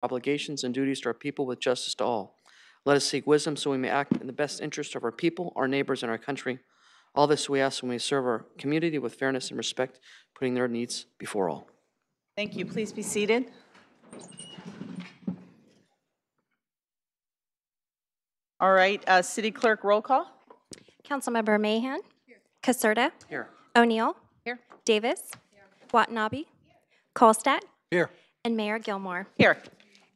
obligations and duties to our people with justice to all. Let us seek wisdom so we may act in the best interest of our people, our neighbors, and our country. All this we ask when we serve our community with fairness and respect, putting their needs before all. Thank you. Please be seated. All right, City Clerk, roll call. Councilmember Mahan. Caserta. Here. O'Neill. Here. Davis. Watanabe. Kolstad. Here. And Mayor Gilmore. Here.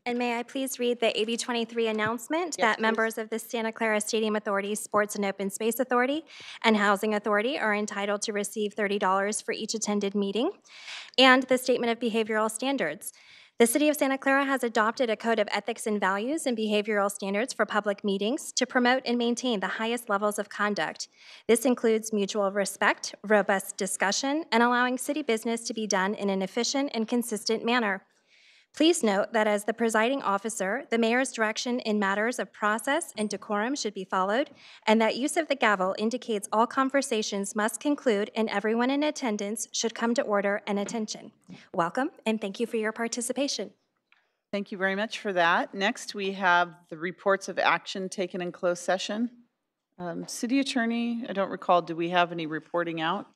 And may I please read the AB 23 announcement that members of the Santa Clara Stadium Authority, Sports and Open Space Authority, and Housing Authority are entitled to receive $30 for each attended meeting, and the Statement of Behavioral Standards. The City of Santa Clara has adopted a code of ethics and values and behavioral standards for public meetings to promote and maintain the highest levels of conduct. This includes mutual respect, robust discussion, and allowing city business to be done in an efficient and consistent manner. Please note that as the presiding officer, the mayor's direction in matters of process and decorum should be followed, and that use of the gavel indicates all conversations must conclude and everyone in attendance should come to order and attention. Welcome, and thank you for your participation. Thank you very much for that. Next, we have the reports of action taken in closed session. City Attorney, I don't recall, do we have any reporting out?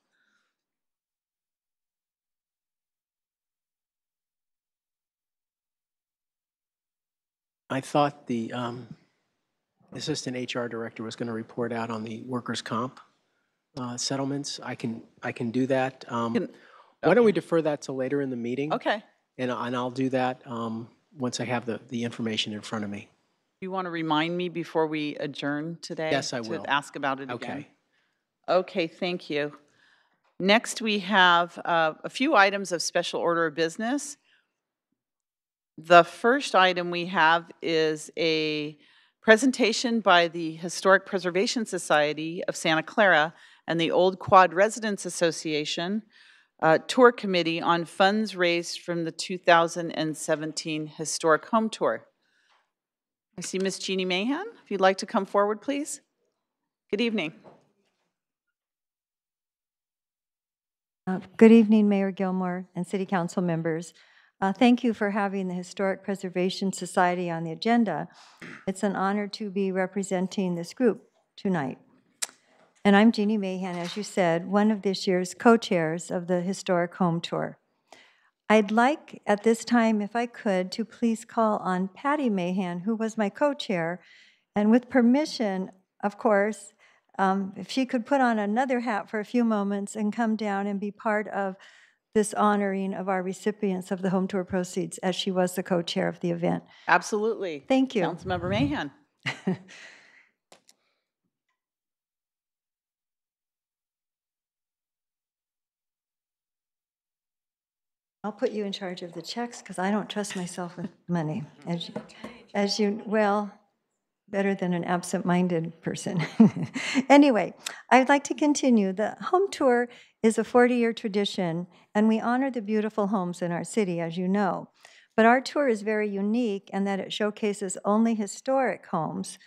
I thought the assistant HR director was going to report out on the workers' comp settlements. I can do that. Why don't we defer that till later in the meeting? Okay. And I'll do that once I have the information in front of me. You want to remind me before we adjourn today? Yes, I will. To ask about it again. Okay. Okay, thank you. Next, we have a few items of special order of business. The first item we have is a presentation by the Historic Preservation Society of Santa Clara and the Old Quad Residents Association Tour Committee on funds raised from the 2017 Historic Home Tour. I see Miss Jeannie Mahan. If you'd like to come forward, please. Good evening. Good evening, Mayor Gilmore and City Council members. Thank you for having the Historic Preservation Society on the agenda. It's an honor to be representing this group tonight. And I'm Jeannie Mahan, as you said, one of this year's co-chairs of the Historic Home Tour. I'd like, at this time, if I could, to please call on Patty Mahan, who was my co-chair, and with permission, of course, if she could put on another hat for a few moments and come down and be part of this honoring of our recipients of the home tour proceeds, as she was the co-chair of the event. Absolutely. Thank you. Councilmember Mahan. I'll put you in charge of the checks because I don't trust myself with money. As you, well, better than an absent-minded person. Anyway, I'd like to continue. The home tour is a 40-year tradition, and we honor the beautiful homes in our city, as you know. But our tour is very unique in that it showcases only historic homes,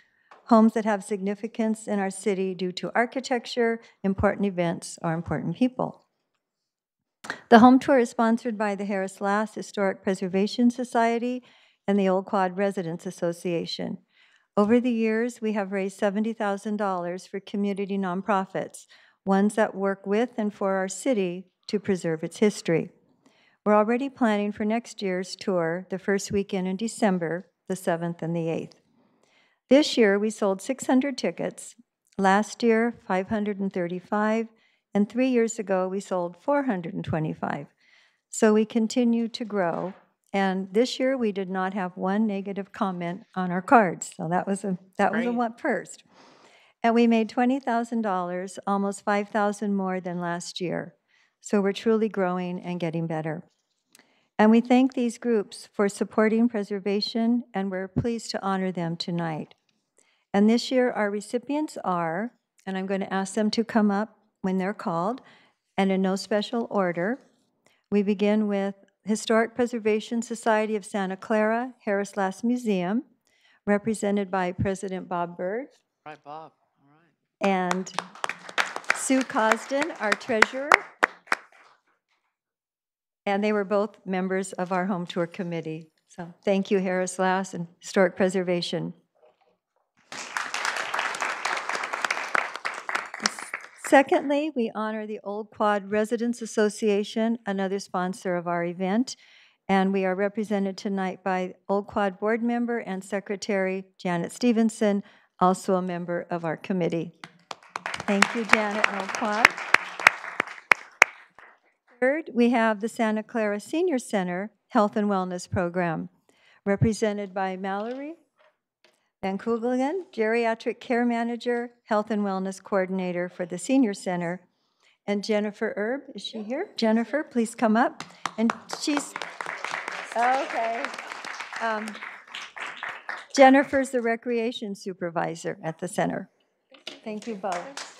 homes that have significance in our city due to architecture, important events, or important people. The home tour is sponsored by the Harris Lass Historic Preservation Society and the Old Quad Residents Association. Over the years, we have raised $70,000 for community nonprofits, ones that work with and for our city to preserve its history. We're already planning for next year's tour, the first weekend in December, the 7th and the 8th. This year, we sold 600 tickets. Last year, 535, and 3 years ago, we sold 425. So we continue to grow. And this year, we did not have one negative comment on our cards. So that was a what first. And we made $20,000, almost $5,000 more than last year. So we're truly growing and getting better. And we thank these groups for supporting preservation, and we're pleased to honor them tonight. And this year, our recipients are, and I'm going to ask them to come up when they're called, and in no special order. We begin with Historic Preservation Society of Santa Clara, Harris Lass Museum, represented by President Bob Bird. All right, Bob. All right. And Sue Cosden, our treasurer. And they were both members of our home tour committee. So thank you, Harris Lass and Historic Preservation. Secondly, we honor the Old Quad Residents Association, another sponsor of our event, and we are represented tonight by Old Quad Board Member and Secretary Janet Stevenson, also a member of our committee. Thank you, Janet and Old Quad. Third, we have the Santa Clara Senior Center Health and Wellness Program, represented by Mallory Van Kugelen, Geriatric Care Manager, Health and Wellness Coordinator for the Senior Center, and Jennifer Erb, is she here? Jennifer, please come up. And she's, okay. Jennifer's the Recreation Supervisor at the center. Thank you both.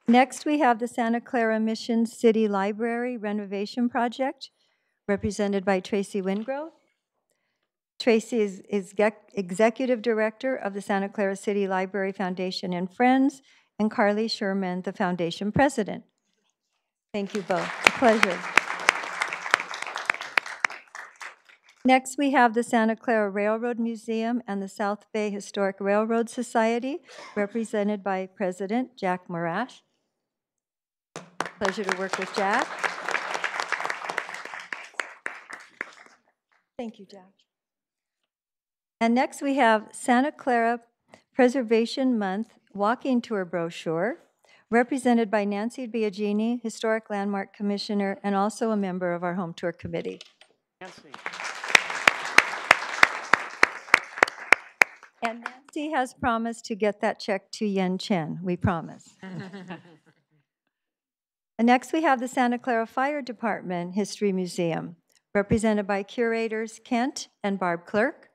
Next, we have the Santa Clara Mission City Library Renovation Project, represented by Tracy Wingrove. Tracy is Executive Director of the Santa Clara City Library Foundation and Friends, and Carly Sherman, the Foundation President. Thank you both. A pleasure. Next, we have the Santa Clara Railroad Museum and the South Bay Historic Railroad Society, represented by President Jack Morash. Pleasure to work with Jack. Thank you, Jack. And next we have Santa Clara Preservation Month walking tour brochure, represented by Nancy Biagini, Historic Landmark Commissioner, and also a member of our Home Tour Committee. Nancy. And Nancy has promised to get that check to Yen Chen, we promise. And next we have the Santa Clara Fire Department History Museum, represented by curators Kent and Barb Clerk.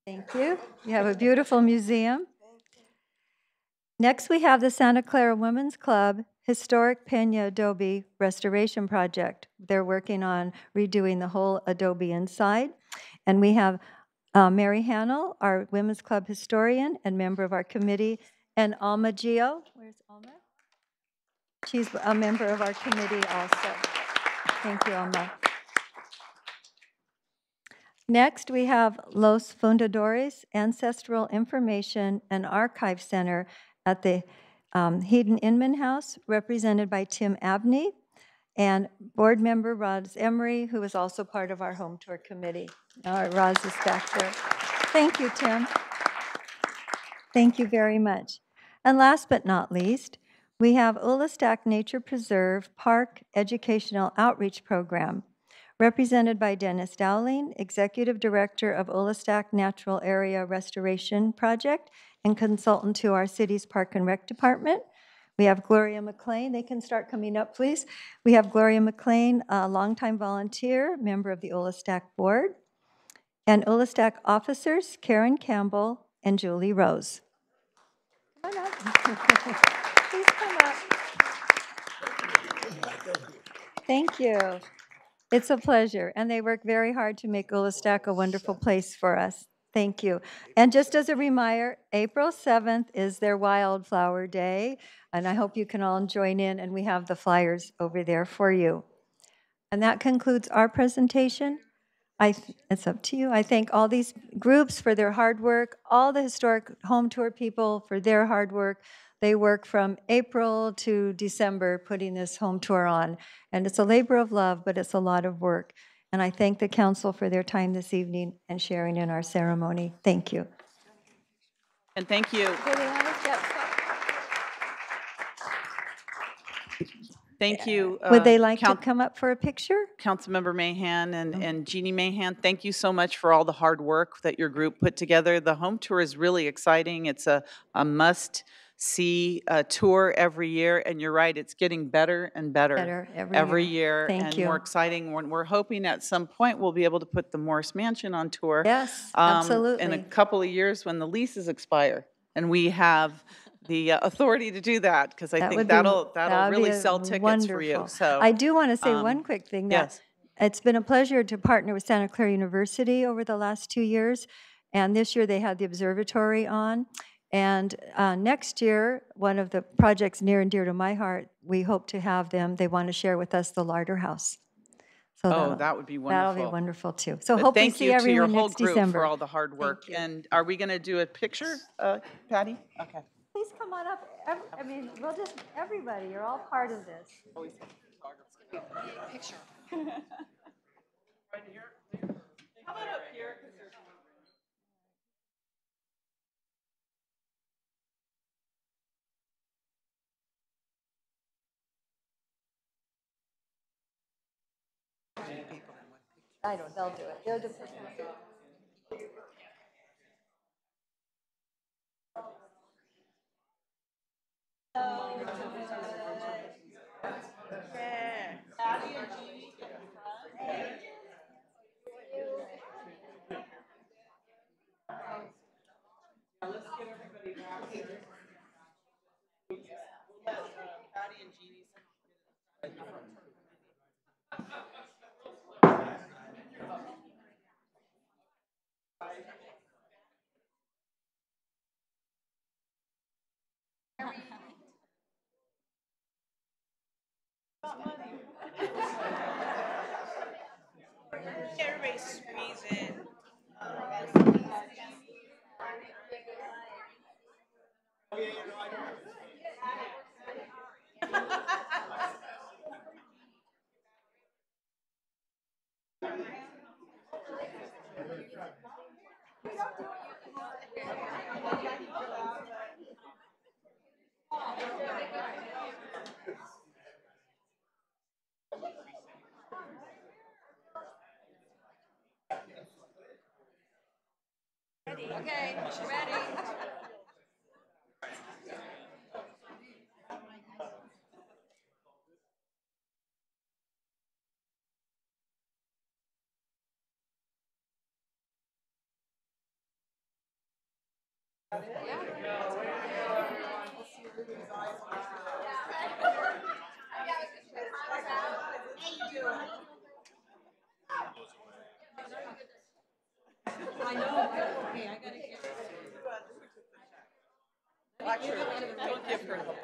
Thank you. You have a beautiful museum. Next, we have the Santa Clara Women's Club Historic Peña Adobe Restoration Project. They're working on redoing the whole adobe inside. And we have Mary Hannell, our Women's Club historian and member of our committee, and Alma Gio. Where's Alma? She's a member of our committee also. Thank you, Alma. Next, we have Los Fundadores Ancestral Information and Archive Center at the Heaton Inman House, represented by Tim Abney, and board member Roz Emery, who is also part of our home tour committee. All right, Roz is back there. Thank you, Tim. Thank you very much. And last but not least, we have Olastack Nature Preserve Park Educational Outreach Program, represented by Dennis Dowling, Executive Director of Olastack Natural Area Restoration Project and consultant to our city's Park and Rec Department. We have Gloria McLean. They can start coming up, please. We have Gloria McLean, a longtime volunteer, member of the Olastack Board, and Olastack officers, Karen Campbell and Julie Rose. Come on up. Please come up. Thank you. It's a pleasure, and they work very hard to make Olastack a wonderful place for us. Thank you. And just as a reminder, April 7th is their Wildflower Day, and I hope you can all join in, and we have the flyers over there for you. And that concludes our presentation. It's up to you. I thank all these groups for their hard work, all the historic home tour people for their hard work. They work from April to December putting this home tour on. And it's a labor of love, but it's a lot of work. And I thank the council for their time this evening and sharing in our ceremony. Thank you. And thank you. Thank you. Would they like to come up for a picture? Councilmember Mahan and Jeannie Mahan, thank you so much for all the hard work that your group put together. The home tour is really exciting. It's a must-see tour every year, and you're right, it's getting better and better, every year. Thank you. More exciting. We're hoping at some point we'll be able to put the Morris Mansion on tour. Yes, absolutely. In a couple of years when the leases expire, and we have the authority to do that, because I think that'll really sell tickets for you. So I do want to say one quick thing. That yes. It's been a pleasure to partner with Santa Clara University over the last 2 years, and this year they had the observatory on. And next year, one of the projects near and dear to my heart, we hope to have them, they want to share with us the larder house. So Oh, that would be that'll be wonderful. wonderful too. So But hope we thank see you to your everyone whole next group for December. all the hard work. you. And are we going to do a picture, Patty? Okay. Please come on up. I mean, we'll just, everybody, you're all part of this. How about up here? I know, they'll do it. They'll do it. Everybody squeeze in. Okay, ready. Don't give her the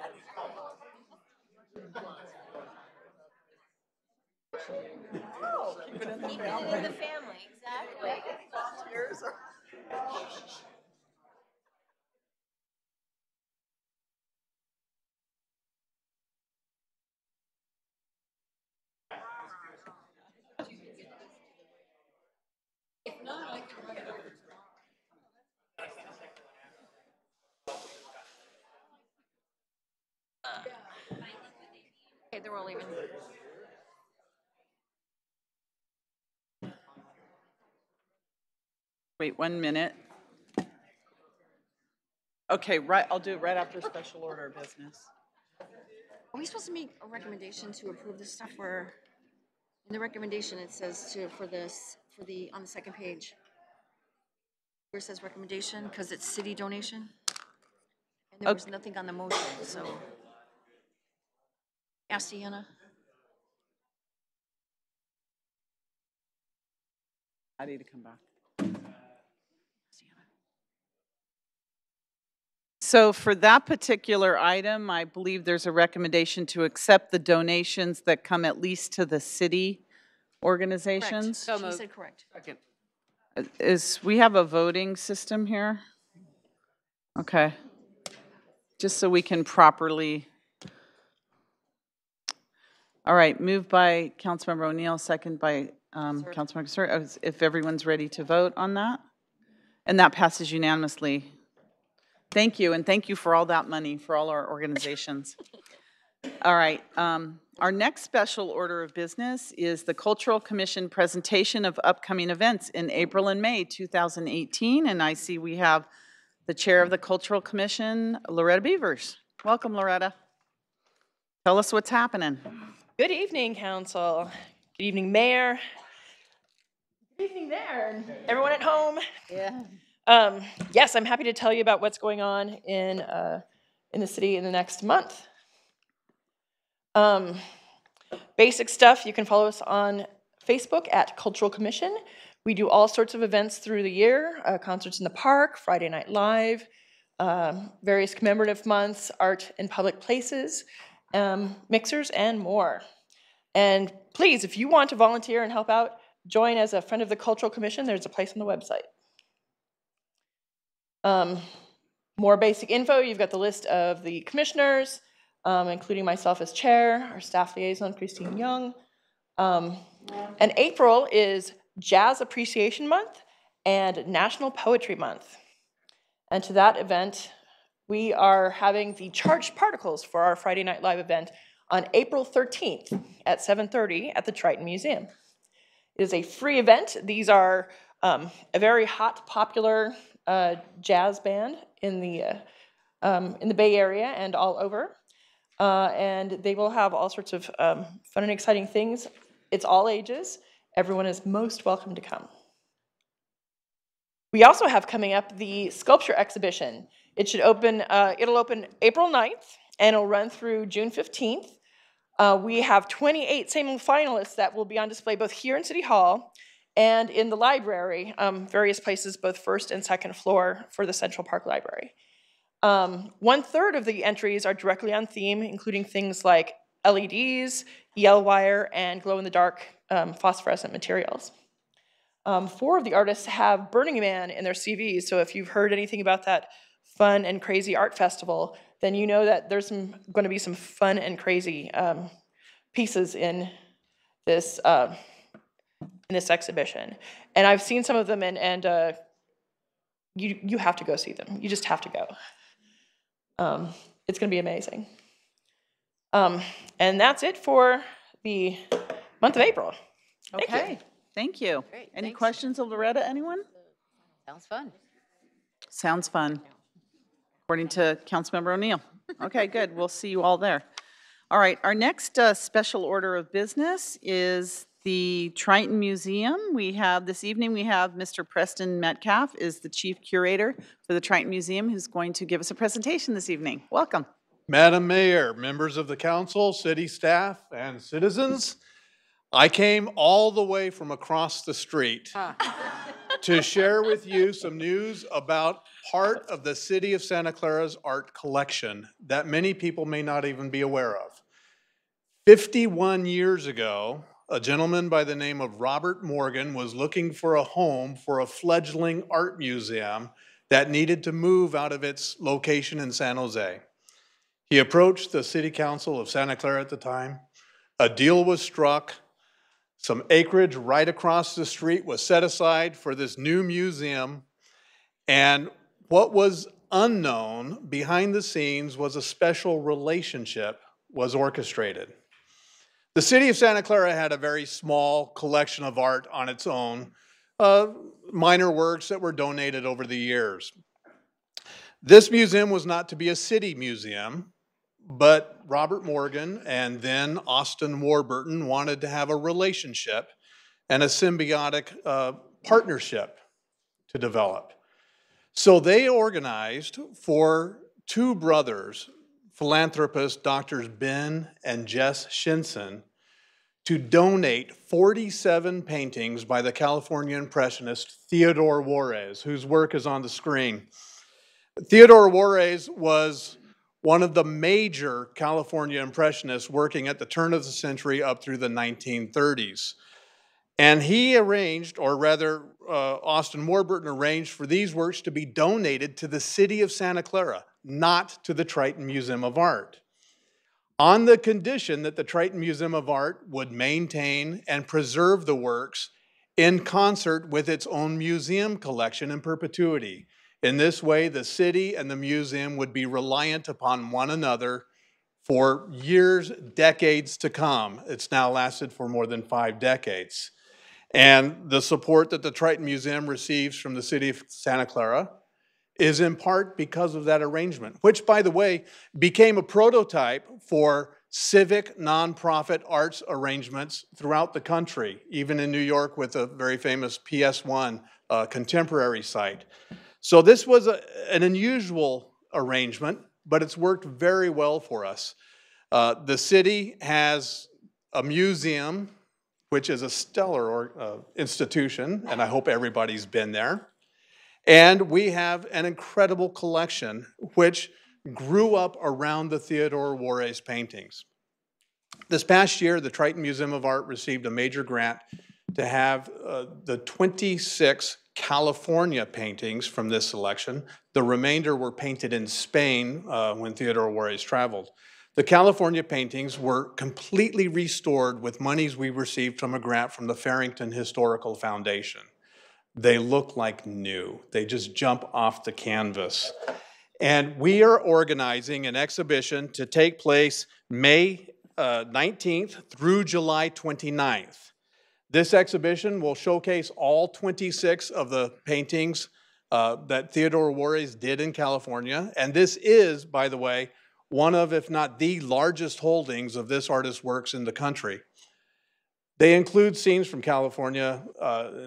Keep it in the family, exactly. Okay, they're all leaving. Wait 1 minute. Okay, right, I'll do it right after special order of business. Are we supposed to make a recommendation to approve this stuff, or in the recommendation it says for the, on the second page, where it says recommendation, because it's city donation? And there was nothing on the motion, so. Ask Deanna. I need to come back. So for that particular item, I believe there's a recommendation to accept the donations that come at least to the city organizations. Correct. She said correct. Second. We have a voting system here? Okay. Just so we can properly. All right, moved by Councilmember O'Neill, second by Councilmember Casser. If everyone's ready to vote on that? And that passes unanimously. Thank you, and thank you for all that money for all our organizations. All right, our next special order of business is the Cultural Commission presentation of upcoming events in April and May 2018, and I see we have the Chair of the Cultural Commission, Loretta Beavers. Welcome, Loretta. Tell us what's happening. Good evening, Council. Good evening, Mayor. Good evening there, and everyone at home. Yeah. Yes, I'm happy to tell you about what's going on in the city in the next month. Basic stuff, you can follow us on Facebook at Cultural Commission. We do all sorts of events through the year, concerts in the park, Friday Night Live, various commemorative months, art in public places, mixers, and more. And please, if you want to volunteer and help out, join as a friend of the Cultural Commission. There's a place on the website. More basic info, you've got the list of the commissioners, including myself as chair, our staff liaison, Christine Young. And April is Jazz Appreciation Month and National Poetry Month. And to that event, we are having the Charged Particles for our Friday Night Live event on April 13th at 7:30 at the Triton Museum. It is a free event. These are a very hot, popular jazz band in the Bay Area and all over. And they will have all sorts of fun and exciting things. It's all ages. Everyone is most welcome to come. We also have coming up the sculpture exhibition. It should open, it'll open April 9th, and it'll run through June 15th. We have 28 semi-finalists that will be on display both here in City Hall and in the library, various places, both first and second floor for the Central Park Library. 1/3 of the entries are directly on theme, including things like LEDs, yellow wire, and glow-in-the-dark phosphorescent materials. 4 of the artists have Burning Man in their CVs, so if you've heard anything about that fun and crazy art festival, then you know that there's going to be some fun and crazy pieces in this exhibition. And I've seen some of them, and you have to go see them. You just have to go. It's going to be amazing. And that's it for the month of April. Okay, thank you. Great, Any thanks. questions of Loretta, anyone? Sounds fun. Sounds fun, according to Councilmember O'Neill. Okay, good, we'll see you all there. All right, our next special order of business is the Triton Museum. This evening, we have Mr. Preston Metcalf is the Chief Curator for the Triton Museum, who's going to give us a presentation this evening. Welcome. Madam Mayor, members of the council, city staff, and citizens, I came all the way from across the street to share with you some news about part of the city of Santa Clara's art collection that many people may not even be aware of. 51 years ago, a gentleman by the name of Robert Morgan was looking for a home for a fledgling art museum that needed to move out of its location in San Jose. He approached the city council of Santa Clara at the time. A deal was struck. Some acreage right across the street was set aside for this new museum. And what was unknown behind the scenes was a special relationship was orchestrated. The city of Santa Clara had a very small collection of art on its own, minor works that were donated over the years. This museum was not to be a city museum, but Robert Morgan and then Austin Warburton wanted to have a relationship and a symbiotic partnership to develop. So they organized for 2 brothers, philanthropists, Drs. Ben and Jess Shinson, to donate 47 paintings by the California Impressionist Theodore Juarez, whose work is on the screen. Theodore Juarez was one of the major California Impressionists working at the turn of the century up through the 1930s. And he arranged, or rather Austin Warburton arranged for these works to be donated to the city of Santa Clara, not to the Triton Museum of Art, on the condition that the Triton Museum of Art would maintain and preserve the works in concert with its own museum collection in perpetuity. In this way, the city and the museum would be reliant upon one another for years, decades to come. It's now lasted for more than 5 decades. And the support that the Triton Museum receives from the city of Santa Clara is in part because of that arrangement, which, by the way, became a prototype for civic nonprofit arts arrangements throughout the country, even in New York with a very famous PS1 contemporary site. So this was an unusual arrangement, but it's worked very well for us. The city has a museum, which is a stellar institution, and I hope everybody's been there. And we have an incredible collection which grew up around the Theodore Juarez paintings. This past year, the Triton Museum of Art received a major grant to have the 26 California paintings from this selection. The remainder were painted in Spain when Theodore Juarez traveled. The California paintings were completely restored with monies we received from a grant from the Farrington Historical Foundation. They look like new. They just jump off the canvas. And we are organizing an exhibition to take place May 19th through July 29th. This exhibition will showcase all 26 of the paintings that Theodore Juarez did in California. And this is, by the way, one of, if not the largest holdings of this artist's works in the country. They include scenes from California,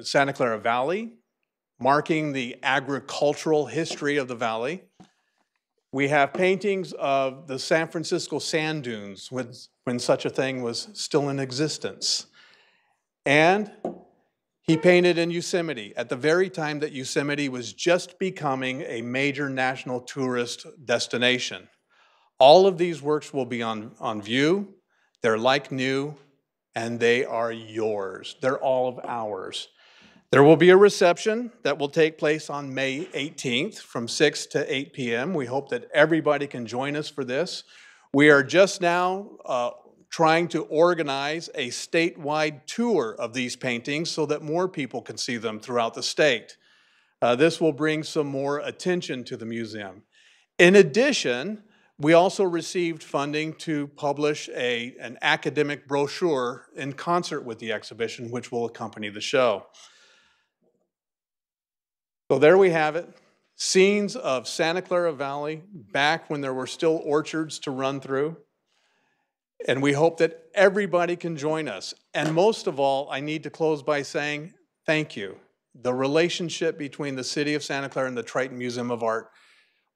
Santa Clara Valley, marking the agricultural history of the valley. We have paintings of the San Francisco sand dunes when such a thing was still in existence. And he painted in Yosemite at the very time that Yosemite was just becoming a major national tourist destination. All of these works will be on view. They're like new, and they are yours. They're all of ours. There will be a reception that will take place on May 18th from 6 to 8 p.m. We hope that everybody can join us for this. We are just now trying to organize a statewide tour of these paintings so that more people can see them throughout the state. This will bring some more attention to the museum. In addition, we also received funding to publish an academic brochure in concert with the exhibition, which will accompany the show. So there we have it, scenes of Santa Clara Valley back when there were still orchards to run through. And we hope that everybody can join us. And most of all, I need to close by saying thank you. The relationship between the City of Santa Clara and the Triton Museum of Art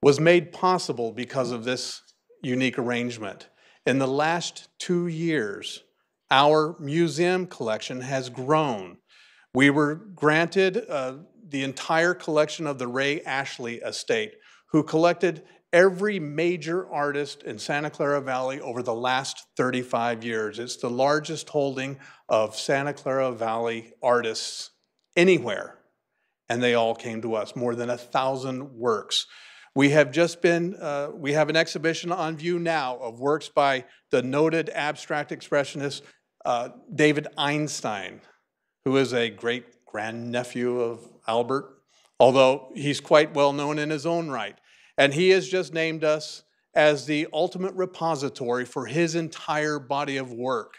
was made possible because of this unique arrangement. In the last 2 years, our museum collection has grown. We were granted the entire collection of the Ray Ashley estate, who collected every major artist in Santa Clara Valley over the last 35 years. It's the largest holding of Santa Clara Valley artists anywhere, and they all came to us, more than 1,000 works. We have just been, we have an exhibition on view now of works by the noted abstract expressionist David Einstein, who is a great grandnephew of Albert, although he's quite well known in his own right. And he has just named us as the ultimate repository for his entire body of work.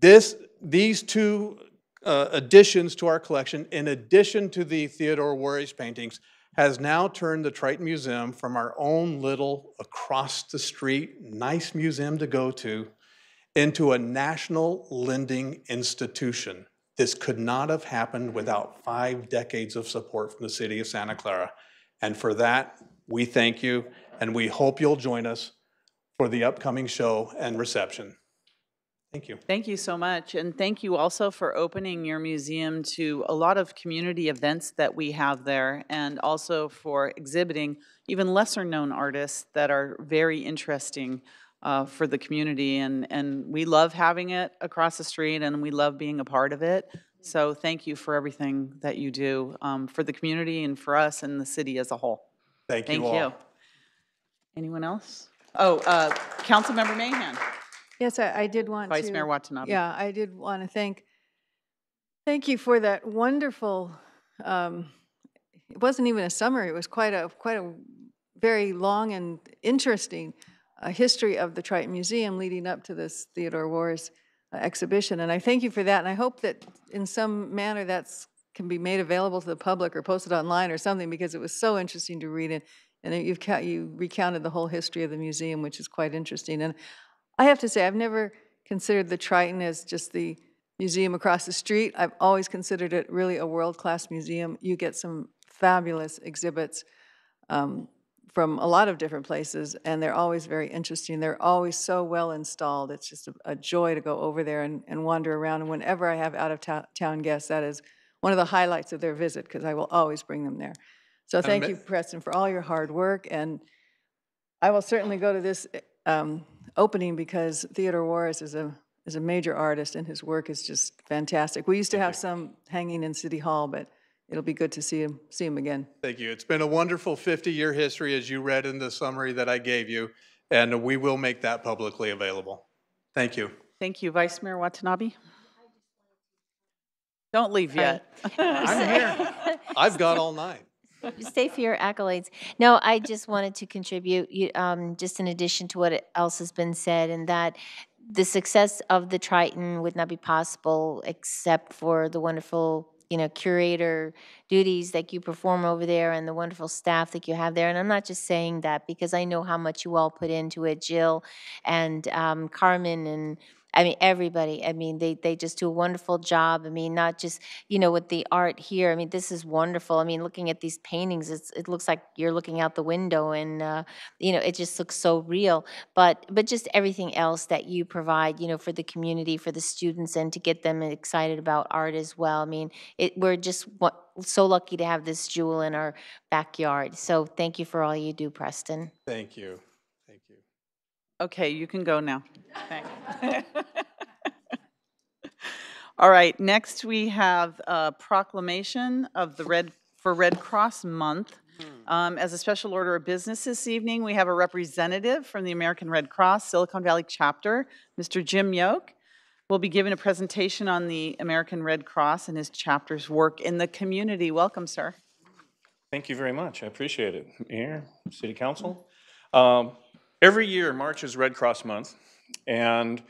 These two additions to our collection, in addition to the Theodore Juarez paintings, has now turned the Triton Museum from our own little across the street, nice museum to go to, into a national lending institution. This could not have happened without 5 decades of support from the City of Santa Clara. And for that, we thank you, and we hope you'll join us for the upcoming show and reception. Thank you. Thank you so much. And thank you also for opening your museum to a lot of community events that we have there, and also for exhibiting even lesser known artists that are very interesting for the community. And we love having it across the street, and we love being a part of it. So thank you for everything that you do for the community and for us and the city as a whole. Thank you all. Anyone else? Oh, Councilmember Mahan. Yes, I did want to. Vice Mayor Watanabe. Yeah, I did want to thank you for that wonderful, it wasn't even a summary, it was quite a very long and interesting history of the Triton Museum leading up to this Theodore Juarez exhibition. And I thank you for that, and I hope that in some manner that's can be made available to the public or posted online or something, because it was so interesting to read it. And you recounted the whole history of the museum, which is quite interesting. And I have to say, I've never considered the Triton as just the museum across the street. I've always considered it really a world-class museum. You get some fabulous exhibits from a lot of different places, and they're always very interesting. They're always so well installed. It's just a joy to go over there and wander around. And whenever I have out-of-town guests, that is one of the highlights of their visit, because I will always bring them there. So thank you, Preston, for all your hard work, and I will certainly go to this opening because Theodore Warris is a major artist, and his work is just fantastic. We used to have some hanging in City Hall, but it'll be good to see him again. Thank you. It's been a wonderful 50-year history, as you read in the summary that I gave you, and we will make that publicly available. Thank you. Thank you. Vice Mayor Watanabe? Don't leave yet. I'm here. I've got all night. Stay for your accolades. No, I just wanted to contribute, just in addition to what else has been said, and that the success of the Triton would not be possible except for the wonderful, curator duties that you perform over there and the wonderful staff that you have there. And I'm not just saying that because I know how much you all put into it, Jill and Carmen and everybody. They just do a wonderful job. Not just, with the art here. This is wonderful. Looking at these paintings, it looks like you're looking out the window and, it just looks so real. But just everything else that you provide, for the community, for the students, and to get them excited about art as well. We're just so lucky to have this jewel in our backyard. So thank you for all you do, Preston. Thank you. Thank you. Okay, you can go now. Thanks. All right, next we have a proclamation of the Red Cross Month. As a special order of business this evening, we have a representative from the American Red Cross Silicon Valley chapter, Mr. Jim Yoke, will be giving a presentation on the American Red Cross and his chapter's work in the community. Welcome, sir. Thank you very much. I appreciate it. Mayor, City Council. Every year, March is Red Cross Month. And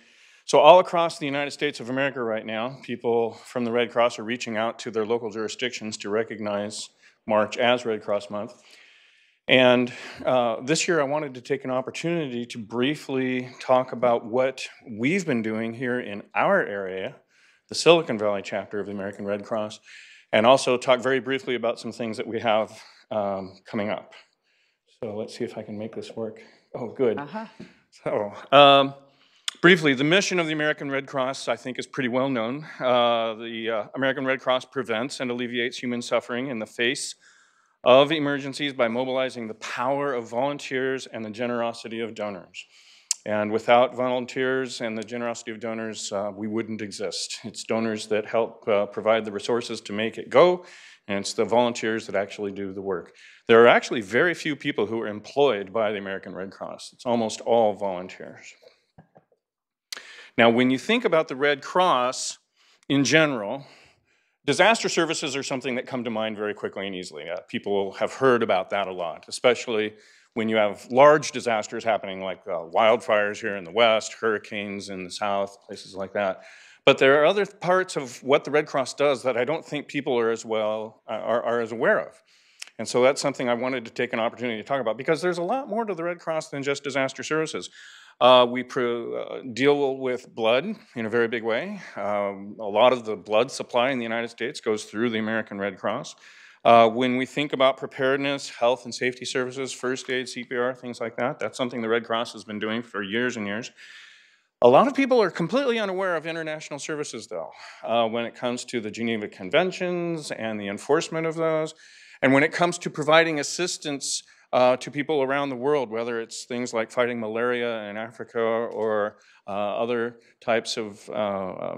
so all across the United States of America right now, people from the Red Cross are reaching out to their local jurisdictions to recognize March as Red Cross Month. And this year I wanted to take an opportunity to briefly talk about what we've been doing here in our area, the Silicon Valley chapter of the American Red Cross, and also talk very briefly about some things that we have coming up. So let's see if I can make this work. Oh, good. So, briefly, the mission of the American Red Cross, I think, is pretty well known. The American Red Cross prevents and alleviates human suffering in the face of emergencies by mobilizing the power of volunteers and the generosity of donors. And without volunteers and the generosity of donors, we wouldn't exist. It's donors that help provide the resources to make it go, and it's the volunteers that actually do the work. There are actually very few people who are employed by the American Red Cross. It's almost all volunteers. Now, when you think about the Red Cross in general, disaster services are something that come to mind very quickly and easily. People have heard about that a lot, especially when you have large disasters happening like wildfires here in the west, hurricanes in the south, places like that. But there are other parts of what the Red Cross does that I don't think people are as aware of. And so that's something I wanted to take an opportunity to talk about because there's a lot more to the Red Cross than just disaster services. We deal with blood in a very big way. A lot of the blood supply in the United States goes through the American Red Cross. When we think about preparedness, health and safety services, first aid, CPR, things like that, that's something the Red Cross has been doing for years and years. A lot of people are completely unaware of international services, though, when it comes to the Geneva Conventions and the enforcement of those, and when it comes to providing assistance to people around the world, whether it's things like fighting malaria in Africa or other types of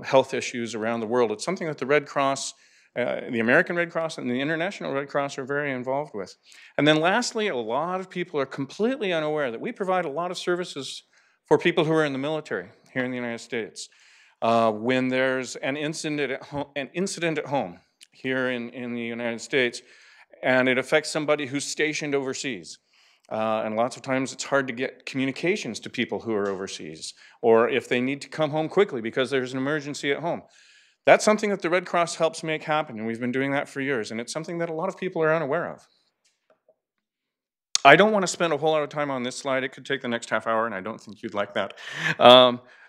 health issues around the world. It's something that the Red Cross, the American Red Cross and the International Red Cross are very involved with. And then lastly, a lot of people are completely unaware that we provide a lot of services for people who are in the military here in the United States. When there's an incident at home here in the United States, and it affects somebody who's stationed overseas. And lots of times it's hard to get communications to people who are overseas, or if they need to come home quickly because there's an emergency at home. That's something that the Red Cross helps make happen, and we've been doing that for years, and it's something that a lot of people are unaware of. I don't want to spend a whole lot of time on this slide. It could take the next half hour, and I don't think you'd like that.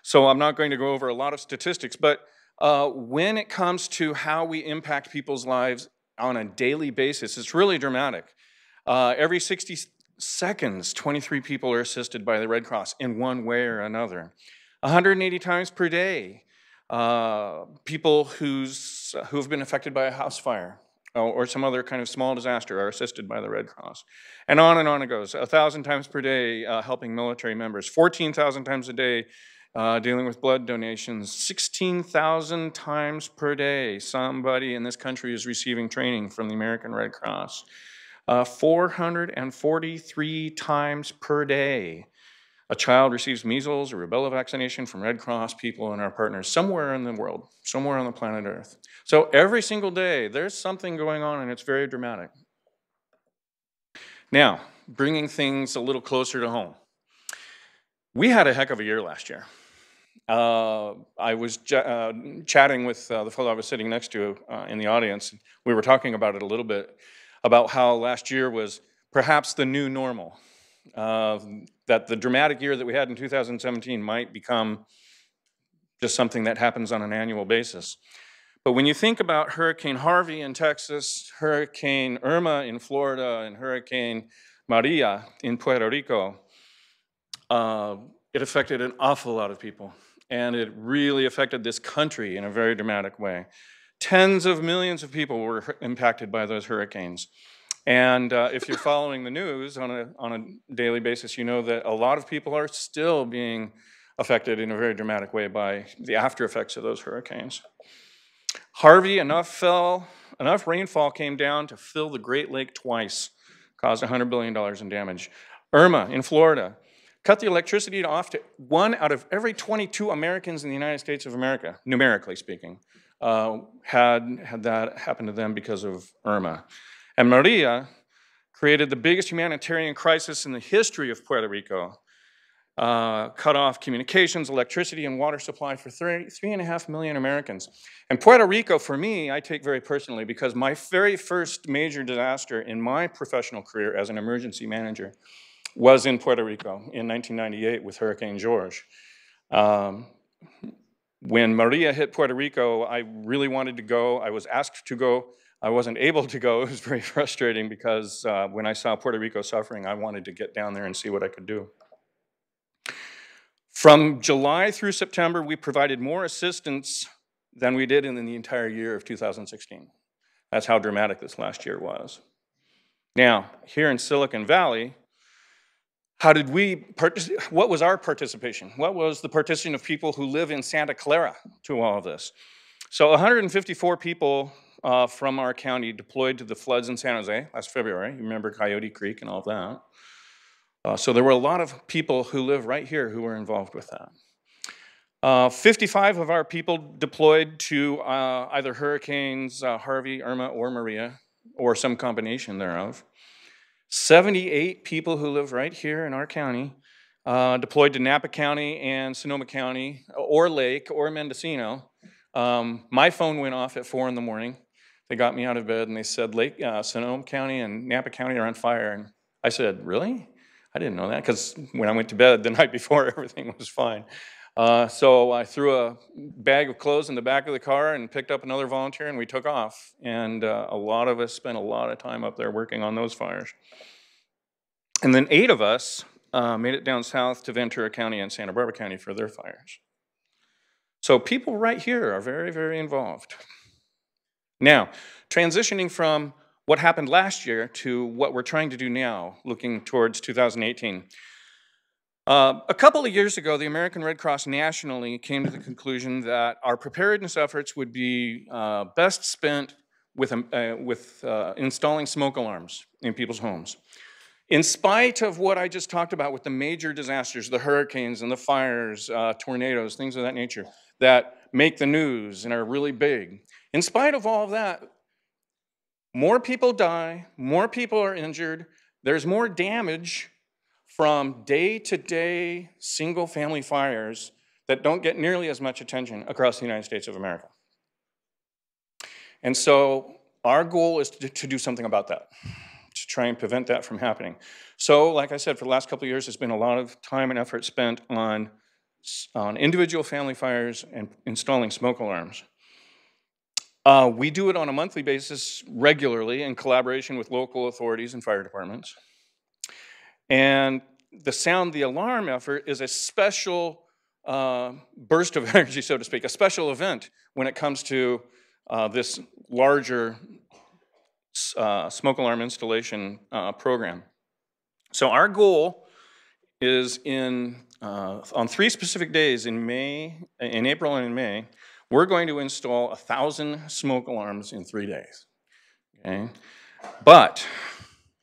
So I'm not going to go over a lot of statistics, but when it comes to how we impact people's lives on a daily basis, it's really dramatic. Every 60 seconds, 23 people are assisted by the Red Cross in one way or another. 180 times per day, people who've been affected by a house fire or some other kind of small disaster are assisted by the Red Cross. And on it goes. 1,000 times per day helping military members, 14,000 times a day dealing with blood donations, 16,000 times per day somebody in this country is receiving training from the American Red Cross. 443 times per day a child receives measles or rubella vaccination from Red Cross people and our partners somewhere in the world, somewhere on the planet Earth. So every single day, there's something going on, and it's very dramatic. Now, bringing things a little closer to home. We had a heck of a year last year. I was chatting with the fellow I was sitting next to in the audience. We were talking about it a little bit, about how last year was perhaps the new normal. That the dramatic year that we had in 2017 might become just something that happens on an annual basis. But when you think about Hurricane Harvey in Texas, Hurricane Irma in Florida, and Hurricane Maria in Puerto Rico, it affected an awful lot of people. And it really affected this country in a very dramatic way. Tens of millions of people were impacted by those hurricanes. And if you're following the news on a daily basis, you know that a lot of people are still being affected in a very dramatic way by the after effects of those hurricanes. Harvey, enough rainfall came down to fill the Great Lake twice, caused $100 billion in damage. Irma in Florida cut the electricity off to 1 out of every 22 Americans in the United States of America, numerically speaking, had that happen to them because of Irma. And Maria created the biggest humanitarian crisis in the history of Puerto Rico, cut off communications, electricity, and water supply for 3.5 million Americans. And Puerto Rico, for me, I take very personally because my very first major disaster in my professional career as an emergency manager was in Puerto Rico in 1998 with Hurricane George. When Maria hit Puerto Rico, I really wanted to go. I was asked to go. I wasn't able to go. It was very frustrating because when I saw Puerto Rico suffering, I wanted to get down there and see what I could do. From July through September, we provided more assistance than we did in the entire year of 2016. That's how dramatic this last year was. Now, here in Silicon Valley, what was our participation? What was the participation of people who live in Santa Clara to all of this? So 154 people from our county deployed to the floods in San Jose last February. You remember Coyote Creek and all of that. So there were a lot of people who live right here who were involved with that. 55 of our people deployed to either hurricanes Harvey, Irma, or Maria, or some combination thereof. 78 people who live right here in our county deployed to Napa County and Sonoma County, or Lake, or Mendocino. My phone went off at 4 in the morning. They got me out of bed and they said, Sonoma County and Napa County are on fire. And I said, really? I didn't know that, because when I went to bed the night before, everything was fine. So I threw a bag of clothes in the back of the car and picked up another volunteer, and we took off. And a lot of us spent a lot of time up there working on those fires. And then 8 of us made it down south to Ventura County and Santa Barbara County for their fires. So people right here are very, very involved. Now, transitioning from what happened last year to what we're trying to do now, looking towards 2018. A couple of years ago, the American Red Cross nationally came to the conclusion that our preparedness efforts would be best spent with installing smoke alarms in people's homes. In spite of what I just talked about with the major disasters, the hurricanes and the fires, tornadoes, things of that nature, that make the news and are really big, in spite of all of that, more people die, more people are injured, there's more damage from day-to-day single-family fires that don't get nearly as much attention across the United States of America. And so our goal is to do something about that, to try and prevent that from happening. So, like I said, for the last couple of years, there's been a lot of time and effort spent on individual family fires and installing smoke alarms. We do it on a monthly basis regularly in collaboration with local authorities and fire departments. And the sound the alarm effort is a special burst of energy, so to speak, a special event when it comes to this larger smoke alarm installation program. So our goal is on 3 specific days in April and in May, we're going to install 1,000 smoke alarms in 3 days. Okay, but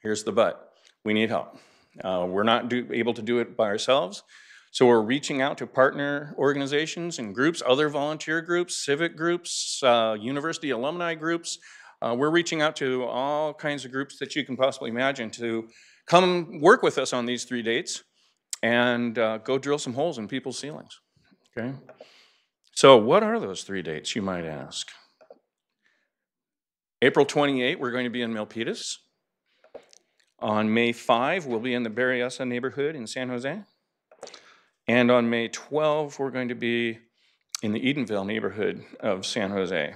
here's the but: we need help. We're not able to do it by ourselves, so we're reaching out to partner organizations and groups, other volunteer groups, civic groups, university alumni groups. We're reaching out to all kinds of groups that you can possibly imagine to come work with us on these 3 dates and go drill some holes in people's ceilings. Okay. So what are those 3 dates, you might ask? April 28, we're going to be in Milpitas. On May 5, we'll be in the Berryessa neighborhood in San Jose. And on May 12, we're going to be in the Edenville neighborhood of San Jose.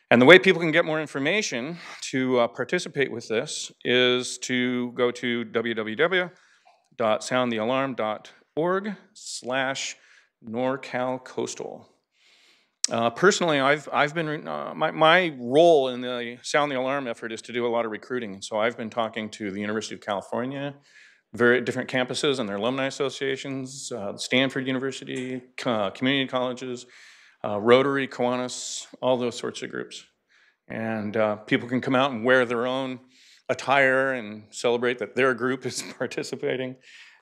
And the way people can get more information to participate with this is to go to www.soundthealarm.org/NorCalCoastal. Personally, I've been my role in the Sound the Alarm effort is to do a lot of recruiting, and so I've been talking to the University of California, very different campuses and their alumni associations, Stanford University, community colleges, Rotary, Kiwanis, all those sorts of groups, and people can come out and wear their own attire and celebrate that their group is participating,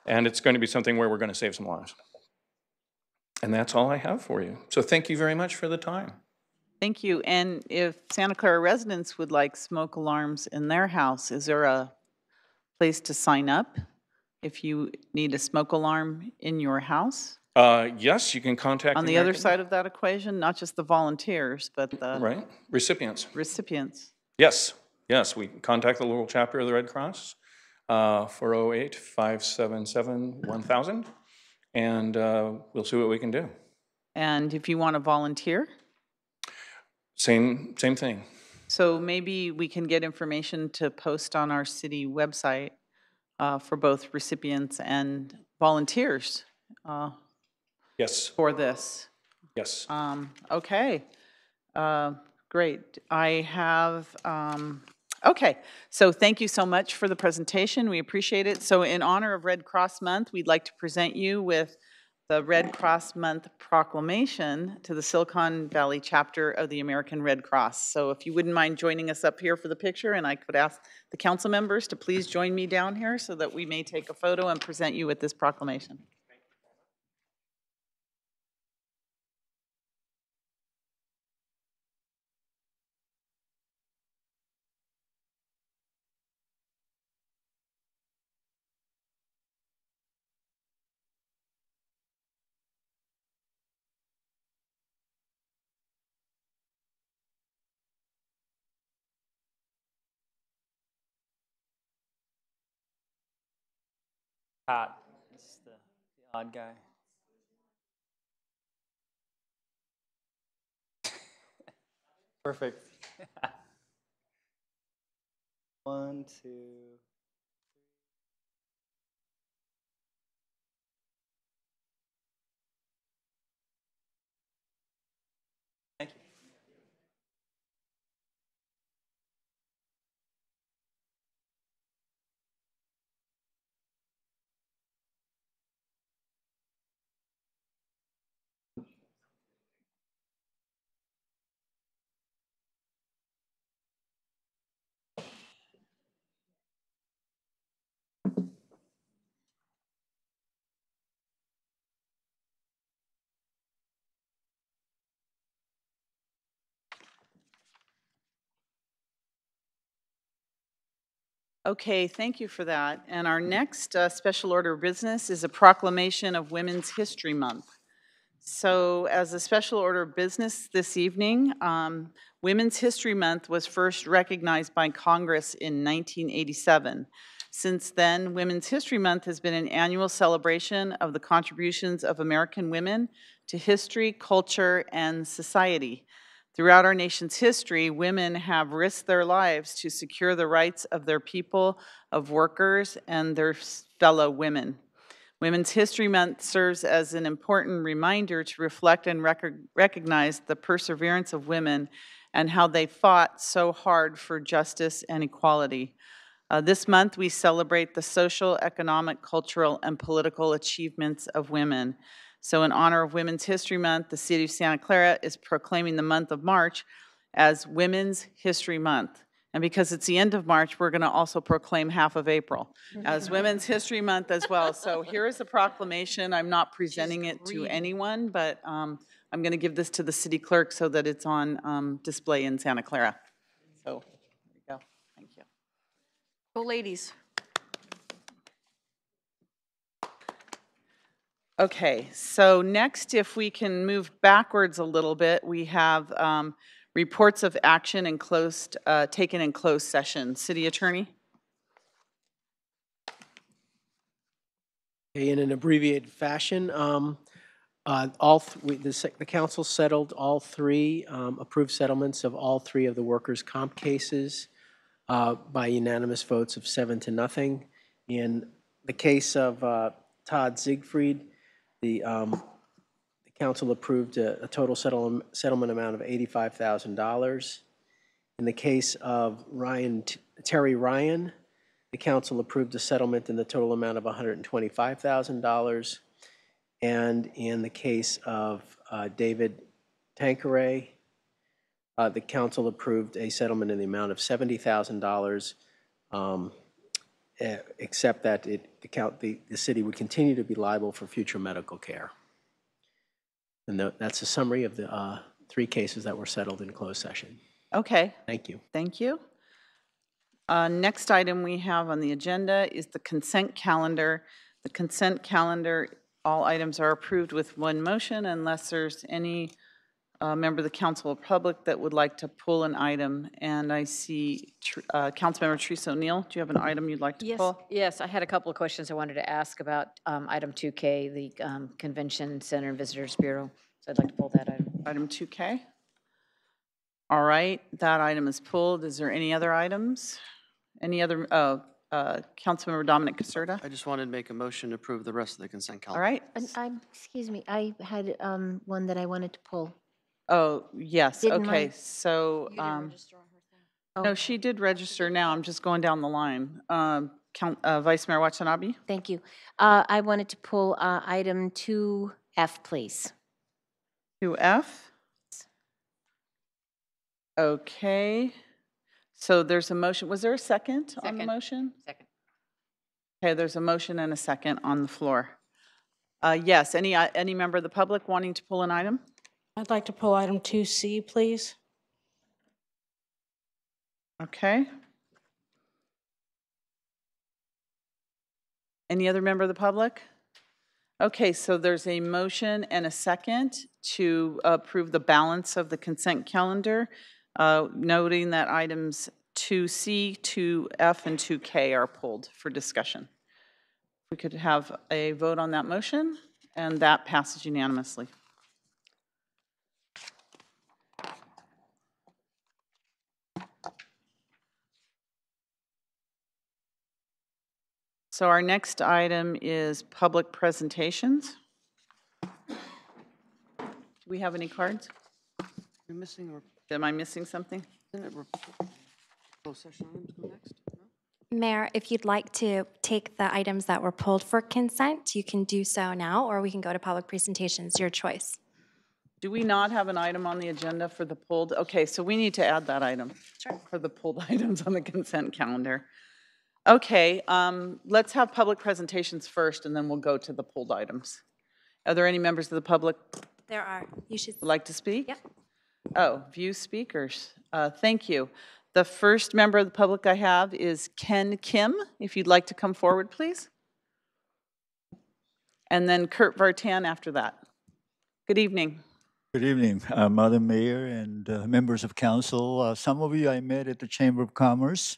and it's going to be something where we're going to save some lives. And that's all I have for you. So thank you very much for the time. Thank you. And if Santa Clara residents would like smoke alarms in their house, is there a place to sign up if you need a smoke alarm in your house? Yes, you can contact on the other side of that equation, not just the volunteers, but the recipients. Yes, we can contact the local chapter of the Red Cross, 408-577-1000. And we'll see what we can do. And if you want to volunteer? Same thing. So maybe we can get information to post on our city website for both recipients and volunteers. Yes. For this. Yes. Okay. Great. I have... Okay, so thank you so much for the presentation. We appreciate it. So in honor of Red Cross Month, we'd like to present you with the Red Cross Month proclamation to the Silicon Valley chapter of the American Red Cross. So if you wouldn't mind joining us up here for the picture, and I could ask the council members to please join me down here so that we may take a photo and present you with this proclamation. Pat, this is the odd guy. Perfect. 1, 2. Thank you. Okay, thank you for that. And our next special order of business is a proclamation of Women's History Month. So as a special order of business this evening, Women's History Month was first recognized by Congress in 1987. Since then, Women's History Month has been an annual celebration of the contributions of American women to history, culture, and society. Throughout our nation's history, women have risked their lives to secure the rights of their people, of workers, and their fellow women. Women's History Month serves as an important reminder to reflect and recognize the perseverance of women and how they fought so hard for justice and equality. This month, we celebrate the social, economic, cultural, and political achievements of women. So in honor of Women's History Month, the City of Santa Clara is proclaiming the month of March as Women's History Month. And because it's the end of March, we're going to also proclaim half of April as Women's History Month as well. So here is the proclamation. I'm not presenting it to anyone, but I'm going to give this to the city clerk so that it's on display in Santa Clara. So there you go. Thank you. Go ladies. Okay, so next, if we can move backwards a little bit, we have reports of action in taken in closed session. City Attorney? Okay, in an abbreviated fashion, the council settled all three, approved settlements of all three of the workers' comp cases by unanimous votes of 7-0. In the case of Todd Siegfried, the council approved a total settlement amount of $85,000. In the case of Terry Ryan, the council approved a settlement in the total amount of $125,000. And in the case of David Tanqueray, the council approved a settlement in the amount of $70,000, except that the city would continue to be liable for future medical care. And that's a summary of the three cases that were settled in closed session. Okay. Thank you. Thank you. Next item we have on the agenda is the consent calendar. The consent calendar, all items are approved with one motion unless there's any member of the council or public that would like to pull an item. And I see Councilmember Teresa O'Neill. Do you have an item you'd like to pull? Yes, I had a couple of questions I wanted to ask about item 2K, the Convention Center and Visitors Bureau. So I'd like to pull that item. Item 2K. All right, that item is pulled. Is there any other items? Any other, Councilmember Dominic Caserta? I just wanted to make a motion to approve the rest of the consent calendar. All right. Excuse me, I had one that I wanted to pull. Oh, yes, Didn't okay, I? so, no, she did register now, I'm just going down the line. Vice Mayor Watanabe? Thank you. I wanted to pull item 2F, please. 2F? Okay, so there's a motion, was there a second on the motion? Second. Okay, there's a motion and a second on the floor. Yes, any member of the public wanting to pull an item? I'd like to pull item 2C, please. Okay. Any other member of the public? Okay, so there's a motion and a second to approve the balance of the consent calendar, noting that items 2C, 2F, and 2K are pulled for discussion. We could have a vote on that motion, and that passes unanimously. So our next item is public presentations. Do we have any cards? You're missing, or Am I missing something? isn't it closed session items go next? Mayor, if you'd like to take the items that were pulled for consent, you can do so now, or we can go to public presentations, your choice. Do we not have an item on the agenda for the pulled? Okay, so we need to add that item for the pulled items on the consent calendar. Okay, let's have public presentations first, and then we'll go to the pulled items. Are there any members of the public There are. You should. would like to speak? Yep. Oh, view speakers. Thank you. The first member of the public I have is Ken Kim. If you'd like to come forward, please. And then Kurt Vartan after that. Good evening. Good evening, Madam Mayor and members of council. Some of you I met at the Chamber of Commerce,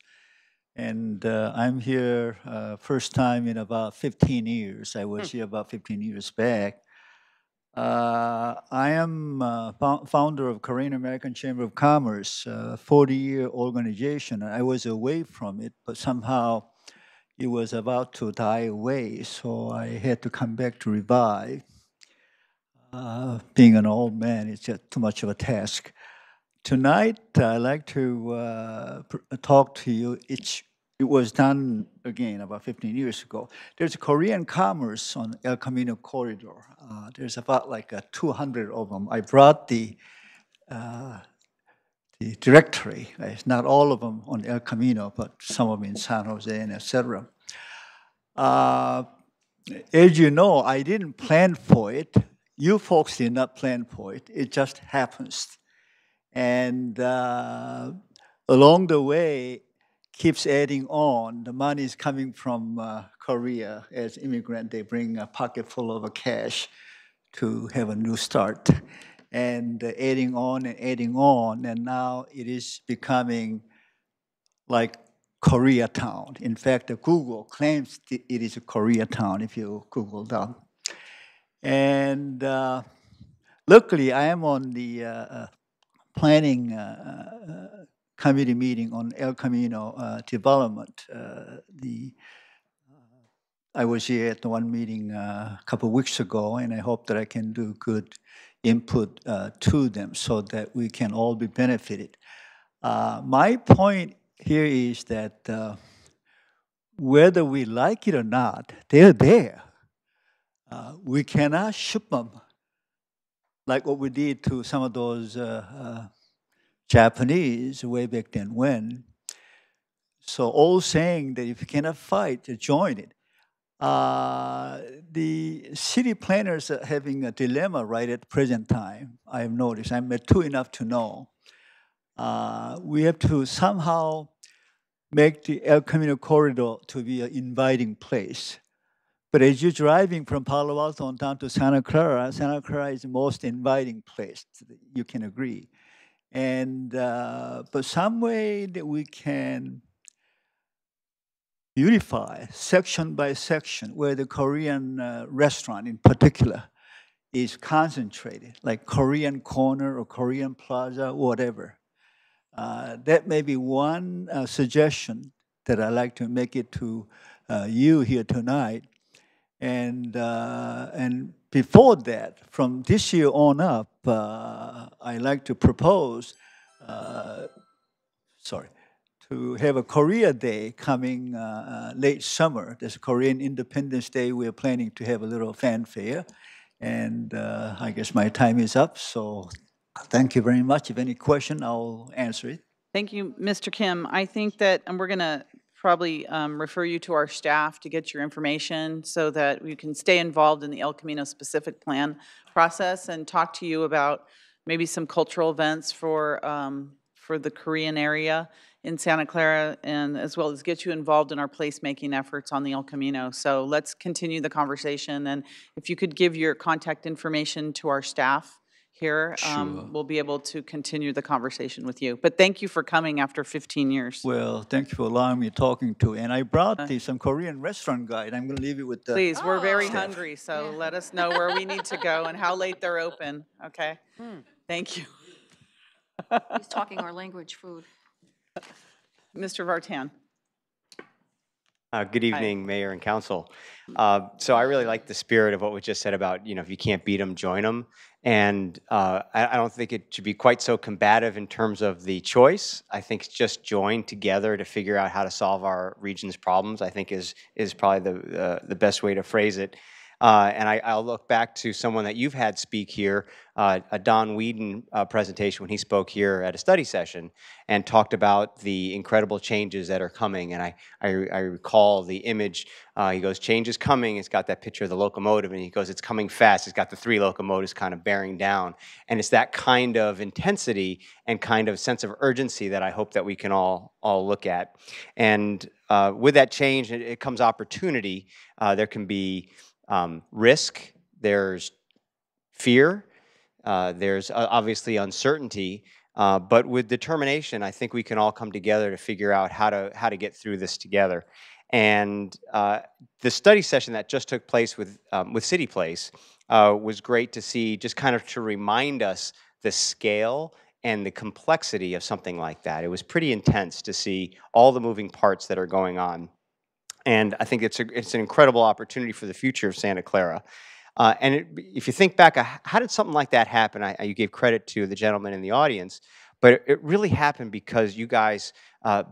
and I'm here first time in about 15 years. I was here about 15 years back. I am founder of Korean American Chamber of Commerce, a 40-year organization. I was away from it, but somehow it was about to die away, so I had to come back to revive. Being an old man, it's just too much of a task. Tonight, I'd like to talk to you. It was done again about 15 years ago. There's a Korean commerce on El Camino corridor. There's about like 200 of them. I brought the directory. It's not all of them on El Camino, but some of them in San Jose and etc. As you know, I didn't plan for it. You folks did not plan for it. It just happens. And along the way, keeps adding on. The money is coming from Korea. As immigrant, they bring a pocket full of cash to have a new start. And adding on and adding on, and now it is becoming like Koreatown. In fact, Google claims it is a Koreatown if you Google that. And luckily, I am on the planning committee meeting on El Camino development. I was here at the one meeting a couple of weeks ago, and I hope that I can do good input to them so that we can all be benefited. My point here is that whether we like it or not, they're there. We cannot ship them like what we did to some of those Japanese way back then when. So all saying that if you cannot fight, join it. The city planners are having a dilemma right at the present time. I have noticed. I'm mature enough to know. We have to somehow make the El Camino corridor to be an inviting place. But as you're driving from Palo Alto down to Santa Clara is the most inviting place. You can agree. And but some way that we can unify section by section, where the Korean restaurant in particular is concentrated, like Korean Corner or Korean Plaza, whatever. That may be one suggestion that I'd like to make it to you here tonight. And before that, from this year on up, I like to propose, to have a Korea Day coming late summer. There's a Korean Independence Day. We're planning to have a little fanfare. And I guess my time is up, so thank you very much. If any question, I'll answer it. Thank you, Mr. Kim. I think that, and we're going to probably refer you to our staff to get your information so that we can stay involved in the El Camino specific plan process and talk to you about maybe some cultural events for the Korean area in Santa Clara, and as well as get you involved in our placemaking efforts on the El Camino. So let's continue the conversation, and if you could give your contact information to our staff here, Sure. we'll be able to continue the conversation with you. But thank you for coming after 15 years. Well, thank you for allowing me talking to. And I brought some Korean restaurant guide. I'm going to leave it with the Please, we're very staff. hungry, so let us know where we need to go and how late they're open, okay? Thank you. He's talking our language, food. Mr. Vartan. Good evening, Mayor and Council. So I really like the spirit of what was just said about, if you can't beat them, join them. And I don't think it should be quite so combative in terms of the choice. I think it's just join together to figure out how to solve our region's problems, I think is probably the best way to phrase it. And I'll look back to someone that you've had speak here, a Don Whedon presentation when he spoke here at a study session and talked about the incredible changes that are coming. And I recall the image, he goes, change is coming. It's got that picture of the locomotive, and he goes, it's coming fast. It's got the 3 locomotives kind of bearing down. And it's that kind of intensity and kind of sense of urgency that I hope that we can all look at. And with that change, it comes opportunity. There can be risk, there's fear, there's obviously uncertainty, but with determination, I think we can all come together to figure out how to get through this together. And the study session that just took place with City Place was great to see, just kind of to remind us the scale and the complexity of something like that. It was pretty intense to see all the moving parts that are going on. And I think it's an incredible opportunity for the future of Santa Clara. If you think back, how did something like that happen? You gave credit to the gentleman in the audience, But it really happened because you guys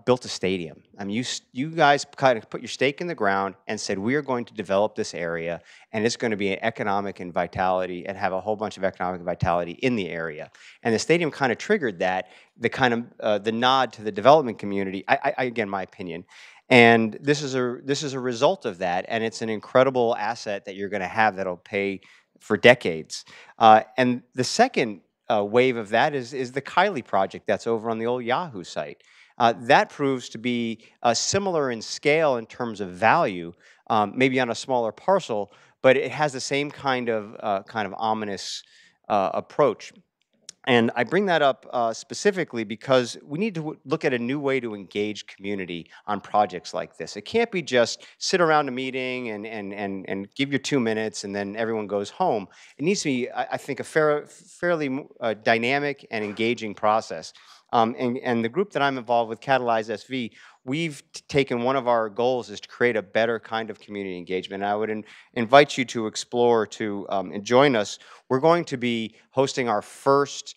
built a stadium. I mean, you guys kind of put your stake in the ground and said, we are going to develop this area, and it's going to be an economic and vitality and have a whole bunch of economic vitality in the area. And the stadium kind of triggered that, the kind of the nod to the development community. Again, my opinion. And this is a result of that, and it's an incredible asset that you're going to have that'll pay for decades. And the second wave of that is the Kylie project that's over on the old Yahoo site. That proves to be similar in scale in terms of value, maybe on a smaller parcel, but it has the same kind of ominous approach. And I bring that up specifically because we need to look at a new way to engage community on projects like this. It can't be just sit around a meeting and give your 2 minutes and then everyone goes home. It needs to be, I think, a fairly dynamic and engaging process. And the group that I'm involved with, Catalyze SV, we've taken one of our goals is to create a better kind of community engagement. And I would invite you to explore, to join us. We're going to be hosting our first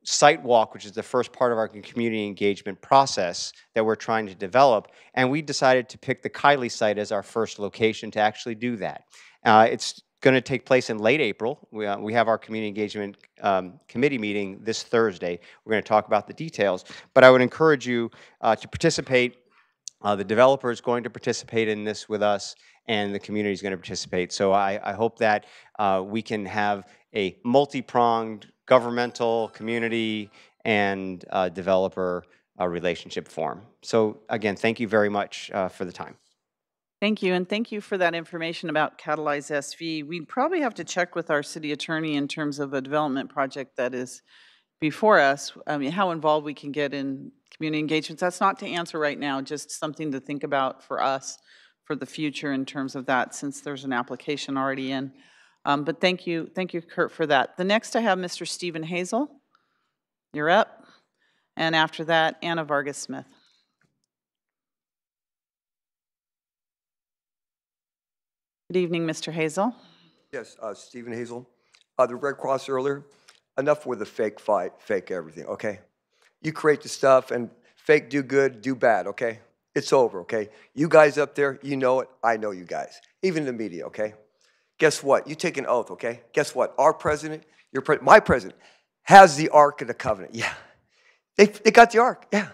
site walk, which is the first part of our community engagement process that we're trying to develop. And we decided to pick the Kylie site as our first location to actually do that. It's going to take place in late April. We have our community engagement committee meeting this Thursday. We're going to talk about the details, but I would encourage you to participate. The developer is going to participate in this with us, and the community is going to participate. So I hope that we can have a multi-pronged governmental, community, and developer relationship form. So again, thank you very much for the time. Thank you, and thank you for that information about Catalyze SV. We'd probably have to check with our city attorney in terms of a development project that is before us. I mean, how involved we can get in community engagements. That's not to answer right now, just something to think about for us for the future in terms of that, since there's an application already in. But thank you, Kurt, for that. The next I have Mr. Stephen Hazel. You're up. And after that, Anna Vargas Smith. Good evening, Mr. Hazel. Yes, Stephen Hazel. The Red Cross earlier, enough with the fake fight, fake everything, okay? You create the stuff and fake do good, do bad, okay? It's over, okay? You guys up there, you know it, I know you guys. Even the media, okay? Guess what? You take an oath, okay? Guess what? Our president, my president, has the Ark of the Covenant, yeah. They got the Ark, yeah.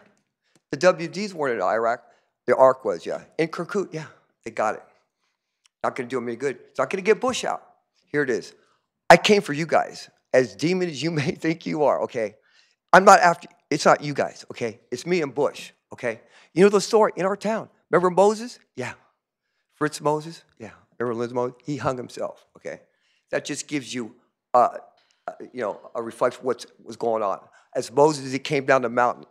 The WDs weren't in Iraq, the Ark was, yeah. In Kirkuk, yeah, they got it. Not going to do them any good. It's not going to get Bush out. Here it is. I came for you guys, as demon as you may think you are, okay? I'm not after, it's not you guys, okay? It's me and Bush, okay? You know the story in our town. Remember Moses? Yeah. Fritz Moses? Yeah. Remember Liz Moses? He hung himself, okay? That just gives you, a reflection of what was going on. As Moses, he came down the mountain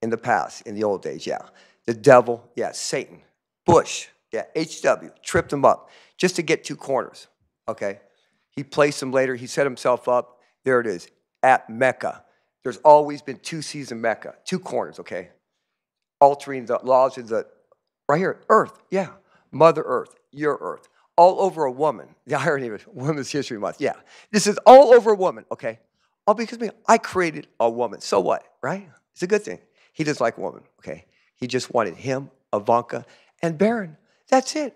in the past, in the old days, yeah. The devil, yeah, Satan. Bush, yeah, HW, tripped him up just to get 2 corners, okay? He placed him later. He set himself up. There it is, at Mecca. There's always been 2 seas in Mecca, 2 corners, okay? Altering the laws of the, right here, Earth, yeah. Mother Earth, your Earth. All over a woman. The irony of it, Women's History Month, yeah. This is all over a woman, okay? All because of me. I created a woman. So what, right? It's a good thing. He doesn't like women, okay? He just wanted him, Ivanka, and Barron. That's it.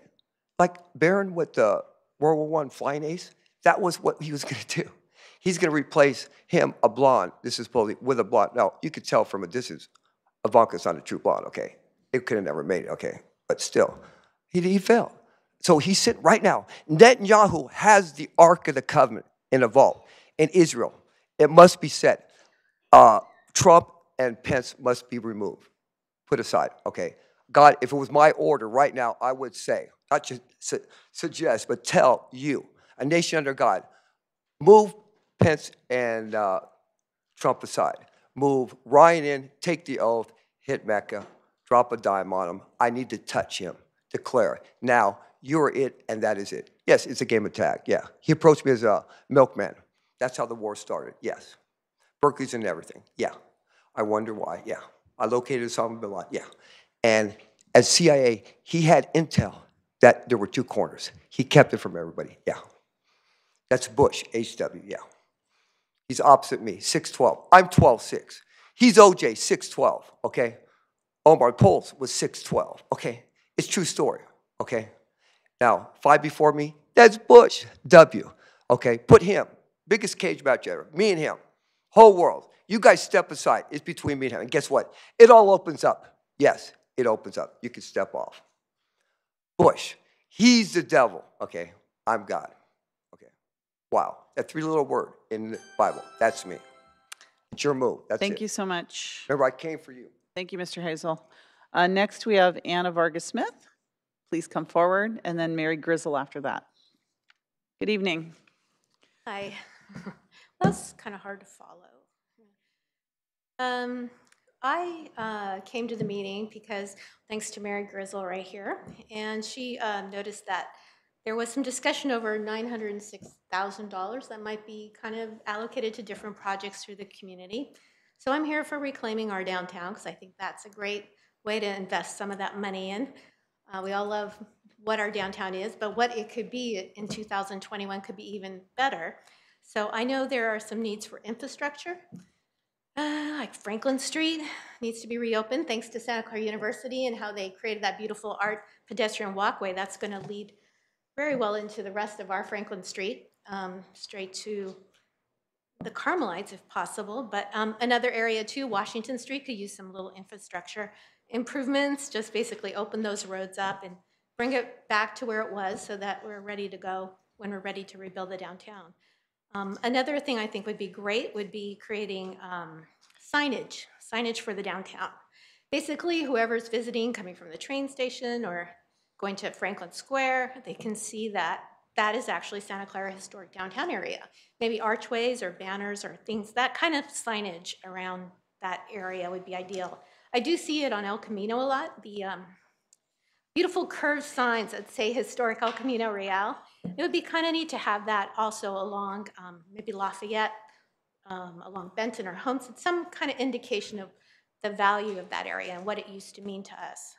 Like Barron with the World War I flying ace, that was what he was going to do. He's going to replace him, a blonde, this is supposedly, with a blonde. Now, you could tell from a distance, Ivanka's not a true blonde, okay? It could have never made it, okay? But still, he failed. So he's sitting right now. Netanyahu has the Ark of the Covenant in a vault in Israel. It must be said. Trump and Pence must be removed, put aside, okay? God, if it was my order right now, I would say, not just suggest, but tell you, a nation under God, move Pence and Trump aside. Move Ryan in, take the oath, hit Mecca, drop a dime on him. I need to touch him, declare. Now, you're it, and that is it. Yes, it's a game of tag, yeah. He approached me as a milkman. That's how the war started, yes. Berkeley's and everything, yeah. I wonder why, yeah. I located Osama bin Laden, yeah. And as CIA, he had intel that there were 2 corners. He kept it from everybody, yeah. That's Bush, HW, yeah. He's opposite me, 6'12". I'm 12'6". He's OJ, 6'12", okay? Omar Poles was 6'12", okay? It's true story, okay? Now, 5 before me, that's Bush, W, okay? Put him, biggest cage match ever, me and him, whole world. You guys step aside, it's between me and him. And guess what? It all opens up. Yes, it opens up. You can step off. Bush, he's the devil, okay? I'm God, okay? Wow, that 3-letter word in the Bible, that's me. It's your move, that's it. Thank you so much. Remember, I came for you. Thank you, Mr. Hazel. Next, we have Anna Vargas Smith. Please come forward, and then Mary Grizzle after that. Good evening. Hi. That's kind of hard to follow. I came to the meeting because, thanks to Mary Grizzle right here, and she noticed that there was some discussion over $906,000 that might be kind of allocated to different projects through the community. So I'm here for reclaiming our downtown because I think that's a great way to invest some of that money in. We all love what our downtown is, but what it could be in 2021 could be even better. So I know there are some needs for infrastructure, like Franklin Street needs to be reopened thanks to Santa Clara University and how they created that beautiful art pedestrian walkway. That's going to lead very well into the rest of our Franklin Street, straight to the Carmelites if possible. But another area too, Washington Street could use some little infrastructure improvements, just basically open those roads up and bring it back to where it was so that we're ready to go when we're ready to rebuild the downtown. Another thing I think would be great would be creating signage for the downtown. Basically, whoever's visiting, coming from the train station or going to Franklin Square, they can see that that is actually Santa Clara Historic Downtown area. Maybe archways or banners or things, that kind of signage around that area would be ideal. I do see it on El Camino a lot, the beautiful curved signs that say Historic El Camino Real. It would be kind of neat to have that also along maybe Lafayette, along Benton or Homestead, some kind of indication of the value of that area and what it used to mean to us.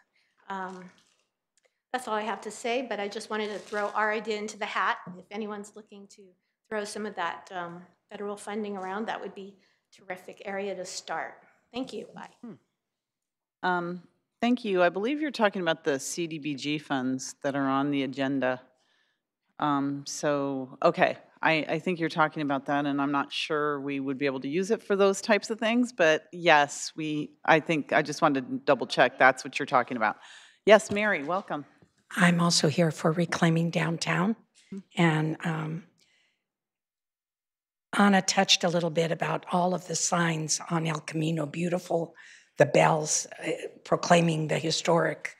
That's all I have to say, but I just wanted to throw our idea into the hat. If anyone's looking to throw some of that federal funding around, that would be a terrific area to start. Thank you. Bye. Thank you. I believe you're talking about the CDBG funds that are on the agenda. Okay, I think you're talking about that, and I'm not sure we would be able to use it for those types of things, but yes, I just wanted to double check that's what you're talking about. Yes, Mary, welcome. I'm also here for Reclaiming Downtown, and Anna touched a little bit about all of the signs on El Camino, beautiful, the bells proclaiming the historic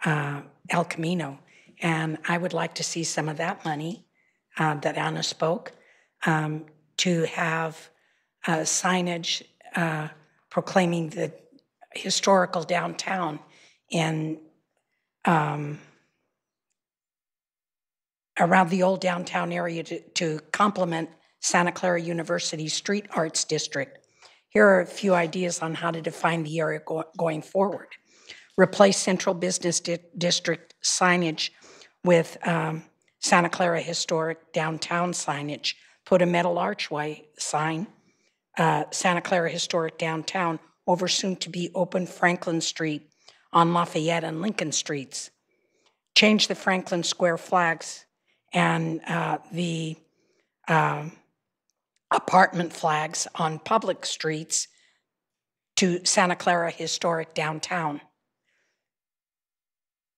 El Camino. And I would like to see some of that money that Anna spoke to have signage proclaiming the historical downtown in around the old downtown area to complement Santa Clara University Street Arts District. Here are a few ideas on how to define the area going forward. Replace Central Business District signage with Santa Clara Historic Downtown signage. Put a metal archway sign, Santa Clara Historic Downtown, over soon-to-be open Franklin Street on Lafayette and Lincoln Streets. Change the Franklin Square flags and the apartment flags on public streets to Santa Clara Historic Downtown.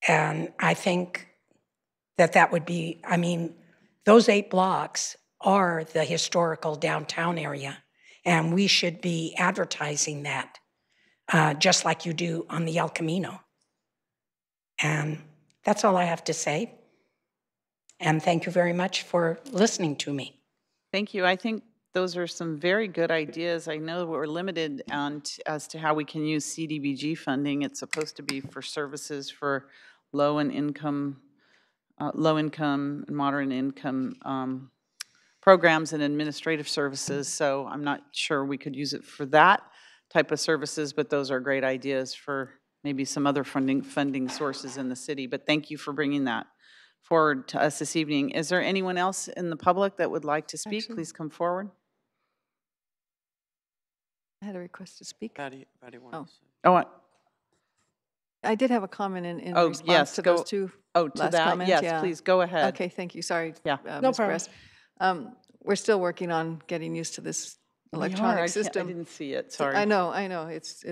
And I think that would be, I mean, those 8 blocks are the historical downtown area, and we should be advertising that just like you do on the El Camino. And that's all I have to say. And thank you very much for listening to me. Thank you. I think those are some very good ideas. I know we're limited as to how we can use CDBG funding. It's supposed to be for services for low-income and moderate income programs and administrative services. So I'm not sure we could use it for that type of services, but those are great ideas for maybe some other funding sources in the city. But thank you for bringing that forward to us this evening. Is there anyone else in the public that would like to speak? Please come forward. I had a request to speak. Patty wanted Oh. to say. Oh, I did have a comment in Oh, response yes, to go- those two oh, to last that? comments. Yes, Yeah. please, go ahead. Okay, thank you. Sorry, Yeah. No Ms. problem. Bress. We're still working on getting used to this We are. electronic I system. didn't see it, sorry. I know. It's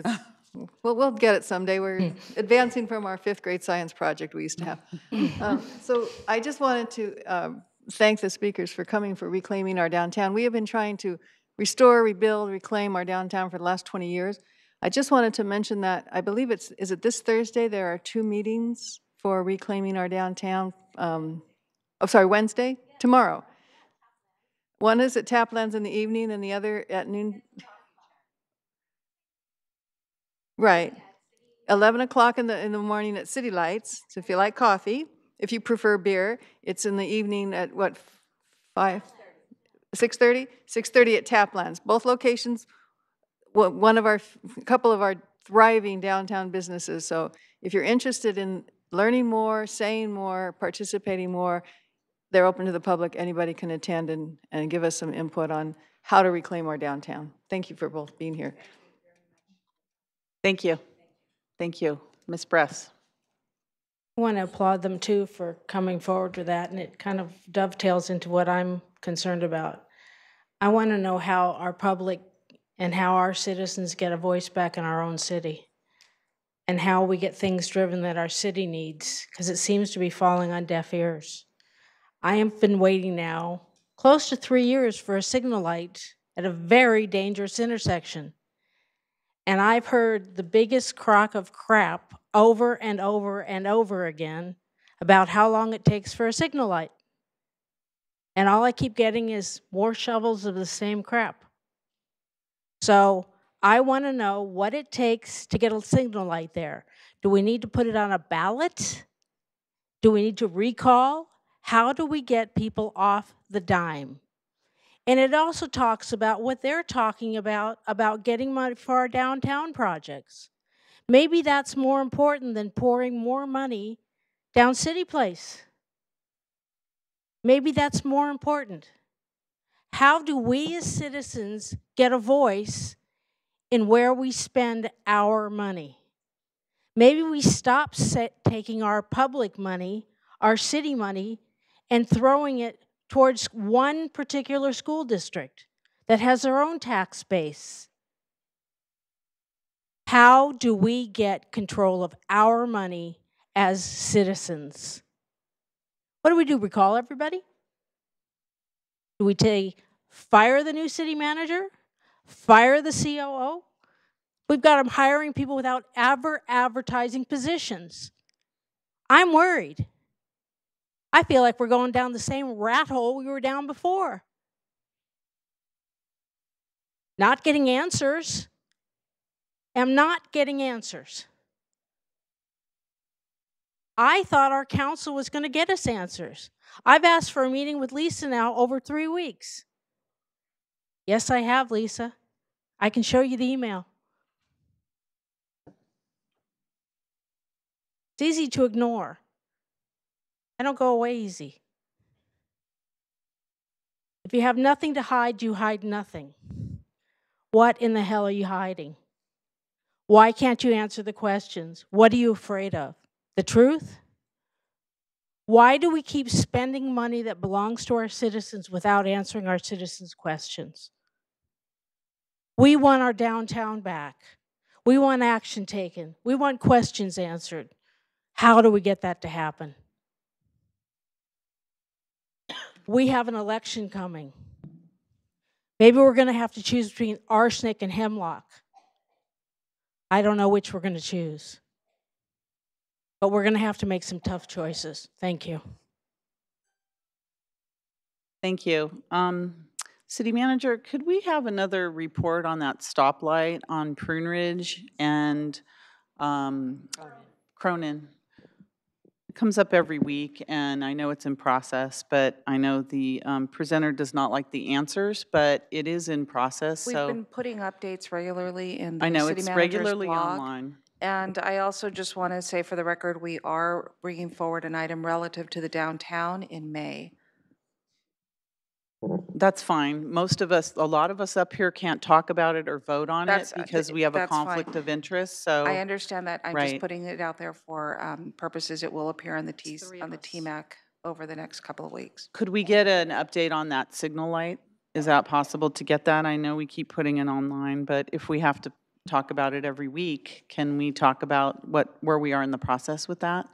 well, we'll get it someday. We're advancing from our 5th grade science project we used to have. So I just wanted to thank the speakers for coming, for reclaiming our downtown. We have been trying to restore, rebuild, reclaim our downtown for the last 20 years. I just wanted to mention that I believe is it this Thursday? There are 2 meetings for reclaiming our downtown. Wednesday? Tomorrow. One is at Taplands in the evening and the other at noon. Right. 11 o'clock in the morning at City Lights. So if you like coffee, if you prefer beer, it's in the evening at what, 6:30? 6:30 at Taplands. Both locations, couple of our thriving downtown businesses. So if you're interested in learning more, saying more, participating more, they're open to the public. Anybody can attend and give us some input on how to reclaim our downtown. Thank you for both being here. Thank you. Thank you. Ms. Bress. I want to applaud them too for coming forward with that, and it kind of dovetails into what I'm concerned about. I want to know how our public and how our citizens get a voice back in our own city, and how we get things driven that our city needs, because it seems to be falling on deaf ears. I have been waiting now close to 3 years for a signal light at a very dangerous intersection. And I've heard the biggest crock of crap over and over and over again about how long it takes for a signal light. And all I keep getting is more shovels of the same crap. So I want to know what it takes to get a signal light there. Do we need to put it on a ballot? Do we need to recall? How do we get people off the dime? And it also talks about what they're talking about getting money for our downtown projects. Maybe that's more important than pouring more money down City Place. Maybe that's more important. How do we as citizens get a voice in where we spend our money? Maybe we stop taking our public money, our city money, and throwing it towards one particular school district that has their own tax base. How do we get control of our money as citizens? What do? Recall everybody? Do we fire the new city manager? Fire the COO? We've got them hiring people without ever advertising positions. I'm worried. I feel like we're going down the same rat hole we were down before. Not getting answers. I'm not getting answers. I thought our council was going to get us answers. I've asked for a meeting with Lisa now over 3 weeks. Yes, I have, Lisa. I can show you the email. It's easy to ignore. I don't go away easy. If you have nothing to hide, you hide nothing. What in the hell are you hiding? Why can't you answer the questions? What are you afraid of? The truth? Why do we keep spending money that belongs to our citizens without answering our citizens' questions? We want our downtown back. We want action taken. We want questions answered. How do we get that to happen? We have an election coming. Maybe we're going to have to choose between arsenic and hemlock. I don't know which we're going to choose. But we're going to have to make some tough choices. Thank you. Thank you. City Manager, could we have another report on that stoplight on Prune Ridge and Cronin? It comes up every week, and I know it's in process, but I know the presenter does not like the answers, but it is in process. We've so been putting updates regularly in the I know city it's manager's regularly blog. online. And I also just want to say for the record, we are bringing forward an item relative to the downtown in May. That's fine. Most of us, a lot of us up here can't talk about it or vote on it That's, because we have a that's fine. conflict of interest, so. I understand that. I'm just Right. putting it out there for purposes. It will appear on the TMAC over the next couple of weeks. Could we get an update on that signal light? Is that possible to get that? I know we keep putting it online, but if we have to talk about it every week, can we talk about where we are in the process with that?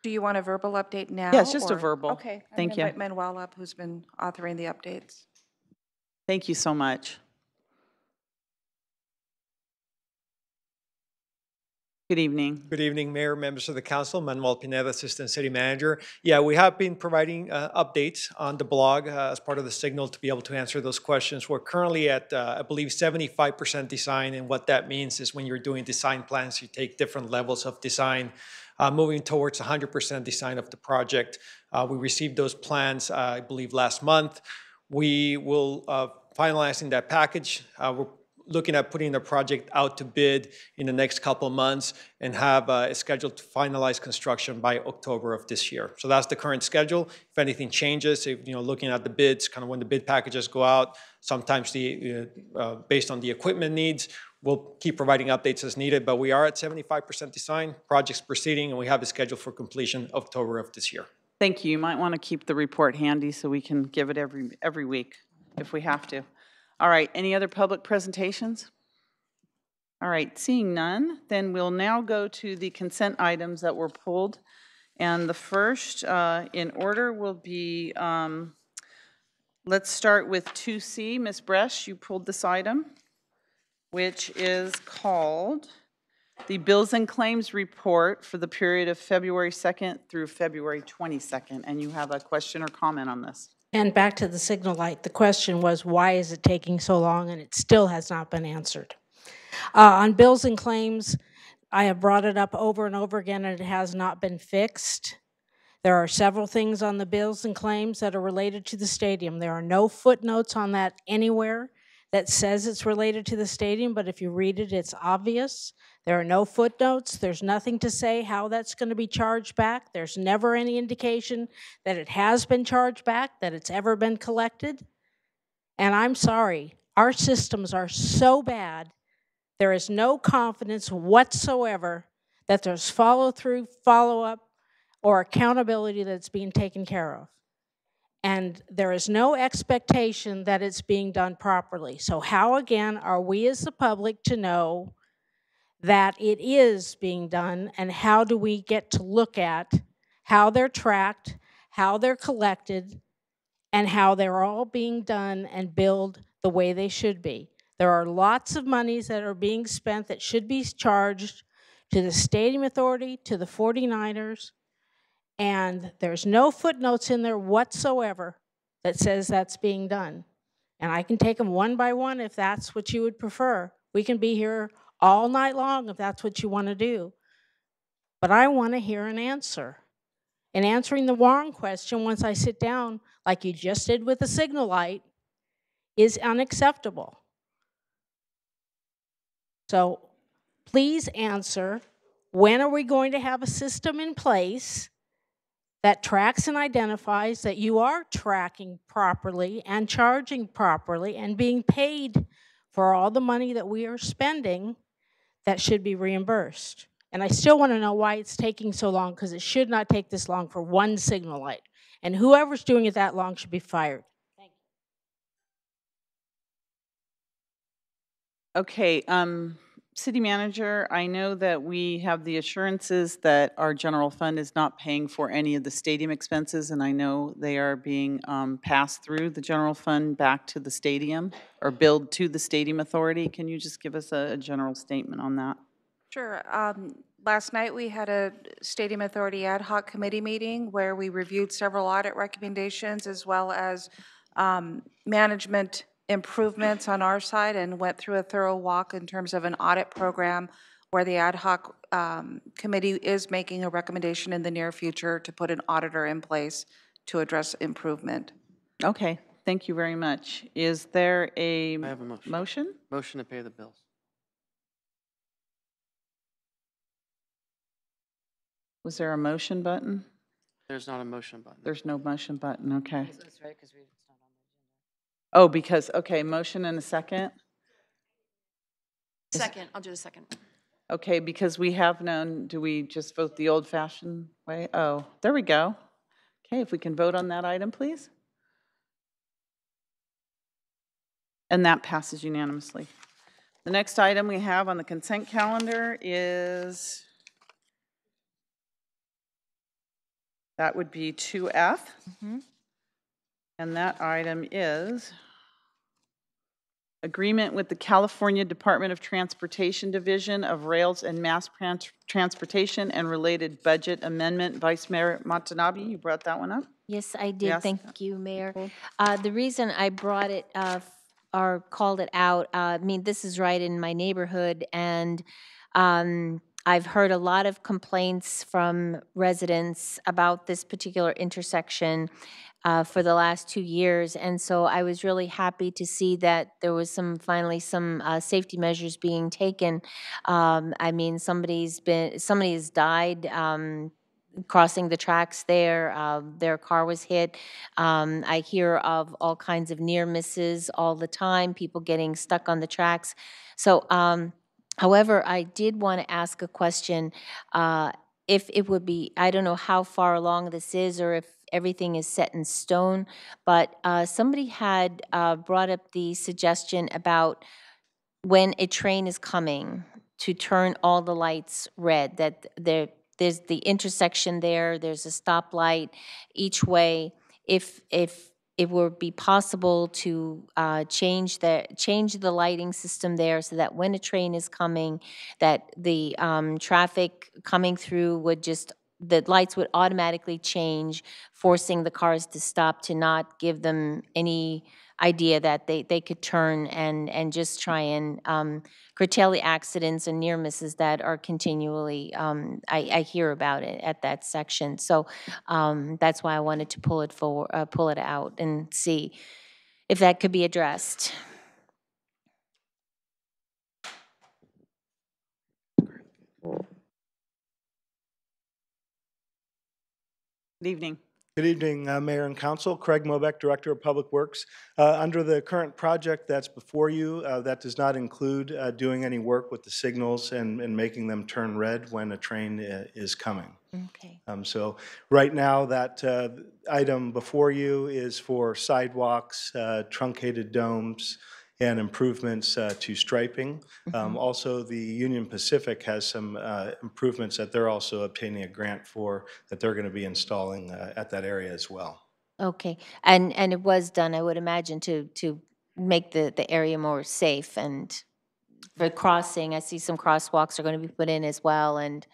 Do you want a verbal update now? Yes, just a or- verbal. Okay. Thank I'm you. going to invite Manuel up, who's been authoring the updates. Thank you so much. Good evening. Good evening, Mayor, members of the council. Manuel Pineda, Assistant City Manager. Yeah, we have been providing updates on the blog as part of the signal to be able to answer those questions. We're currently at, I believe, 75% design, and what that means is when you're doing design plans, you take different levels of design, moving towards 100% design of the project. We received those plans, I believe, last month. We will finalizing that package. We're looking at putting the project out to bid in the next couple of months and have it scheduled to finalize construction by October of this year. So that's the current schedule. If anything changes, if, looking at the bids, kind of when the bid packages go out, sometimes based on the equipment needs, we'll keep providing updates as needed, but we are at 75% design, project's proceeding, and we have it scheduled for completion October of this year. Thank you. You might want to keep the report handy so we can give it every week if we have to. All right, any other public presentations? All right, seeing none, then we'll now go to the consent items that were pulled. And the first in order will be, let's start with 2C. Ms. Bresch, you pulled this item, which is called the Bills and Claims Report for the period of February 2nd through February 22nd. And you have a question or comment on this? And back to the signal light, the question was, why is it taking so long? And it still has not been answered. On bills and claims, I have brought it up over and over again, and it has not been fixed. There are several things on the bills and claims that are related to the stadium. There are no footnotes on that anywhere that says it's related to the stadium, but if you read it, it's obvious. There are no footnotes. There's nothing to say how that's going to be charged back. There's never any indication that it has been charged back, that it's ever been collected. And I'm sorry, our systems are so bad, there is no confidence whatsoever that there's follow-through, follow-up, or accountability that's being taken care of. And there is no expectation that it's being done properly. So how, again, are we as the public to know that it is being done, and how do we get to look at how they're tracked, how they're collected, and how they're all being done and billed the way they should be? There are lots of monies that are being spent that should be charged to the Stadium Authority, to the 49ers, and there's no footnotes in there whatsoever that says that's being done. And I can take them one by one if that's what you would prefer. We can be here all night long if that's what you want to do. But I want to hear an answer. And answering the wrong question once I sit down, like you just did with the signal light, is unacceptable. So please answer, when are we going to have a system in place that tracks and identifies that you are tracking properly and charging properly and being paid for all the money that we are spending that should be reimbursed? And I still want to know why it's taking so long, because it should not take this long for one signal light. And whoever's doing it that long should be fired. Okay, City Manager, I know that we have the assurances that our general fund is not paying for any of the stadium expenses, and I know they are being passed through the general fund back to the stadium, or billed to the Stadium Authority. Can you just give us a general statement on that? Sure. Last night we had a Stadium Authority ad hoc committee meeting where we reviewed several audit recommendations as well as management improvements on our side, and went through a thorough walk in terms of an audit program where the ad hoc committee is making a recommendation in the near future to put an auditor in place to address improvement. Okay, thank you very much. Is there a I have a motion. motion? Motion to pay the bills. Was there a motion button? There's not a motion button. There's no motion button, okay. That's right, because it's not on Oh, because, okay, motion and a second. Second, I'll do the second. Okay, because we have none, do we just vote the old-fashioned way? Oh, there we go. Okay, if we can vote on that item, please. And that passes unanimously. The next item we have on the consent calendar is, that would be 2F. And that item is agreement with the California Department of Transportation Division of Rails and Mass Transportation and related budget amendment. Vice Mayor Watanabe, you brought that one up? Yes, I did. Yes. Thank you, Mayor. The reason I brought it or called it out, I mean, this is right in my neighborhood, and I've heard a lot of complaints from residents about this particular intersection for the last 2 years, and so I was really happy to see that there was finally some safety measures being taken. I mean, somebody has died crossing the tracks there. Their car was hit. I hear of all kinds of near misses all the time, people getting stuck on the tracks. So, however, I did want to ask a question. If it would be, I don't know how far along this is or if everything is set in stone, but somebody had brought up the suggestion about when a train is coming to turn all the lights red, that there's the intersection there's a stoplight each way. If it would be possible to change the lighting system there so that when a train is coming, that the traffic coming through would the lights would automatically change, forcing the cars to stop, to not give them any idea that they could turn and just try and curtail the accidents and near misses that are continually, I hear about it at that section. So that's why I wanted to pull it out and see if that could be addressed. Good evening. Good evening, Mayor and Council. Craig Mobeck, Director of Public Works. Under the current project that's before you, that does not include doing any work with the signals and making them turn red when a train is coming. Okay. So right now, that item before you is for sidewalks, truncated domes, and improvements to striping. Also, the Union Pacific has some improvements that they're also obtaining a grant for that they're going to be installing at that area as well. Okay, and it was done, I would imagine, to make the area more safe and for crossing. I see some crosswalks are going to be put in as well, and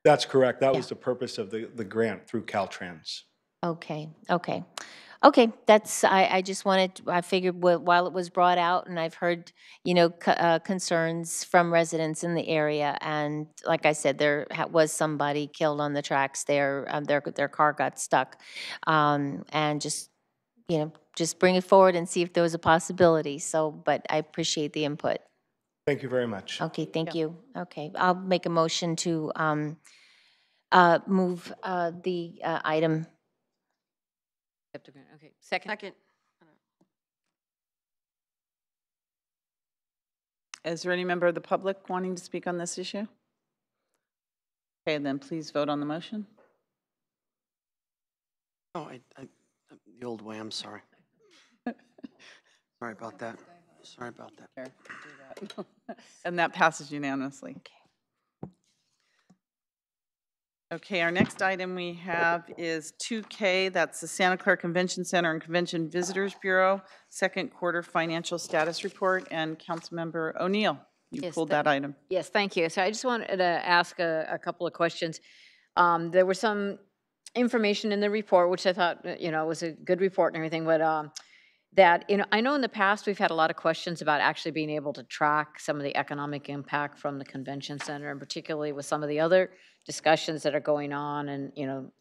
That's correct. That was the purpose of the grant through Caltrans. okay. Okay, I just I figured while it was brought out, and I've heard, concerns from residents in the area, and like I said, there was somebody killed on the tracks there, their car got stuck, and just bring it forward and see if there was a possibility, but I appreciate the input. Thank you very much. Okay, thank you. Okay, I'll make a motion to move the item. Okay, second. Second. Is there any member of the public wanting to speak on this issue? Okay, then please vote on the motion. Oh, the old way, I'm sorry. Sorry about that. Sorry about that. And that passes unanimously. Okay, our next item we have is 2K. That's the Santa Clara Convention Center and Convention Visitors Bureau, second quarter financial status report. And Councilmember O'Neill, you pulled that item. Yes, thank you. So I just wanted to ask a couple of questions. There was some information in the report, which I thought, was a good report and everything, but that, I know in the past we've had a lot of questions about actually being able to track some of the economic impact from the convention center, and particularly with some of the other discussions that are going on and,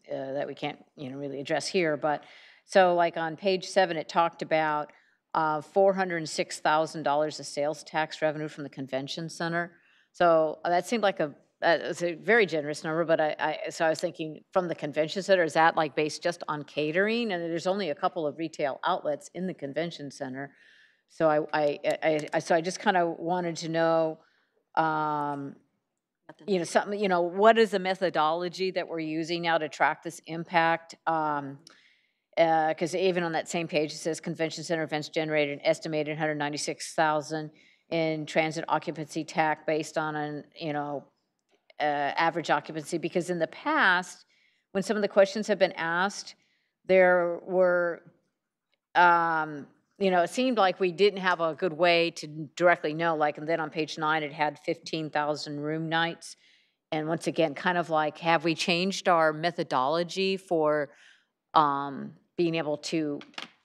that we can't, really address here. But so like on page 7, it talked about $406,000 of sales tax revenue from the convention center. So that seemed like a it's a very generous number, but so I was thinking from the convention center, is that like based just on catering? And there's only a couple of retail outlets in the convention center. So so I just kind of wanted to know, you know, something, you know, what is the methodology that we're using now to track this impact? Because even on that same page, it says convention center events generated an estimated 196,000 in transit occupancy tax based on an, you know, average occupancy. Because in the past, when some of the questions have been asked, there were, you know, it seemed like we didn't have a good way to directly know, like, and then on page 9, it had 15,000 room nights. And once again, kind of like, have we changed our methodology for being able to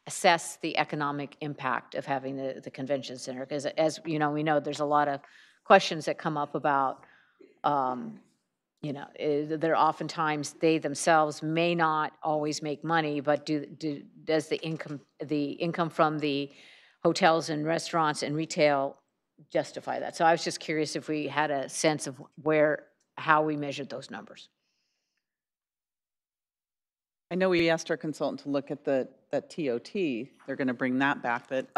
assess the economic impact of having the convention center? Because as you know, we know there's a lot of questions that come up about, you know, they're oftentimes, they themselves may not always make money, but does the income from the hotels and restaurants and retail justify that? So I was just curious if we had a sense of how we measured those numbers. I know we asked our consultant to look at that TOT. They're going to bring that back, but,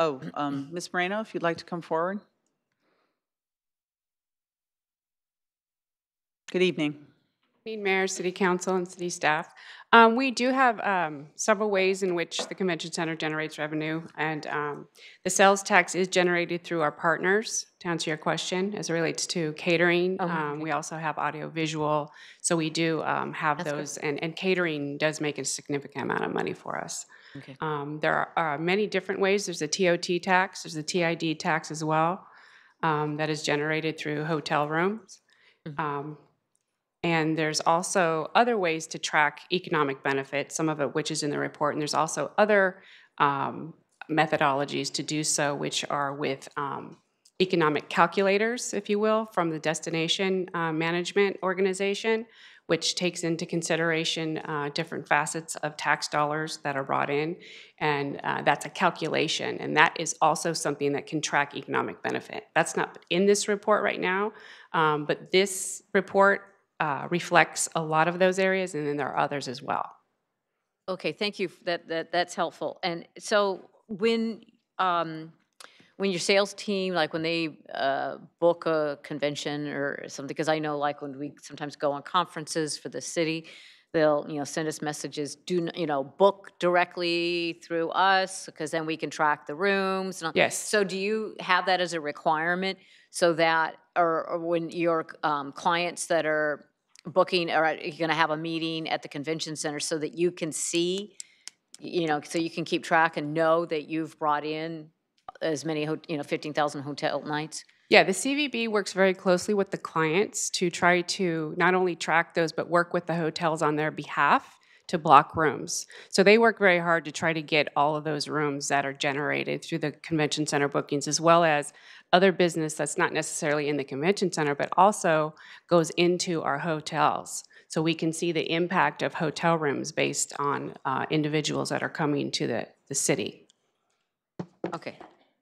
Ms. Moreno, if you'd like to come forward. Good evening. Mayor, City Council, and City staff. We do have several ways in which the Convention Center generates revenue, and the sales tax is generated through our partners, to answer your question, as it relates to catering. We also have audio-visual, so we do have those, and catering does make a significant amount of money for us. Okay. There are many different ways. There's a TOT tax, there's a TID tax as well, that is generated through hotel rooms. And there's also other ways to track economic benefit, some of it which is in the report, and there's also other methodologies to do so, which are with economic calculators, if you will, from the destination management organization, which takes into consideration different facets of tax dollars that are brought in, and that's a calculation, and that is also something that can track economic benefit. That's not in this report right now, but this report reflects a lot of those areas, and then there are others as well. Okay, thank you. That's helpful. And so when your sales team, like when they book a convention or something, because I know like when we sometimes go on conferences for the city, they'll send us messages, book directly through us, because then we can track the rooms. Yes. So do you have that as a requirement so that, or when your clients that are booking, or are you going to have a meeting at the convention center so that you can see, so you can keep track and know that you've brought in as many, 15,000 hotel nights? Yeah, the CVB works very closely with the clients to try to not only track those, but work with the hotels on their behalf to block rooms. So they work very hard to try to get all of those rooms that are generated through the convention center bookings, as well as other business that's not necessarily in the convention center, but also goes into our hotels. So we can see the impact of hotel rooms based on individuals that are coming to the city. Okay.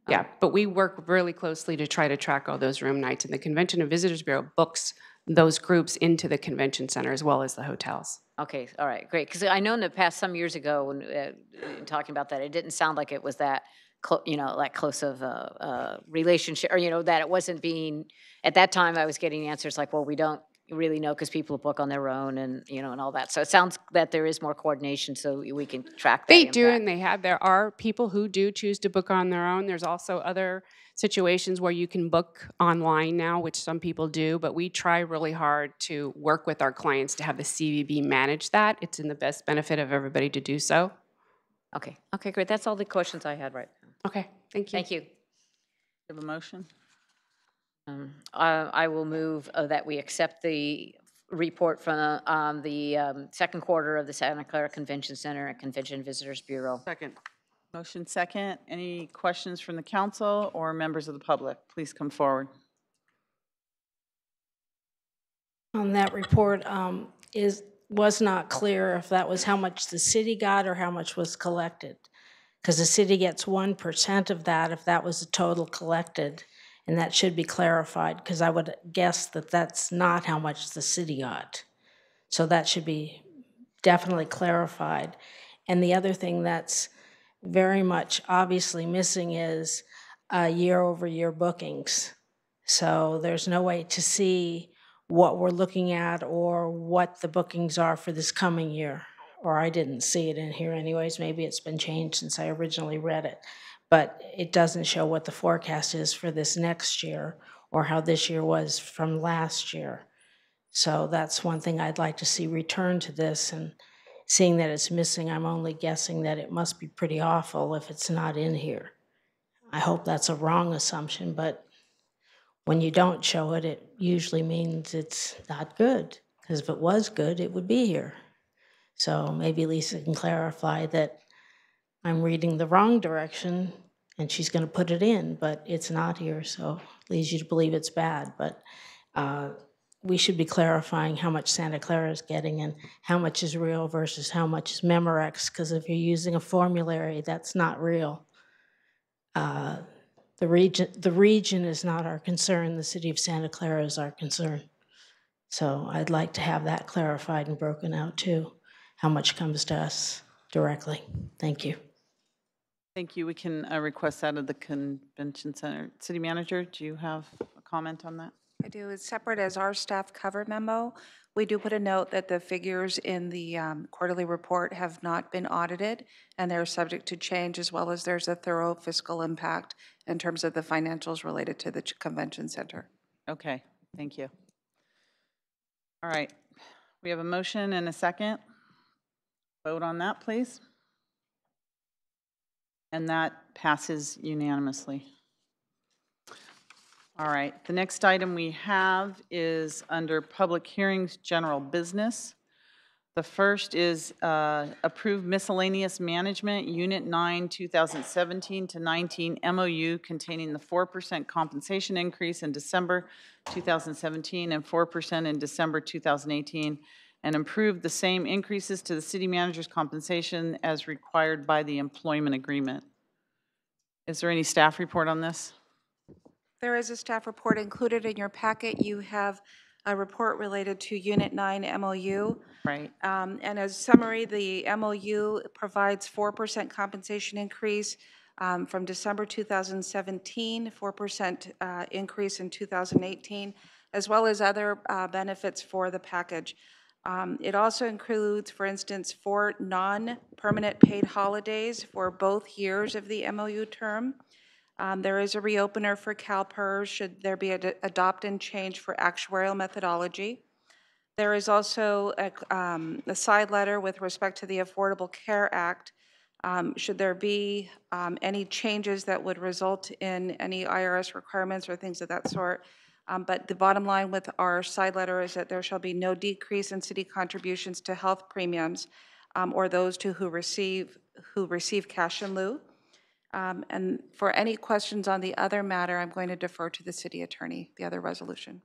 Yeah, but we work really closely to try to track all those room nights, and the Convention and Visitors Bureau books those groups into the convention center as well as the hotels. Okay, all right, great. Because I know in the past, some years ago, when talking about that, it didn't sound like it was that, like close of a relationship, or that it wasn't being. At that time, I was getting answers like, "Well, we don't really know because people book on their own," and and all that. So it sounds that there is more coordination, so we can track that. They do, and they have. There are people who do choose to book on their own. There's also other situations where you can book online now, which some people do, but we try really hard to work with our clients to have the CVB manage that. It's in the best benefit of everybody to do so. Okay, great. That's all the questions I had right now. Okay, thank you. Thank you. Have a motion? I will move that we accept the report from the second quarter of the Santa Clara Convention Center and Convention Visitors Bureau. Second. Motion second. Any questions from the council or members of the public? Please come forward. On that report, was not clear if that was how much the city got or how much was collected. Because the city gets 1% of that if that was the total collected. And that should be clarified, because I would guess that that's not how much the city got. So that should be definitely clarified. And the other thing that's very much obviously missing is year-over-year bookings. So there's no way to see what we're looking at or what the bookings are for this coming year. Or I didn't see it in here anyways. Maybe it's been changed since I originally read it. But it doesn't show what the forecast is for this next year or how this year was from last year. So that's one thing I'd like to see return to this, and seeing that it's missing, I'm only guessing that it must be pretty awful if it's not in here. I hope that's a wrong assumption, but when you don't show it, it usually means it's not good, because if it was good, it would be here. So maybe Lisa can clarify that I'm reading the wrong direction and she's going to put it in, but it's not here, so it leads you to believe it's bad. But we should be clarifying how much Santa Clara is getting and how much is real versus how much is Memorex, because if you're using a formulary, that's not real. The region is not our concern. The city of Santa Clara is our concern. So I'd like to have that clarified and broken out too, how much comes to us directly. Thank you. Thank you. We can request that of the convention center. City manager, do you have a comment on that? I do. It's separate as our staff cover memo. We do put a note that the figures in the quarterly report have not been audited and they're subject to change, as well as there's a thorough fiscal impact in terms of the financials related to the convention center. Okay, thank you. All right, we have a motion and a second. Vote on that, please. And that passes unanimously. All right, the next item we have is under public hearings, general business. The first is approved miscellaneous management, Unit 9, 2017 to 19 MOU containing the 4% compensation increase in December 2017 and 4% in December 2018, and improve the same increases to the city manager's compensation as required by the employment agreement. Is there any staff report on this? There is a staff report included in your packet. You have a report related to Unit 9 MOU. Right. And as summary, the MOU provides 4% compensation increase from December 2017, 4% increase in 2018, as well as other benefits for the package. It also includes, for instance, 4 non-permanent paid holidays for both years of the MOU term. There is a reopener for CalPERS should there be a adopt and change for actuarial methodology. There is also a side letter with respect to the Affordable Care Act. Should there be any changes that would result in any IRS requirements or things of that sort. But the bottom line with our side letter is that there shall be no decrease in city contributions to health premiums or those who receive cash in lieu. And for any questions on the other matter, I'm going to defer to the city attorney, the other resolution.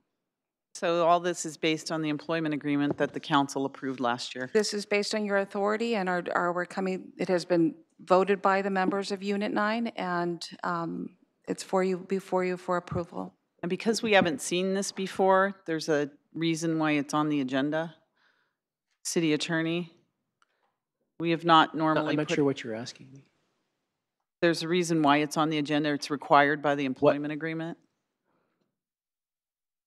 So all this is based on the employment agreement that the council approved last year? This is based on your authority, and it has been voted by the members of Unit 9, and it's before you for approval. And because we haven't seen this before, there's a reason why it's on the agenda? City attorney? We have not normally I'm not sure what you're asking me. There's a reason why it's on the agenda. It's required by the employment agreement?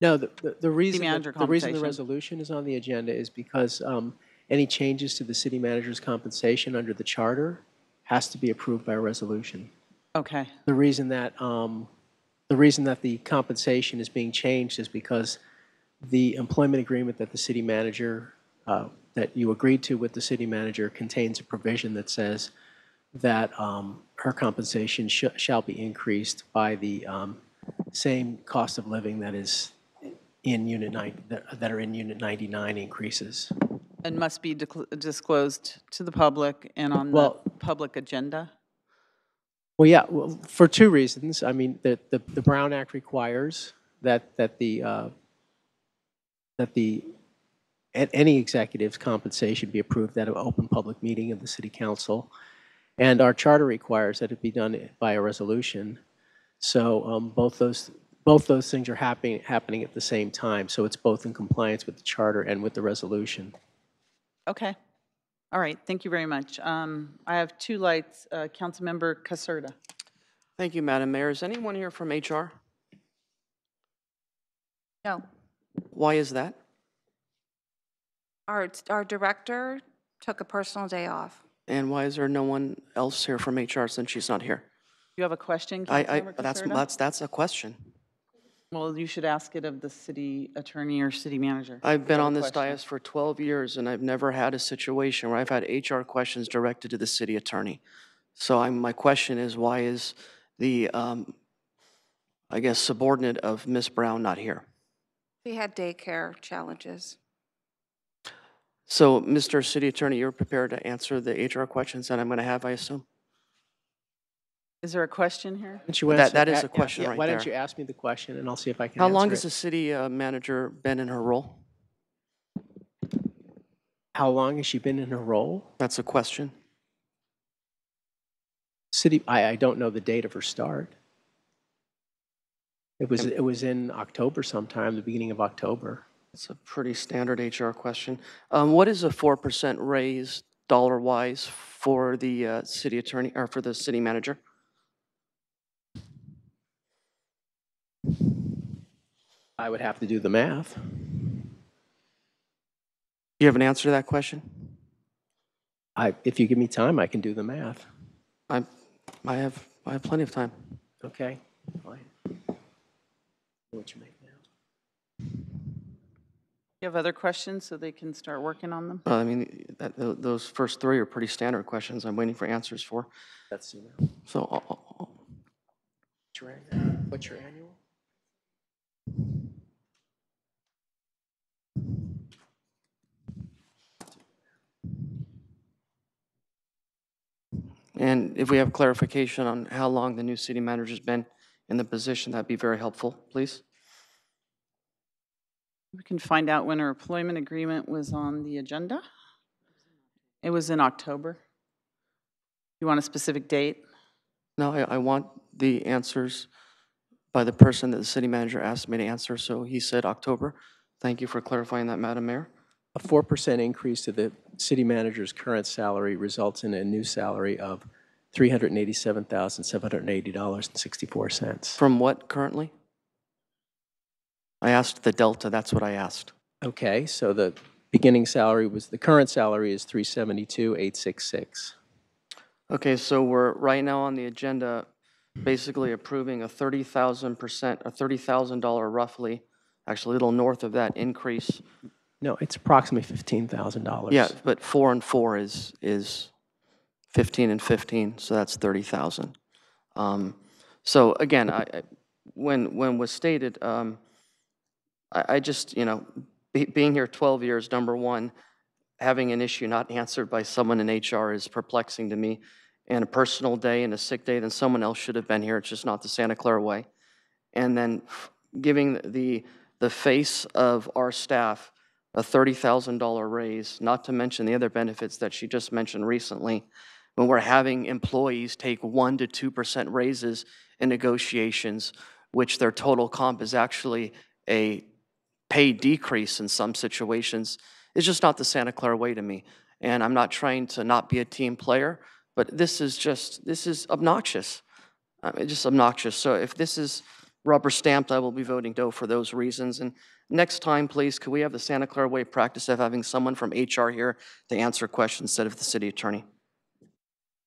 No, the reason the manager resolution is on the agenda is because any changes to the city manager's compensation under the charter has to be approved by a resolution. Okay. The reason that the compensation is being changed is because the employment agreement that the city manager that you agreed to with the city manager contains a provision that says that her compensation shall be increased by the same cost of living that is in Unit 9, that are in Unit 99 increases. And must be disclosed to the public and on the public agenda? Well, yeah, for two reasons. I mean, the Brown Act requires that any executive's compensation be approved at an open public meeting of the city council. And our charter requires that it be done by a resolution. So both those both those things are happening at the same time, so it's both in compliance with the charter and with the resolution. Okay. All right, thank you very much. I have two lights. Councilmember Caserta. Thank you, Madam Mayor. Is anyone here from HR? No. Why is that? Our director took a personal day off. And why is there no one else here from HR since she's not here? You have a question, Councilmember Caserta? That's a question. Well, you should ask it of the city attorney or city manager. I've been You have a on this question. dais for 12 years, and I've never had a situation where I've had HR questions directed to the city attorney. So my question is, why is the, I guess, subordinate of Ms. Brown not here? We had daycare challenges. So, Mr. City Attorney, you're prepared to answer the HR questions that I'm going to have, I assume? Is there a question here? That is a question right Why there. don't you ask me the question, and I'll see if I can How answer long it. has the city manager been in her role? How long has she been in her role? That's a question. I don't know the date of her start. It was in October sometime, the beginning of October. It's a pretty standard HR question. What is a 4% raise dollar-wise for the city attorney, or for the city manager? I would have to do the math. Do you have an answer to that question? If you give me time, I can do the math. I have plenty of time. Okay. Fine. What you make now? You have other questions so they can start working on them? I mean, those first three are pretty standard questions I'm waiting for answers for. That's So, what's your annual? and if we have clarification on how long the new city manager's been in the position, that'd be very helpful, please. We can find out when her employment agreement was on the agenda. It was in October. You want a specific date? No, I want the answers by the person that the city manager asked me to answer, so he said October. Thank you for clarifying that, Madam Mayor. A 4% increase to the city manager's current salary results in a new salary of $387,780.64. From what currently? I asked the delta, that's what I asked. Okay, so the beginning salary the current salary is $372,866. Okay, so we're right now on the agenda basically approving a $30,000 roughly, actually a little north of that increase. No, it's approximately $15,000. Yeah, but 4 and 4 is 15 and 15, so that's 30,000. So again, when was stated, I just, being here 12 years, number one, having an issue not answered by someone in HR is perplexing to me. And a personal day and a sick day, then someone else should have been here. It's just not the Santa Clara way. And then giving the face of our staff a $30,000 raise, not to mention the other benefits that she just mentioned recently, when we're having employees take 1 to 2% raises in negotiations, which their total comp is actually a pay decrease in some situations, it's just not the Santa Clara way to me. And I'm not trying to not be a team player, but this is obnoxious. It's just obnoxious. So if this is rubber stamped, I will be voting no for those reasons. And next time, please, could we have the Santa Clara way practice of having someone from HR here to answer questions instead of the city attorney?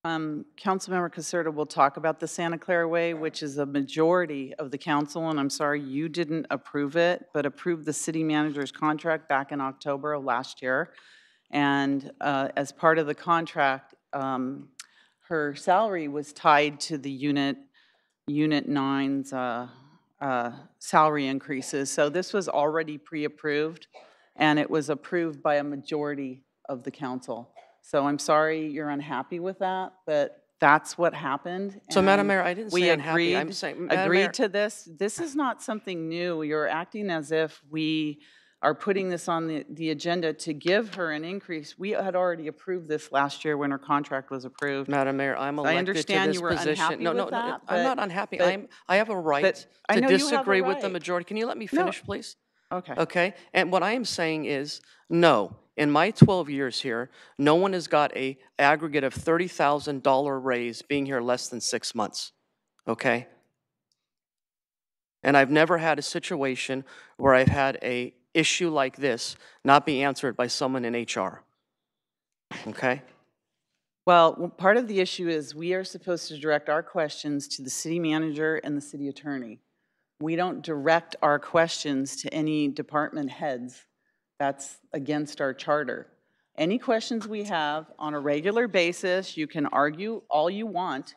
Councilmember Caserta will talk about the Santa Clara way, which is a majority of the council, and I'm sorry you didn't approve it, but approved the city manager's contract back in October of last year. And as part of the contract, her salary was tied to the Unit 9's salary increases. So this was already pre-approved, and it was approved by a majority of the council. So I'm sorry you're unhappy with that, but that's what happened. So, Madam Mayor, I didn't say unhappy. I'm saying, Madam Mayor, agreed to this. This is not something new. You're acting as if we are putting this on the agenda to give her an increase. We had already approved this last year when her contract was approved. Madam Mayor, I'm So I elected to understand this you were position. unhappy No, with no, no, that, I'm not but- unhappy. but- I have a right I to know you have a disagree with the right. majority. Can you let me No. finish, please? Okay. Okay? And what I am saying is, no, in my 12 years here, no one has got a aggregate of $30,000 raise being here less than 6 months. Okay? And I've never had a situation where I've had a issue like this not be answered by someone in HR. Okay? Well, part of the issue is we are supposed to direct our questions to the city manager and the city attorney. We don't direct our questions to any department heads. That's against our charter. Any questions we have on a regular basis, you can argue all you want,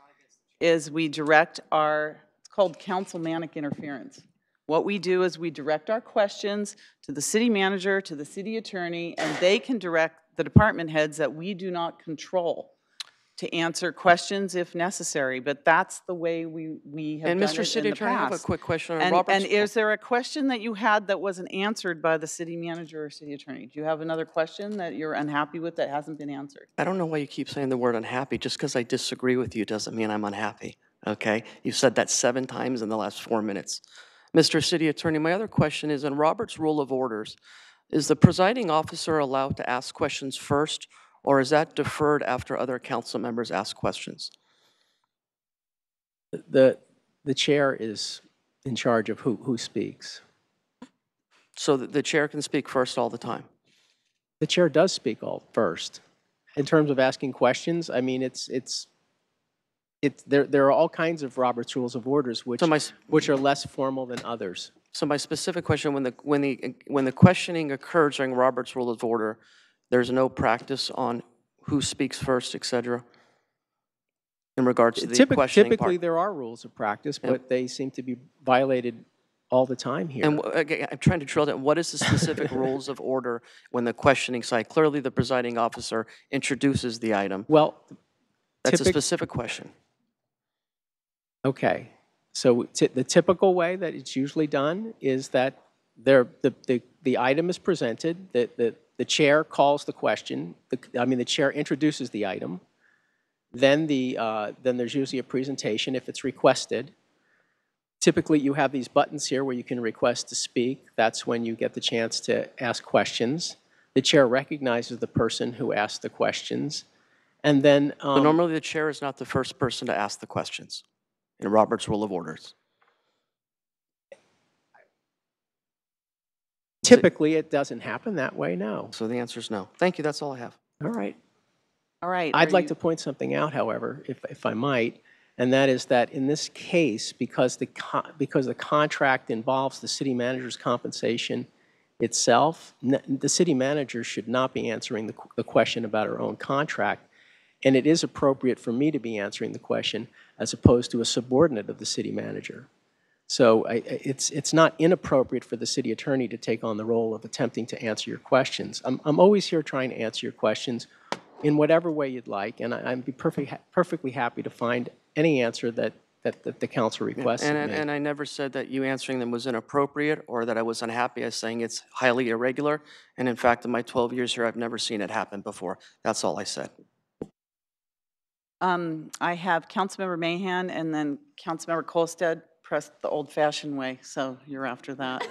is we direct our, it's called councilmanic interference. What we do is we direct our questions to the city manager, to the city attorney, and they can direct the department heads that we do not control to answer questions if necessary, but that's the way we have And done Mr. it City in the Attorney, I have a past. quick question on And Robert's. is there a question that you had that wasn't answered by the city manager or city attorney? Do you have another question that you're unhappy with that hasn't been answered? I don't know why you keep saying the word unhappy. Just because I disagree with you doesn't mean I'm unhappy, okay? You've said that 7 times in the last 4 minutes. Mr. City Attorney, my other question is, in Robert's Rule of Orders, is the presiding officer allowed to ask questions first, or is that deferred after other council members ask questions? The chair is in charge of who speaks. So the chair can speak first all the time? The chair does speak first. In terms of asking questions, I mean, there are all kinds of Robert's Rules of Orders which are less formal than others. So my specific question, when the questioning occurs during Robert's Rule of Order, there's no practice on who speaks first, et cetera, in regards to the questioning Typically, part? there are rules of practice, but they seem to be violated all the time here. And again, I'm trying to drill down, what is the specific rules of order when the questioning side, clearly the presiding officer introduces the item? Well, that's a specific question. Okay. So the typical way that it's usually done is that the item is presented, the chair calls the question, the chair introduces the item, then there's usually a presentation if it's requested. Typically, you have these buttons here where you can request to speak. That's when you get the chance to ask questions. The chair recognizes the person who asked the questions, and then... So normally the chair is not the first person to ask the questions in Robert's Rule of Orders. Typically, it doesn't happen that way, no. So the answer is no. Thank you, that's all I have. All right. All right. I'd like to point something out, however, if I might, and that is that in this case, because the contract involves the city manager's compensation itself, the city manager should not be answering the question about her own contract, and it is appropriate for me to be answering the question as opposed to a subordinate of the city manager. So it's not inappropriate for the city attorney to take on the role of attempting to answer your questions. I'm always here trying to answer your questions in whatever way you'd like, and I'd be perfectly happy to find any answer that the council requests. And I never said that you answering them was inappropriate or that I was unhappy. I was saying it's highly irregular, and in fact, in my 12 years here, I've never seen it happen before. That's all I said. I have Councilmember Mahan and then Councilmember Kolstad pressed the old-fashioned way, so you're after that.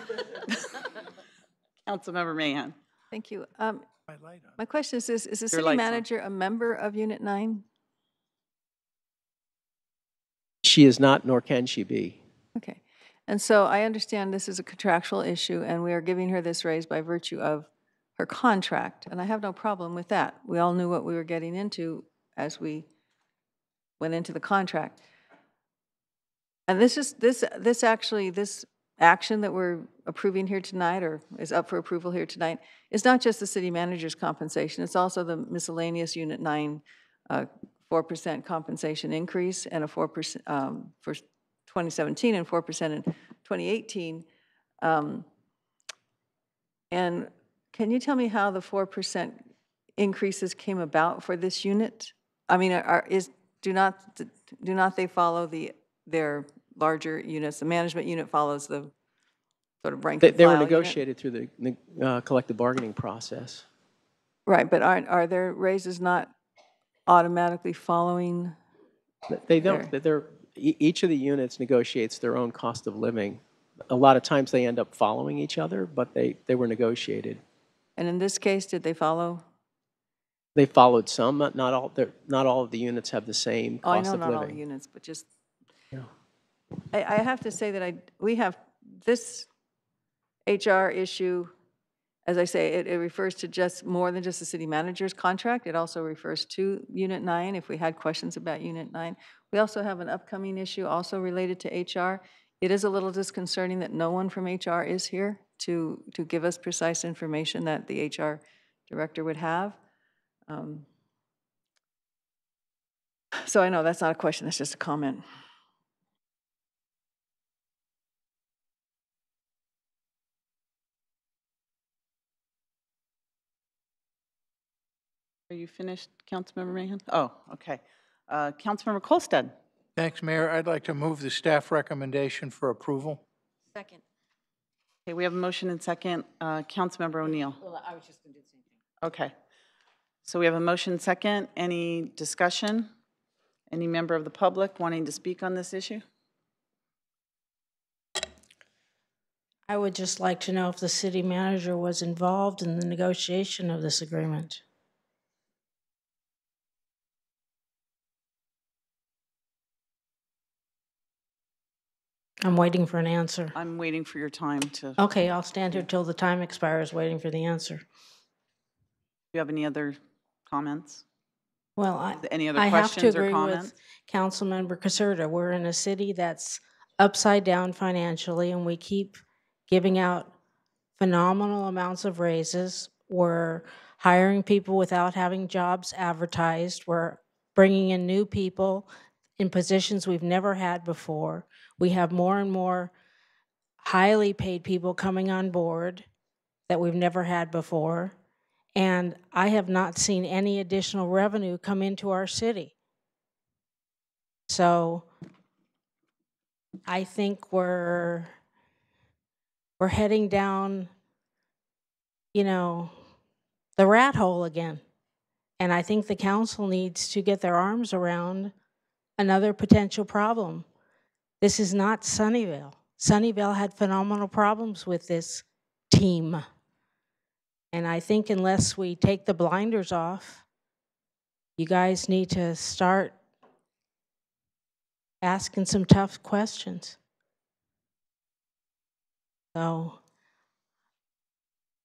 Councilmember Mahan. Thank you. My question is this, is the city light's on. manager a member of Unit 9? She is not, nor can she be. Okay. And so I understand this is a contractual issue, and we are giving her this raise by virtue of her contract, and I have no problem with that. We all knew what we were getting into as we went into the contract. And this action that we're approving here tonight, or is up for approval here tonight, is not just the city manager's compensation, it's also the miscellaneous Unit 9 4% compensation increase and a 4% for 2017 and 4% in 2018. And can you tell me how the 4% increases came about for this unit? I mean, do not they follow their larger units? The management unit follows the sort of rank They and were file unit? negotiated through the collective bargaining process. Right, but are their raises not automatically following? They don't. Each of the units negotiates their own cost of living. A lot of times they end up following each other, but they were negotiated. And in this case, did they follow? They followed some, not all. Not all of the units have the same Oh, I cost know of not all living. units, but just, Yeah. I have to say that we have this HR issue, as I say, it refers to just more than just the city manager's contract. It also refers to Unit 9, if we had questions about Unit 9. We also have an upcoming issue also related to HR. It is a little disconcerting that no one from HR is here to give us precise information that the HR director would have. So I know that's not a question, that's just a comment. Are you finished, Councilmember Mahan? Oh, okay. Councilmember Colstead. Thanks, Mayor. I'd like to move the staff recommendation for approval. Second. Okay, we have a motion and second. Councilmember O'Neill. Well, I was just going to do the same thing. Okay. So we have a motion second. Any discussion? Any member of the public wanting to speak on this issue? I would just like to know if the city manager was involved in the negotiation of this agreement. I'm waiting for an answer. I'm waiting for your time to. Okay, I'll stand here till the time expires, waiting for the answer. Do you have any other comments? Well, any other I have to questions or agree comments? with Councilmember Caserta. We're in a city that's upside down financially, and we keep giving out phenomenal amounts of raises. We're hiring people without having jobs advertised. We're bringing in new people in positions we've never had before. We have more and more highly paid people coming on board that we've never had before. And I have not seen any additional revenue come into our city. So I think we're heading down, the rat hole again. And I think the council needs to get their arms around another potential problem. This is not Sunnyvale. Sunnyvale had phenomenal problems with this team. And I think unless we take the blinders off, you guys need to start asking some tough questions. So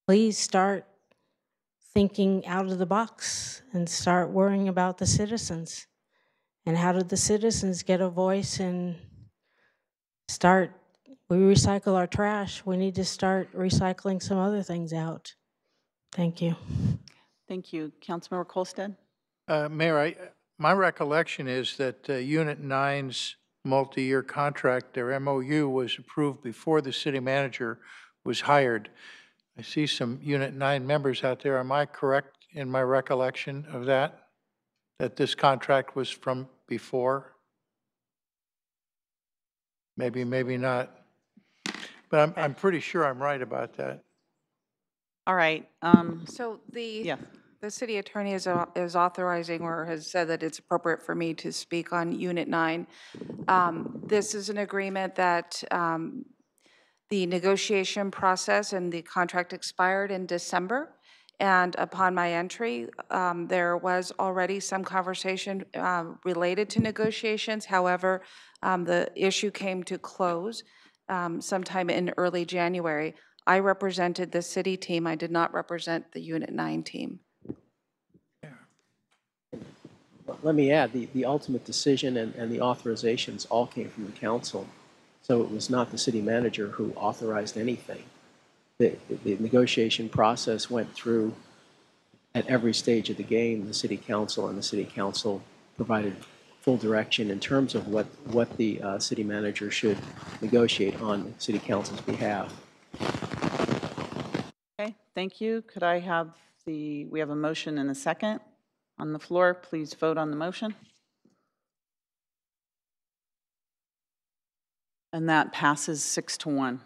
please start thinking out of the box and start worrying about the citizens. And how did the citizens get a voice and we recycle our trash, we need to start recycling some other things out. Thank you. Thank you. Councilmember Colstead? Mayor, my recollection is that Unit 9's multi-year contract, their MOU, was approved before the city manager was hired. I see some Unit 9 members out there. Am I correct in my recollection of that? That this contract was from before? Maybe, maybe not. But I'm pretty sure I'm right about that. All right. So yeah. the city attorney is authorizing or has said that it's appropriate for me to speak on Unit 9. This is an agreement that the negotiation process and the contract expired in December. And upon my entry, there was already some conversation related to negotiations. However, the issue came to close sometime in early January. I represented the city team. I did not represent the Unit 9 team. Let me add, the ultimate decision and the authorizations all came from the council. So it was not the city manager who authorized anything. The negotiation process went through at every stage of the game, the city council, and the city council provided full direction in terms of what the city manager should negotiate on the city council's behalf. Okay, thank you. Could I have we have a motion and a second on the floor. Please vote on the motion. And that passes 6-1.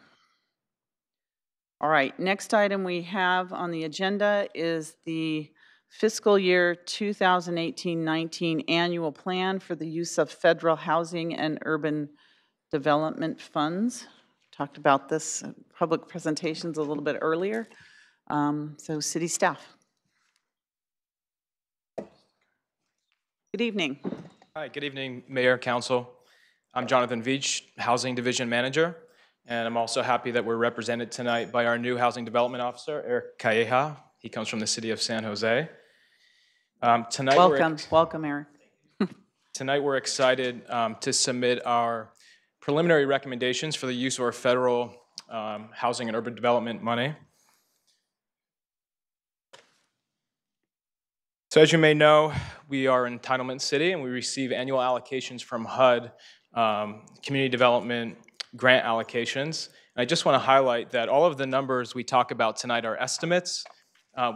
All right, next item we have on the agenda is the fiscal year 2018-19 annual plan for the use of federal housing and urban development funds. Talked about this in public presentations a little bit earlier. So city staff. Good evening. Hi, good evening, Mayor, Council. I'm Jonathan Veach, Housing Division Manager, and I'm also happy that we're represented tonight by our new Housing Development Officer, Eric Calleja. He comes from the city of San Jose. Welcome, Eric. Tonight we're excited to submit our preliminary recommendations for the use of our federal housing and urban development money. So as you may know, we are an entitlement city and we receive annual allocations from HUD, community development grant allocations. And I just want to highlight that all of the numbers we talk about tonight are estimates.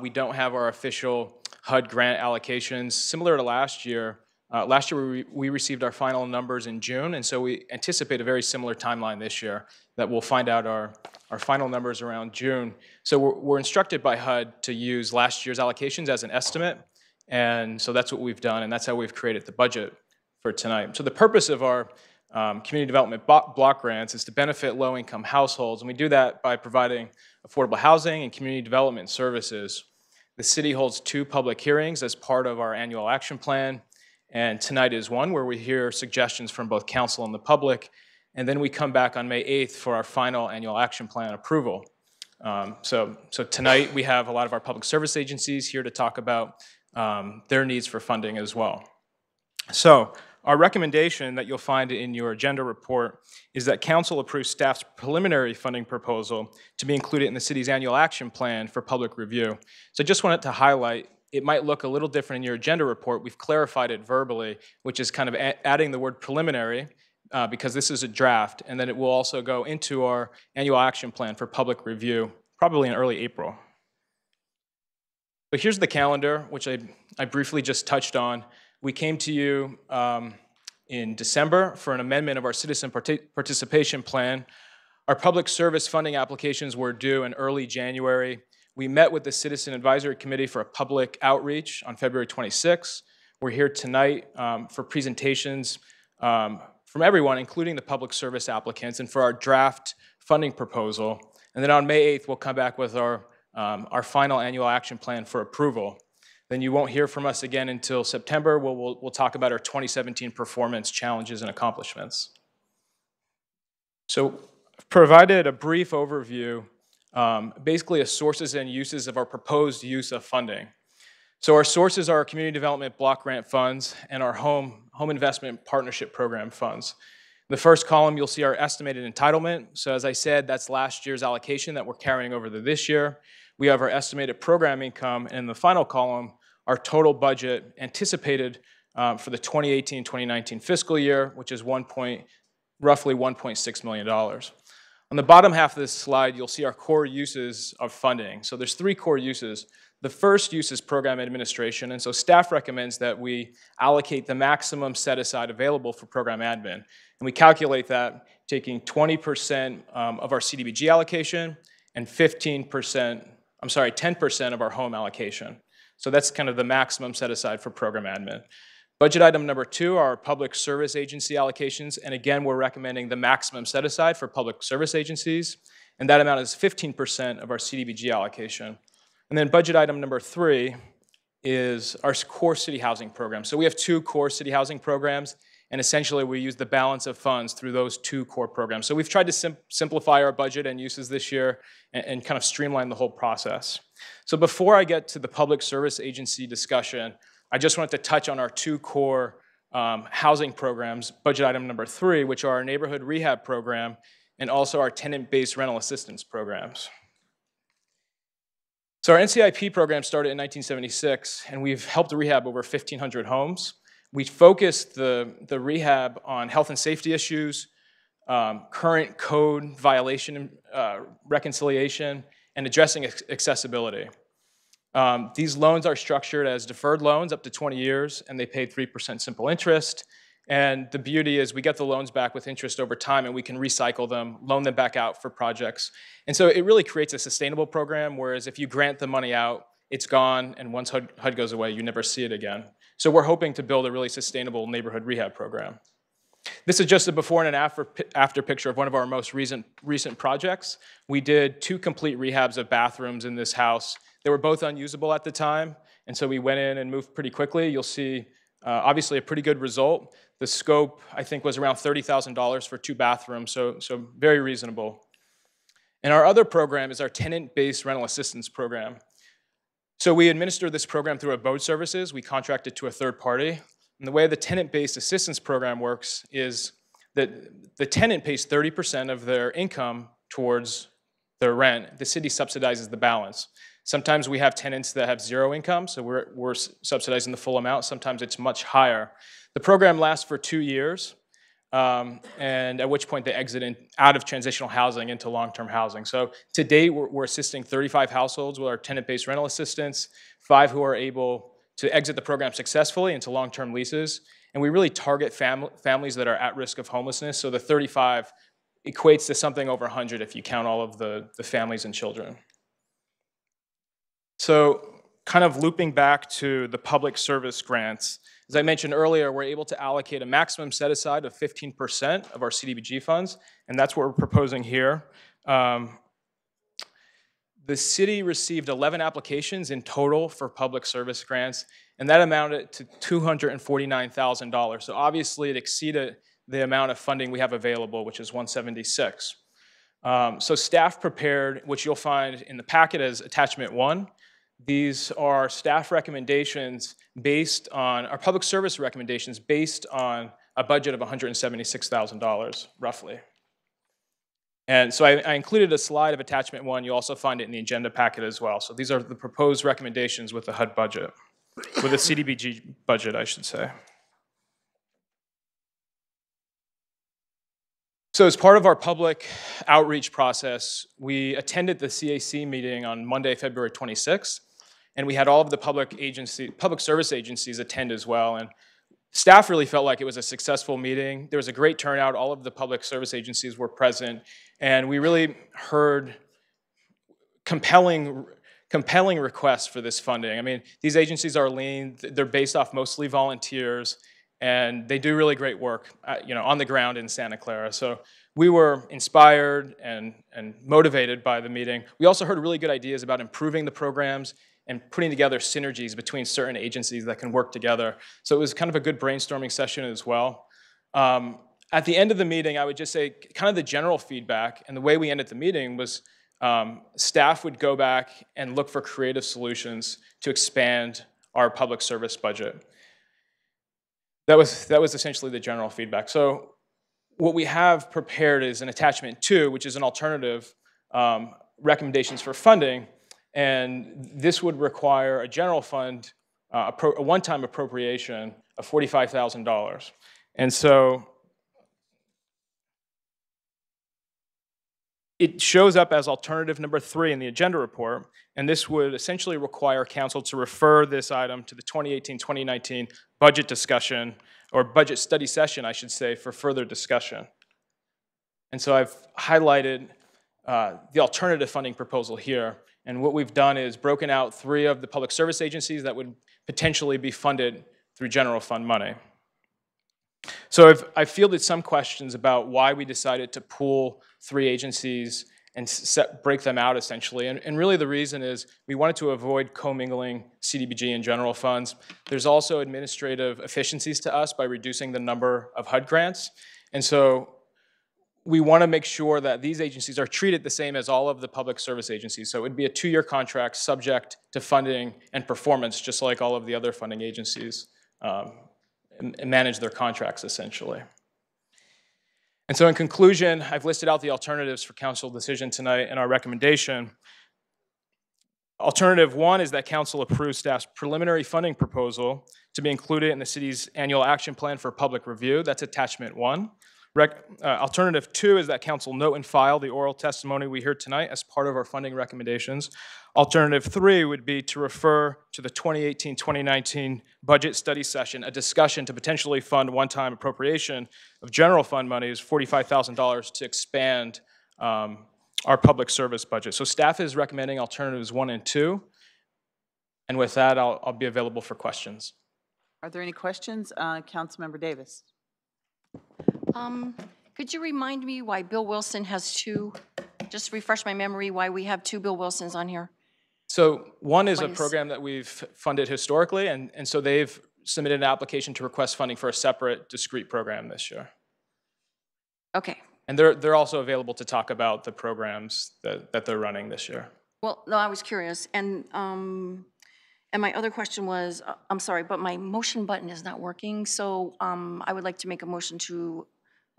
We don't have our official HUD grant allocations. Similar to last year we received our final numbers in June, and so we anticipate a very similar timeline this year that we'll find out our final numbers around June. So we're instructed by HUD to use last year's allocations as an estimate. And so that's what we've done, and that's how we've created the budget for tonight. So the purpose of our community development block grants is to benefit low-income households, and we do that by providing affordable housing and community development services. The city holds 2 public hearings as part of our annual action plan, and tonight is one where we hear suggestions from both council and the public, and then we come back on May 8th for our final annual action plan approval. So tonight we have a lot of our public service agencies here to talk about their needs for funding as well. So our recommendation that you'll find in your agenda report is that council approves staff's preliminary funding proposal to be included in the city's annual action plan for public review. So I just wanted to highlight, it might look a little different in your agenda report. We've clarified it verbally, which is kind of adding the word preliminary because this is a draft, and then it will also go into our annual action plan for public review, probably in early April. So here's the calendar, which I briefly just touched on. We came to you in December for an amendment of our citizen participation plan. Our public service funding applications were due in early January. We met with the Citizen Advisory Committee for a public outreach on February 26th. We're here tonight for presentations from everyone, including the public service applicants, and for our draft funding proposal. And then on May 8th, we'll come back with our final annual action plan for approval. Then you won't hear from us again until September. We'll talk about our 2017 performance challenges and accomplishments. So I've provided a brief overview, basically of sources and uses of our proposed use of funding. So our sources are our community development block grant funds and our home investment partnership program funds. The first column, you'll see our estimated entitlement. So as I said, that's last year's allocation that we're carrying over to this year. We have our estimated program income, and in the final column, our total budget anticipated for the 2018-2019 fiscal year, which is roughly $1.6 million. On the bottom half of this slide, you'll see our core uses of funding. So there's 3 core uses. The first use is program administration, and so staff recommends that we allocate the maximum set aside available for program admin. And we calculate that taking 20% of our CDBG allocation and 10% of our home allocation. So that's kind of the maximum set aside for program admin. Budget item number 2 are public service agency allocations, and again, we're recommending the maximum set aside for public service agencies, and that amount is 15% of our CDBG allocation. And then budget item number 3 is our core city housing program. So we have 2 core city housing programs, and essentially we use the balance of funds through those 2 core programs. So we've tried to simplify our budget and uses this year and kind of streamline the whole process. So before I get to the public service agency discussion, I just wanted to touch on our 2 core housing programs, budget item number 3, which are our neighborhood rehab program and also our tenant-based rental assistance programs. So our NCIP program started in 1976, and we've helped rehab over 1,500 homes. We focused the rehab on health and safety issues, current code violation reconciliation, and addressing accessibility. These loans are structured as deferred loans up to 20 years, and they pay 3% simple interest. And the beauty is we get the loans back with interest over time, and we can recycle them, loan them back out for projects. And so it really creates a sustainable program, whereas if you grant the money out, it's gone, and once HUD goes away, you never see it again. So we're hoping to build a really sustainable neighborhood rehab program. This is just a before and an after picture of one of our most recent projects. We did 2 complete rehabs of bathrooms in this house. They were both unusable at the time, and so we went in and moved pretty quickly. You'll see, obviously, a pretty good result. The scope, I think, was around $30,000 for 2 bathrooms, so very reasonable. And our other program is our tenant-based rental assistance program. So we administer this program through Abode Services. We contract it to a third party. And the way the tenant-based assistance program works is that the tenant pays 30% of their income towards their rent. The city subsidizes the balance. Sometimes we have tenants that have 0 income, so we're subsidizing the full amount. Sometimes it's much higher. The program lasts for 2 years, and at which point they exit out of transitional housing into long-term housing. So to date, we're assisting 35 households with our tenant-based rental assistance, 5 who are able to exit the program successfully into long-term leases. And we really target families that are at risk of homelessness. So the 35 equates to something over 100 if you count all of the families and children. So kind of looping back to the public service grants, as I mentioned earlier, we're able to allocate a maximum set aside of 15% of our CDBG funds, and that's what we're proposing here. The city received 11 applications in total for public service grants, and that amounted to $249,000. So obviously it exceeded the amount of funding we have available, which is $176,000. So staff prepared, which you'll find in the packet as attachment 1. These are staff recommendations based on, our public service recommendations based on a budget of $176,000, roughly. And so I included a slide of attachment 1. You also find it in the agenda packet as well. So these are the proposed recommendations with the HUD budget, with the CDBG budget, I should say. So as part of our public outreach process, we attended the CAC meeting on Monday, February 26th, and we had all of the public service agencies attend as well. And staff really felt like it was a successful meeting. There was a great turnout. All of the public service agencies were present, and we really heard compelling requests for this funding. I mean, these agencies are lean. They're based off mostly volunteers, and they do really great work, on the ground in Santa Clara. So we were inspired and motivated by the meeting. We also heard really good ideas about improving the programs and putting together synergies between certain agencies that can work together. So it was kind of a good brainstorming session as well. At the end of the meeting, I would just say kind of the general feedback, and the way we ended the meeting was staff would go back and look for creative solutions to expand our public service budget. That was essentially the general feedback. So what we have prepared is an attachment 2, which is an alternative recommendations for funding, and this would require a general fund, a one-time appropriation of $45,000. And so it shows up as alternative number 3 in the agenda report, and this would essentially require council to refer this item to the 2018-2019 budget discussion, or budget study session, I should say, for further discussion. And so I've highlighted the alternative funding proposal here, and what we've done is broken out 3 of the public service agencies that would potentially be funded through general fund money. So I've fielded some questions about why we decided to pool 3 agencies and break them out essentially. And really the reason is we wanted to avoid commingling CDBG and general funds. There's also administrative efficiencies to us by reducing the number of HUD grants. And so we want to make sure that these agencies are treated the same as all of the public service agencies. So it would be a 2-year contract subject to funding and performance, just like all of the other funding agencies and manage their contracts essentially. And so in conclusion, I've listed out the alternatives for council decision tonight in our recommendation. Alternative 1 is that council approves staff's preliminary funding proposal to be included in the city's annual action plan for public review. That's attachment 1. Alternative 2 is that council note and file the oral testimony we heard tonight as part of our funding recommendations. Alternative 3 would be to refer to the 2018-2019 budget study session, a discussion to potentially fund one-time appropriation of general fund monies, $45,000, to expand our public service budget. So staff is recommending alternatives 1 and 2. And with that, I'll be available for questions. Are there any questions? Councilmember Davis. Could you remind me why Bill Wilson has two, just refresh my memory, why we have two Bill Wilsons on here? So one is a program that we've funded historically, and so they've submitted an application to request funding for a separate, discrete program this year. Okay. And they're also available to talk about the programs that they're running this year. Well, no, I was curious, and my other question was, I'm sorry, but my motion button is not working, so I would like to make a motion to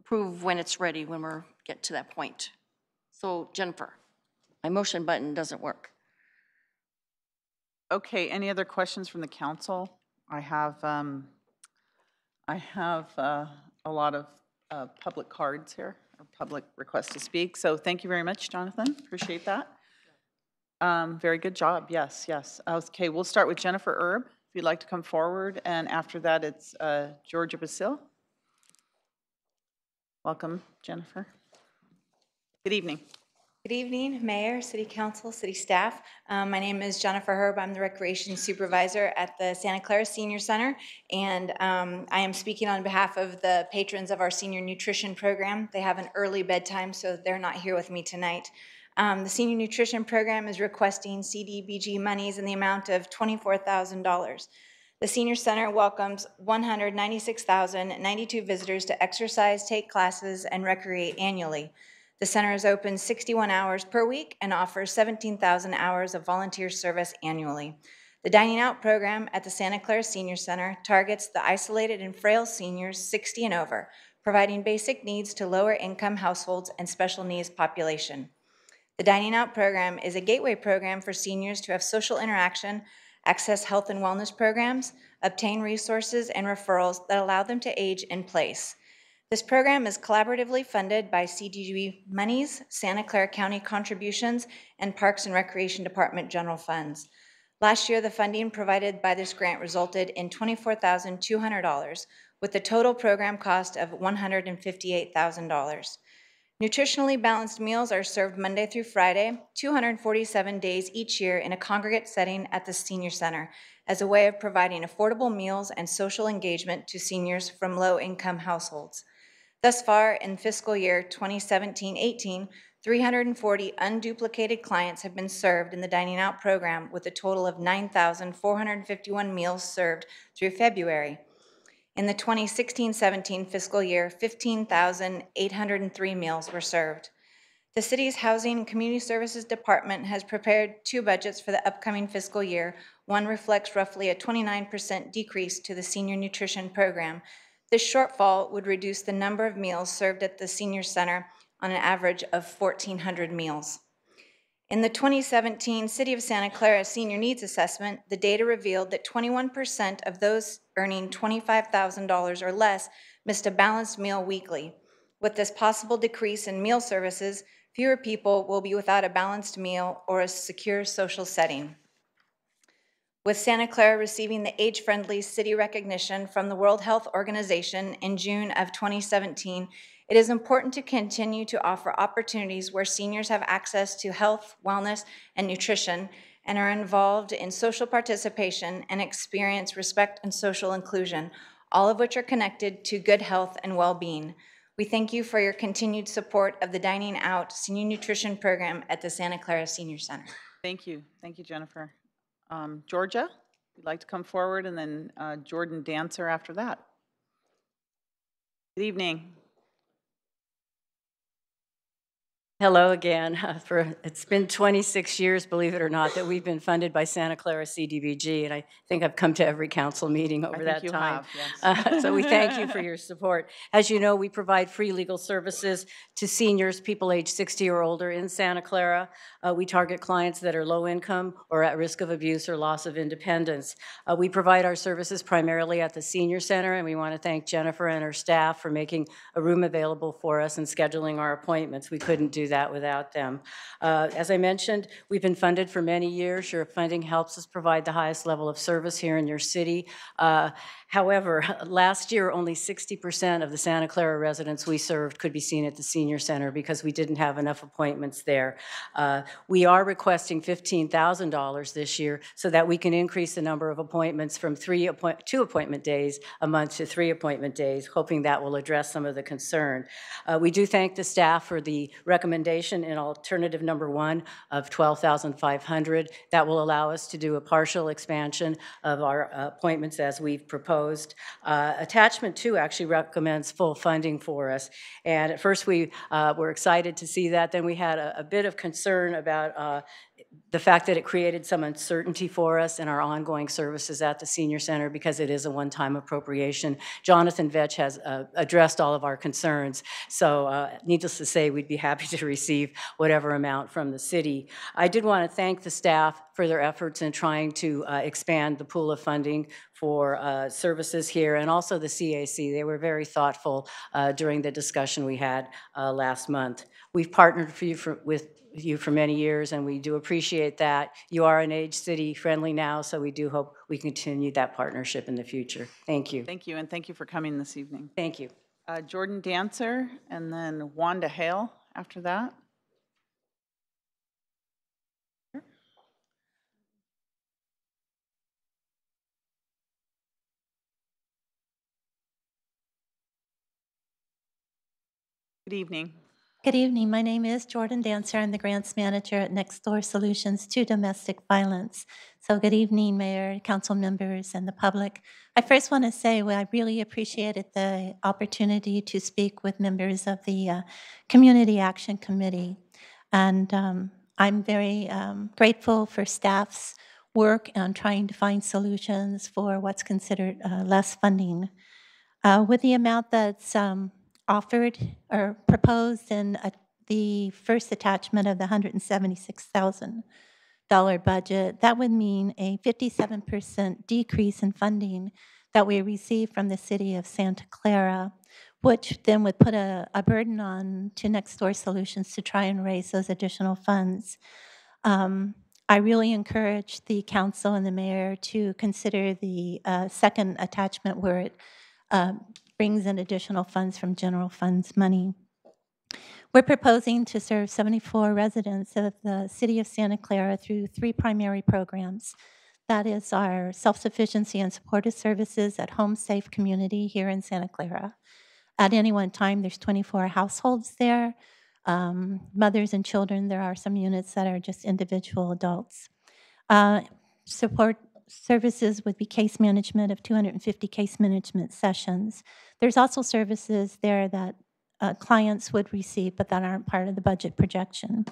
approve when it's ready, when we're get to that point. So Jennifer, my motion button doesn't work. Okay, any other questions from the council? I have a lot of public cards here, or public requests to speak, so thank you very much, Jonathan, appreciate that. Very good job, yes, yes. Okay, we'll start with Jennifer Erb, if you'd like to come forward, and after that it's Georgia Basil. Welcome, Jennifer. Good evening. Good evening, Mayor, City Council, City staff. My name is Jennifer Herb. I'm the Recreation Supervisor at the Santa Clara Senior Center, and I am speaking on behalf of the patrons of our Senior Nutrition Program. They have an early bedtime, so they're not here with me tonight. The Senior Nutrition Program is requesting CDBG monies in the amount of $24,000. The Senior Center welcomes 196,092 visitors to exercise, take classes, and recreate annually. The center is open 61 hours per week and offers 17,000 hours of volunteer service annually. The Dining Out program at the Santa Clara Senior Center targets the isolated and frail seniors 60 and over, providing basic needs to lower-income households and special needs population. The Dining Out program is a gateway program for seniors to have social interaction, access health and wellness programs, obtain resources and referrals that allow them to age in place. This program is collaboratively funded by CDBG monies, Santa Clara County contributions, and Parks and Recreation Department general funds. Last year, the funding provided by this grant resulted in $24,200, with the total program cost of $158,000. Nutritionally balanced meals are served Monday through Friday, 247 days each year in a congregate setting at the Senior Center as a way of providing affordable meals and social engagement to seniors from low-income households. Thus far, in fiscal year 2017-18, 340 unduplicated clients have been served in the Dining Out program with a total of 9,451 meals served through February. In the 2016-17 fiscal year, 15,803 meals were served. The city's Housing and Community Services Department has prepared two budgets for the upcoming fiscal year. One reflects roughly a 29% decrease to the senior nutrition program. This shortfall would reduce the number of meals served at the Senior Center on an average of 1,400 meals. In the 2017 City of Santa Clara Senior Needs Assessment, the data revealed that 21% of those earning $25,000 or less missed a balanced meal weekly. With this possible decrease in meal services, fewer people will be without a balanced meal or a secure social setting. With Santa Clara receiving the age-friendly city recognition from the World Health Organization in June of 2017, it is important to continue to offer opportunities where seniors have access to health, wellness, and nutrition, and are involved in social participation and experience respect and social inclusion, all of which are connected to good health and well-being. We thank you for your continued support of the Dining Out Senior Nutrition Program at the Santa Clara Senior Center. Thank you, Jennifer. Georgia, if you'd like to come forward, and then Jordan Dancer after that. Good evening. Hello again. It's been 26 years, believe it or not, that we've been funded by Santa Clara CDBG, and I think I've come to every council meeting over that you time. have, yes. So we thank you for your support. As you know, we provide free legal services to seniors, people age 60 or older in Santa Clara. We target clients that are low income or at risk of abuse or loss of independence. We provide our services primarily at the senior center, and we want to thank Jennifer and her staff for making a room available for us and scheduling our appointments. We couldn't do that without them. As I mentioned, we've been funded for many years. Your funding helps us provide the highest level of service here in your city. However, last year, only 60% of the Santa Clara residents we served could be seen at the senior center because we didn't have enough appointments there. We are requesting $15,000 this year so that we can increase the number of appointments from 2 appointment days a month to 3 appointment days, hoping that will address some of the concern. We do thank the staff for the recommendation in alternative number 1 of $12,500. That will allow us to do a partial expansion of our appointments as we've proposed. Attachment 2 actually recommends full funding for us. And at first we were excited to see that. Then we had a bit of concern about the fact that it created some uncertainty for us in our ongoing services at the senior center because it is a one-time appropriation. Jonathan Vetch has addressed all of our concerns. So needless to say, we'd be happy to receive whatever amount from the city. I did want to thank the staff for their efforts in trying to expand the pool of funding for services here, and also the CAC. They were very thoughtful during the discussion we had last month. We've partnered with you for many years, and we do appreciate that. You are an age city friendly now, so we do hope we continue that partnership in the future. Thank you. Thank you, and thank you for coming this evening. Thank you. Jordan Dancer, and then Wanda Hale after that. Good evening. Good evening. My name is Jordan Dancer. I'm the grants manager at Next Door Solutions to Domestic Violence. So good evening, Mayor, council members, and the public. I first want to say I really appreciated the opportunity to speak with members of the Community Action Committee. And I'm very grateful for staff's work on trying to find solutions for what's considered less funding. With the amount that's offered or proposed in the first attachment of the $176,000 budget, that would mean a 57% decrease in funding that we receive from the city of Santa Clara, which then would put a burden on to Next Door Solutions to try and raise those additional funds. I really encourage the council and the mayor to consider the second attachment where it brings in additional funds from general funds money. We're proposing to serve 74 residents of the city of Santa Clara through 3 primary programs. That is our self-sufficiency and supportive services at Home Safe Community here in Santa Clara. At any one time, there's 24 households there, mothers and children. There are some units that are just individual adults. Support services would be case management of 250 case management sessions. There's also services there that clients would receive, but that aren't part of the budget projection.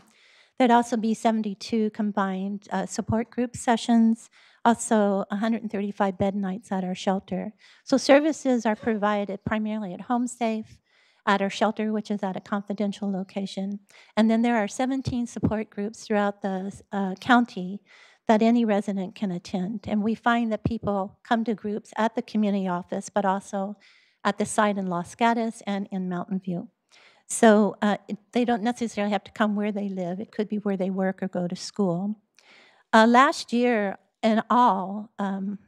There'd also be 72 combined support group sessions, also 135 bed nights at our shelter. So services are provided primarily at Home Safe, at our shelter, which is at a confidential location. And then there are 17 support groups throughout the county that any resident can attend. And we find that people come to groups at the community office, but also at the site in Los Gatos and in Mountain View. So they don't necessarily have to come where they live. It could be where they work or go to school. Last year in all,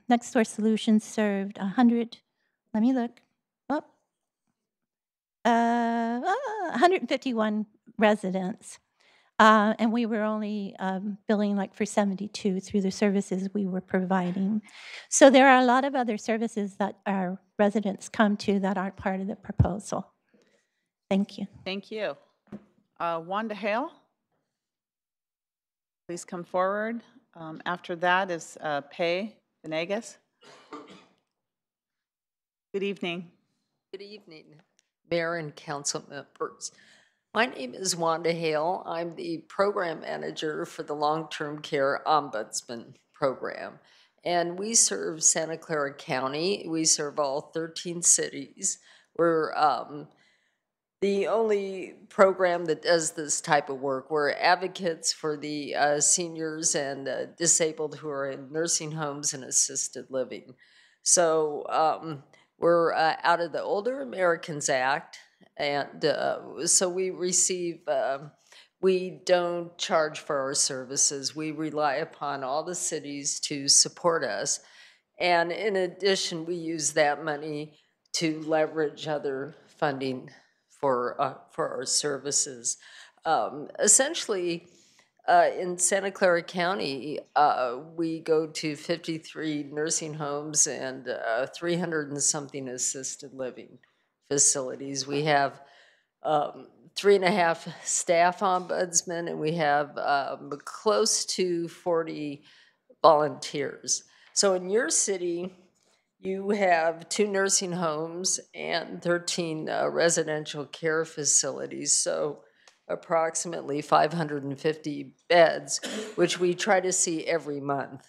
Next Door Solutions served 151 residents. And we were only billing like for 72 through the services we were providing. So there are a lot of other services that our residents come to that aren't part of the proposal. Thank you. Thank you. Wanda Hale, please come forward. After that is Pei Venegas. Good evening. Good evening, Mayor and council members. My name is Wanda Hale. I'm the program manager for the Long-Term Care Ombudsman Program. And we serve Santa Clara County. We serve all 13 cities. We're the only program that does this type of work. We're advocates for the seniors and disabled who are in nursing homes and assisted living. So we're out of the Older Americans Act, and so we receive, we don't charge for our services. We rely upon all the cities to support us. And in addition, we use that money to leverage other funding for our services. Essentially, in Santa Clara County, we go to 53 nursing homes and 300 and something assisted living facilities. We have 3.5 staff ombudsmen, and we have close to 40 volunteers. So in your city, you have 2 nursing homes and 13 residential care facilities, so approximately 550 beds, which we try to see every month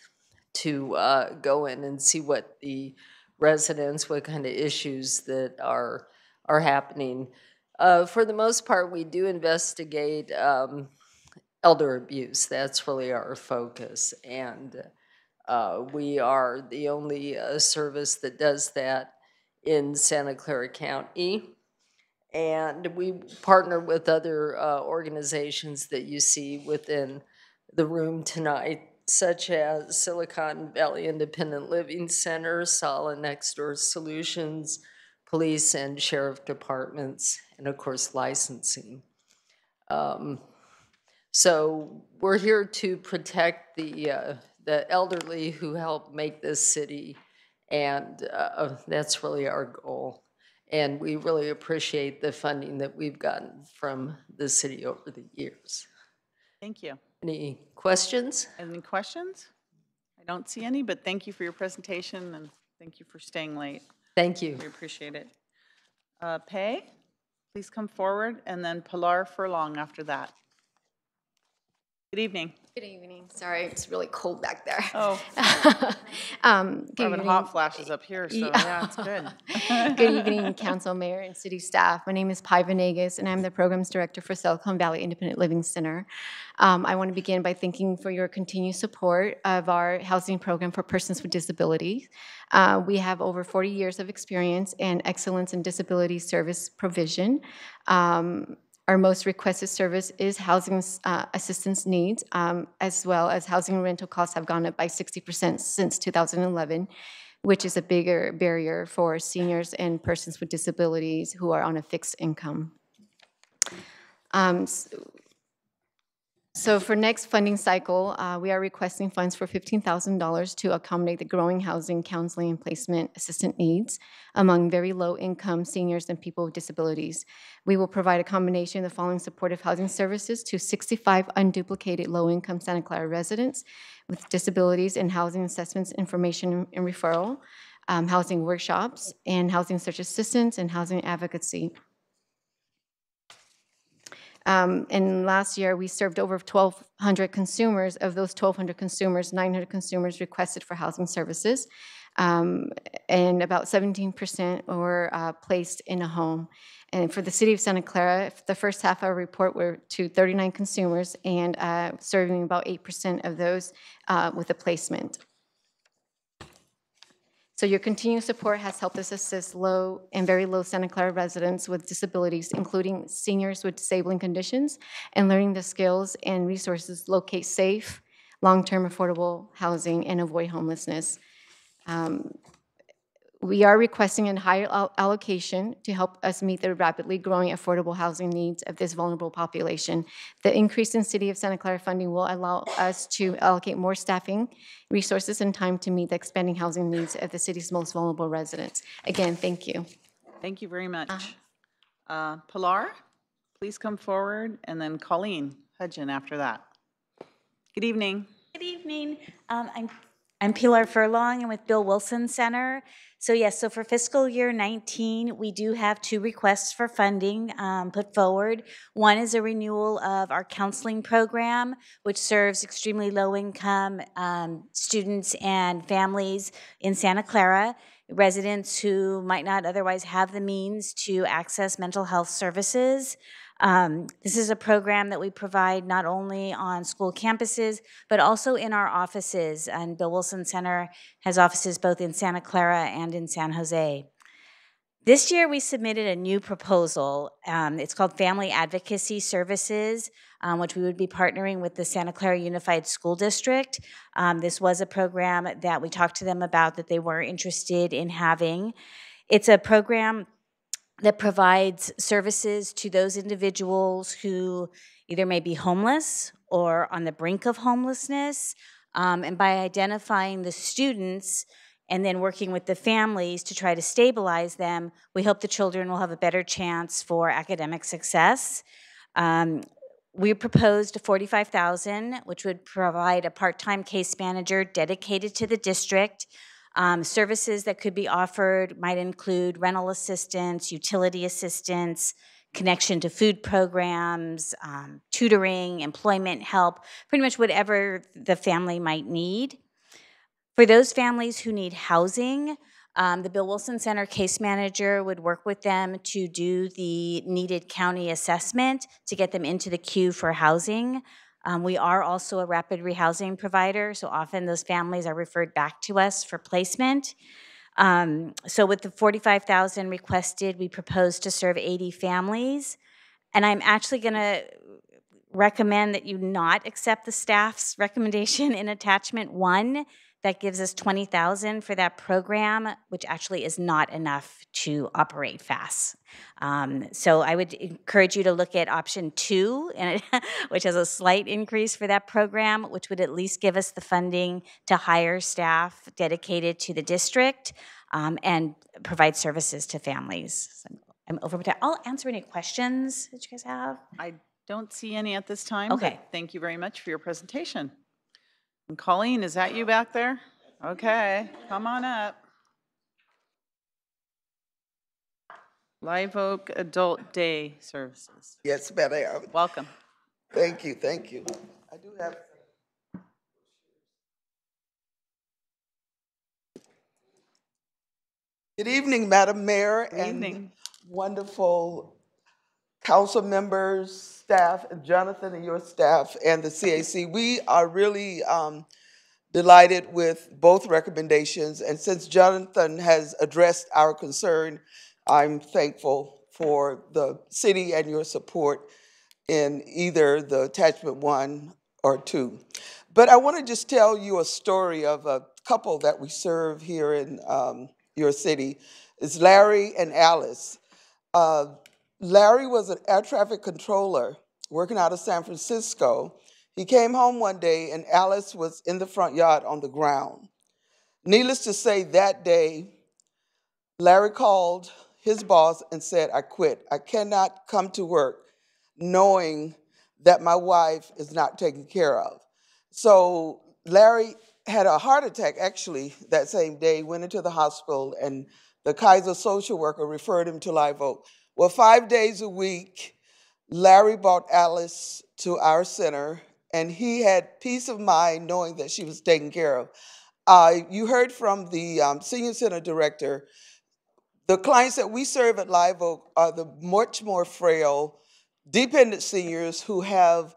to go in and see what the residents, what kind of issues that are happening. For the most part, we do investigate elder abuse. That's really our focus, and we are the only service that does that in Santa Clara County. And we partner with other organizations that you see within the room tonight, such as Silicon Valley Independent Living Center, Sala Next Door Solutions, police and sheriff departments, and of course licensing. So we're here to protect the elderly who help make this city, and that's really our goal. And we really appreciate the funding that we've gotten from the city over the years. Thank you. Any questions? Any questions? I don't see any, but thank you for your presentation, and thank you for staying late. Thank you. We appreciate it. Pei, please come forward, and then Pilar Furlong after that. Good evening. Good evening. Sorry, it's really cold back there. Oh. Good Having hot flashes up here, so yeah, it's good. Good evening, Council, Mayor, and City staff. My name is Pai Venegas, and I'm the Programs Director for Silicon Valley Independent Living Center. I want to begin by thanking for your continued support of our housing program for persons with disabilities. We have over 40 years of experience and excellence in disability service provision. Our most requested service is housing assistance needs, as well as housing rental costs have gone up by 60% since 2011, which is a bigger barrier for seniors and persons with disabilities who are on a fixed income. So for next funding cycle, we are requesting funds for $15,000 to accommodate the growing housing, counseling, and placement assistant needs among very low-income seniors and people with disabilities. We will provide a combination of the following supportive housing services to 65 unduplicated low-income Santa Clara residents with disabilities and housing assessments, information and referral, housing workshops, and housing search assistance and housing advocacy. And last year, we served over 1,200 consumers. Of those 1,200 consumers, 900 consumers requested for housing services, and about 17% were placed in a home. And for the city of Santa Clara, the first half of our report were to 39 consumers and serving about 8% of those with a placement. So your continued support has helped us assist low and very low Santa Clara residents with disabilities, including seniors with disabling conditions, and learning the skills and resources locate safe, long-term affordable housing and avoid homelessness. We are requesting a higher allocation to help us meet the rapidly growing affordable housing needs of this vulnerable population. The increase in City of Santa Clara funding will allow us to allocate more staffing, resources, and time to meet the expanding housing needs of the city's most vulnerable residents. Again, thank you. Thank you very much. Pilar, please come forward, and then Colleen Hudgen after that. Good evening. Good evening. I'm I'm Pilar Furlong. I'm with Bill Wilson Center. So yes, so for fiscal year 19, we do have 2 requests for funding put forward. One is a renewal of our counseling program, which serves extremely low-income students and families in Santa Clara, residents who might not otherwise have the means to access mental health services. This is a program that we provide not only on school campuses, but also in our offices. And Bill Wilson Center has offices both in Santa Clara and in San Jose. This year, we submitted a new proposal. It's called Family Advocacy Services, which we would be partnering with the Santa Clara Unified School District. This was a program that we talked to them about that they were interested in having. It's a program that provides services to those individuals who either may be homeless or on the brink of homelessness, and by identifying the students and then working with the families to try to stabilize them, we hope the children will have a better chance for academic success. We proposed $45,000, which would provide a part-time case manager dedicated to the district. Services that could be offered might include rental assistance, utility assistance, connection to food programs, tutoring, employment help, pretty much whatever the family might need. For those families who need housing, the Bill Wilson Center case manager would work with them to do the needed county assessment to get them into the queue for housing. We are also a rapid rehousing provider, so often those families are referred back to us for placement. So with the $45,000 requested, we propose to serve 80 families. And I'm actually going to recommend that you not accept the staff's recommendation in attachment 1. That gives us $20,000 for that program, which actually is not enough to operate fast. So I would encourage you to look at option 2, which has a slight increase for that program, which would at least give us the funding to hire staff dedicated to the district and provide services to families. So I'm over time. I'll answer any questions that you guys have. I don't see any at this time. Okay. But thank you very much for your presentation. And Colleen, is that you back there? Okay, come on up. Live Oak Adult Day Services. Yes, madam. Welcome. Thank you, thank you. I do have. Good evening, Madam Mayor. Good evening. Wonderful council members, staff, and Jonathan and your staff and the CAC. We are really delighted with both recommendations. And since Jonathan has addressed our concern, I'm thankful for the city and your support in either the attachment 1 or 2. But I want to just tell you a story of a couple that we serve here in your city. It's Larry and Alice. Larry was an air traffic controller working out of San Francisco. He came home one day and Alice was in the front yard on the ground. Needless to say, that day, Larry called his boss and said, I quit. I cannot come to work knowing that my wife is not taken care of. So Larry had a heart attack actually that same day, went into the hospital, and the Kaiser social worker referred him to Live Oak. Well, 5 days a week, Larry brought Alice to our center, and he had peace of mind knowing that she was taken care of. You heard from the senior center director. The clients that we serve at Live Oak are the much more frail, dependent seniors who have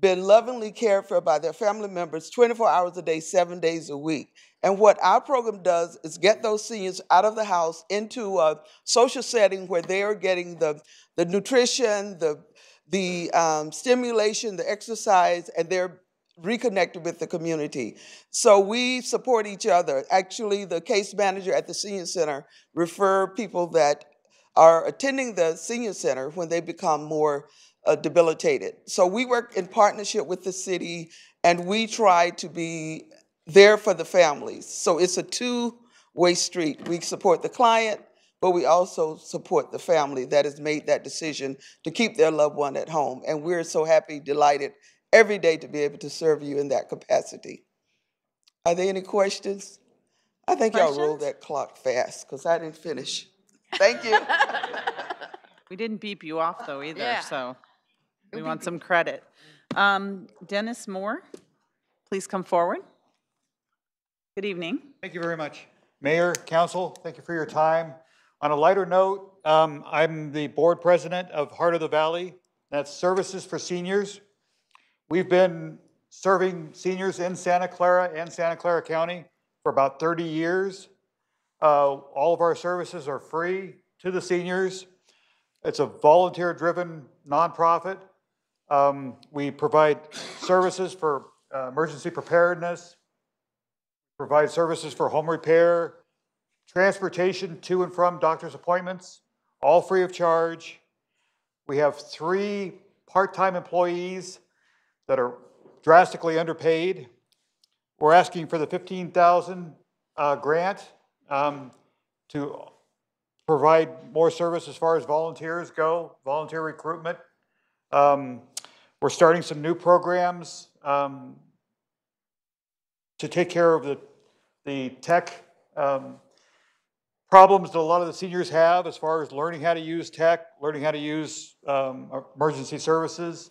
been lovingly cared for by their family members 24 hours a day, 7 days a week. And what our program does is get those seniors out of the house into a social setting where they are getting the nutrition, the stimulation, the exercise, and they're reconnected with the community. So we support each other. Actually, the case manager at the senior center refer people that are attending the senior center when they become more debilitated. So we work in partnership with the city, and we try to be there for the families. So it's a two-way street. We support the client, but we also support the family that has made that decision to keep their loved one at home. And we're so happy, delighted every day to be able to serve you in that capacity. Are there any questions? I think y'all rolled Questions? that clock fast because I didn't finish. Thank you. We didn't beep you off though either, Yeah. so we No want beeping. some credit. Dennis Moore, please come forward. Good evening. Thank you very much. Mayor, council, thank you for your time. On a lighter note, I'm the board president of Heart of the Valley. That's Services for Seniors. We've been serving seniors in Santa Clara and Santa Clara County for about 30 years. All of our services are free to the seniors. It's a volunteer-driven nonprofit. We provide services for emergency preparedness, provide services for home repair, transportation to and from doctor's appointments, all free of charge. We have 3 part-time employees that are drastically underpaid. We're asking for the $15,000 grant to provide more service as far as volunteers go, volunteer recruitment. We're starting some new programs to take care of the tech problems that a lot of the seniors have as far as learning how to use tech, learning how to use emergency services,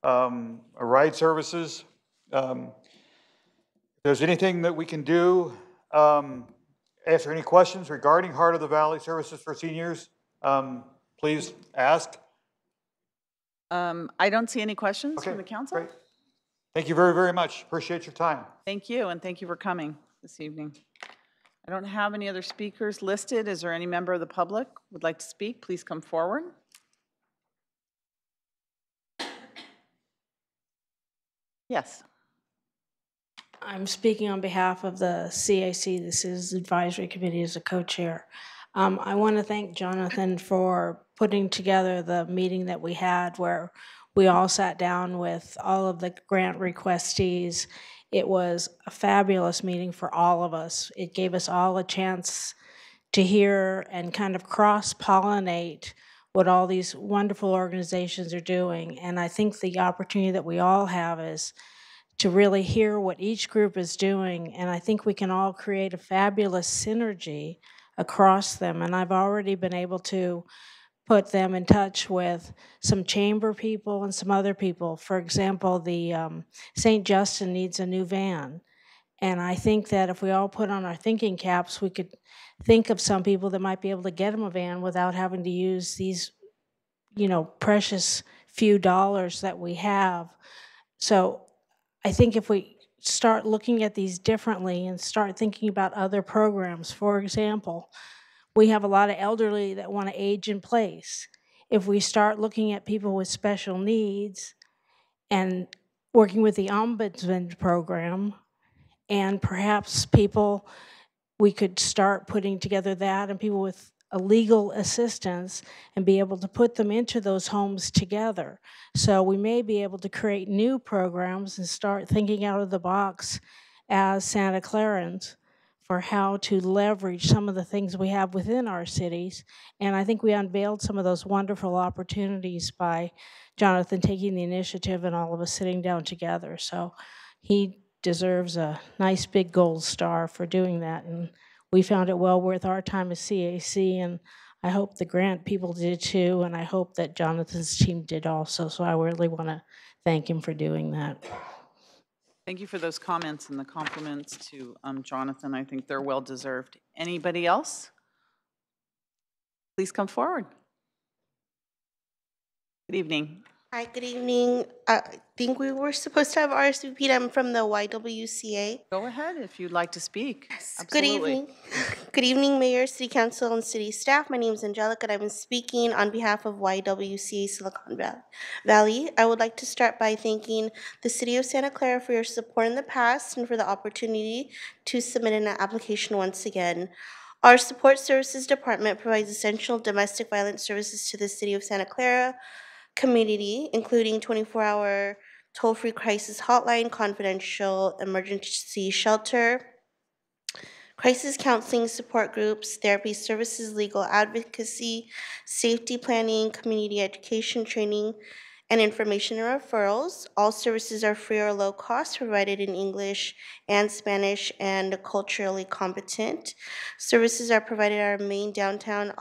ride services. If there's anything that we can do, answer any questions regarding Heart of the Valley Services for Seniors, please ask. I don't see any questions from the council. Great. Thank you very, very much. Appreciate your time. Thank you, and thank you for coming this evening. I don't have any other speakers listed. Is there any member of the public who would like to speak? Please come forward. Yes. I'm speaking on behalf of the CAC, the Citizens Advisory Committee, as a co-chair. I want to thank Jonathan for putting together the meeting that we had where we all sat down with all of the grant requestees. It was a fabulous meeting for all of us. It gave us all a chance to hear and kind of cross-pollinate what all these wonderful organizations are doing. And I think the opportunity that we all have is to really hear what each group is doing, and I think we can all create a fabulous synergy across them. And I've already been able to put them in touch with some chamber people and some other people. For example, the St. Justin needs a new van. And I think that if we all put on our thinking caps, we could think of some people that might be able to get them a van without having to use these, precious few dollars that we have. So I think if we start looking at these differently and start thinking about other programs, for example, we have a lot of elderly that want to age in place. If we start looking at people with special needs and working with the Ombudsman program, and perhaps we could start putting together that and people with a legal assistance and be able to put them into those homes together. So we may be able to create new programs and start thinking out of the box as Santa Clarans for how to leverage some of the things we have within our cities. And I think we unveiled some of those wonderful opportunities by Jonathan taking the initiative and all of us sitting down together. So he deserves a nice big gold star for doing that. And we found it well worth our time as CAC, and I hope the grant people did too, and I hope that Jonathan's team did also. So I really want to thank him for doing that. Thank you for those comments and the compliments to Jonathan. I think they're well deserved. Anybody else? Please come forward. Good evening. Hi, good evening. I think we were supposed to have RSVP'd. I'm from the YWCA. Go ahead if you'd like to speak. Yes. Good evening. Good evening, Mayor, City Council, and City staff. My name is Angelica, and I'm speaking on behalf of YWCA Silicon Valley. I would like to start by thanking the City of Santa Clara for your support in the past and for the opportunity to submit an application once again. Our Support Services Department provides essential domestic violence services to the City of Santa Clara community, including 24-hour toll-free crisis hotline, confidential emergency shelter, crisis counseling support groups, therapy services, legal advocacy, safety planning, community education training, and information and referrals. All services are free or low cost, provided in English and Spanish, and culturally competent. Services are provided at our main downtown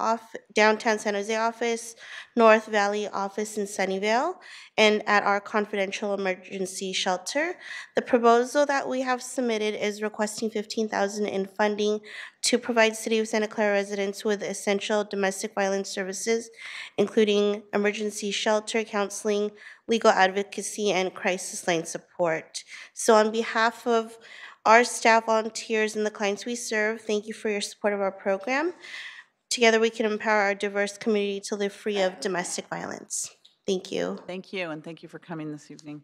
San Jose office, North Valley office in Sunnyvale, and at our confidential emergency shelter. The proposal that we have submitted is requesting $15,000 in funding to provide City of Santa Clara residents with essential domestic violence services, including emergency shelter, counseling, legal advocacy, and crisis line support. So on behalf of our staff, volunteers, and the clients we serve, thank you for your support of our program. Together we can empower our diverse community to live free of domestic violence. Thank you. Thank you, and thank you for coming this evening.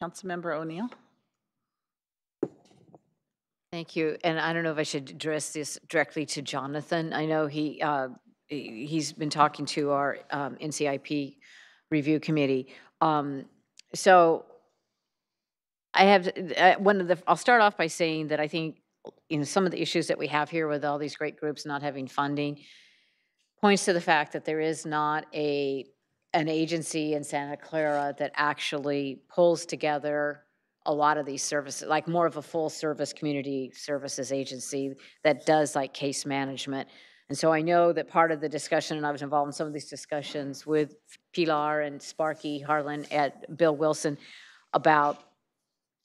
Councilmember O'Neill. Thank you. And I don't know if I should address this directly to Jonathan. I know he's been talking to our NCIP review committee. So I have I'll start off by saying that I think some of the issues that we have here with all these great groups not having funding points to the fact that there is not an agency in Santa Clara that actually pulls together a lot of these services, like more of a full service community services agency that does like case management. And so I know that part of the discussion, and I was involved in some of these discussions with Pilar and Sparky Harlan at Bill Wilson about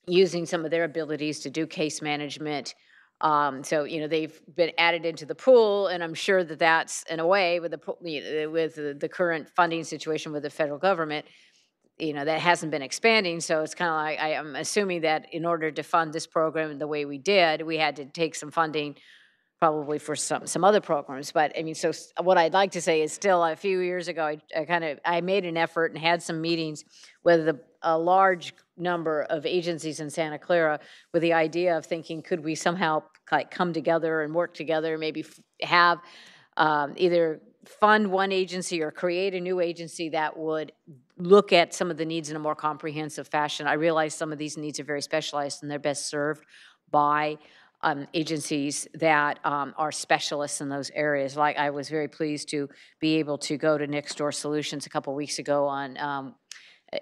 using some of their abilities to do case management. So they've been added into the pool, and I'm sure that that's in a way with the current funding situation with the federal government, that hasn't been expanding. So it's kind of like I'm assuming that in order to fund this program the way we did, we had to take some funding probably for some other programs. But I mean, so what I'd like to say is still a few years ago, I made an effort and had some meetings with a large number of agencies in Santa Clara with the idea of thinking, could we somehow come together and work together, maybe have either fund one agency or create a new agency that would look at some of the needs in a more comprehensive fashion. I realize some of these needs are very specialized and they're best served by agencies that are specialists in those areas. Like I was very pleased to be able to go to Next Door Solutions a couple weeks ago on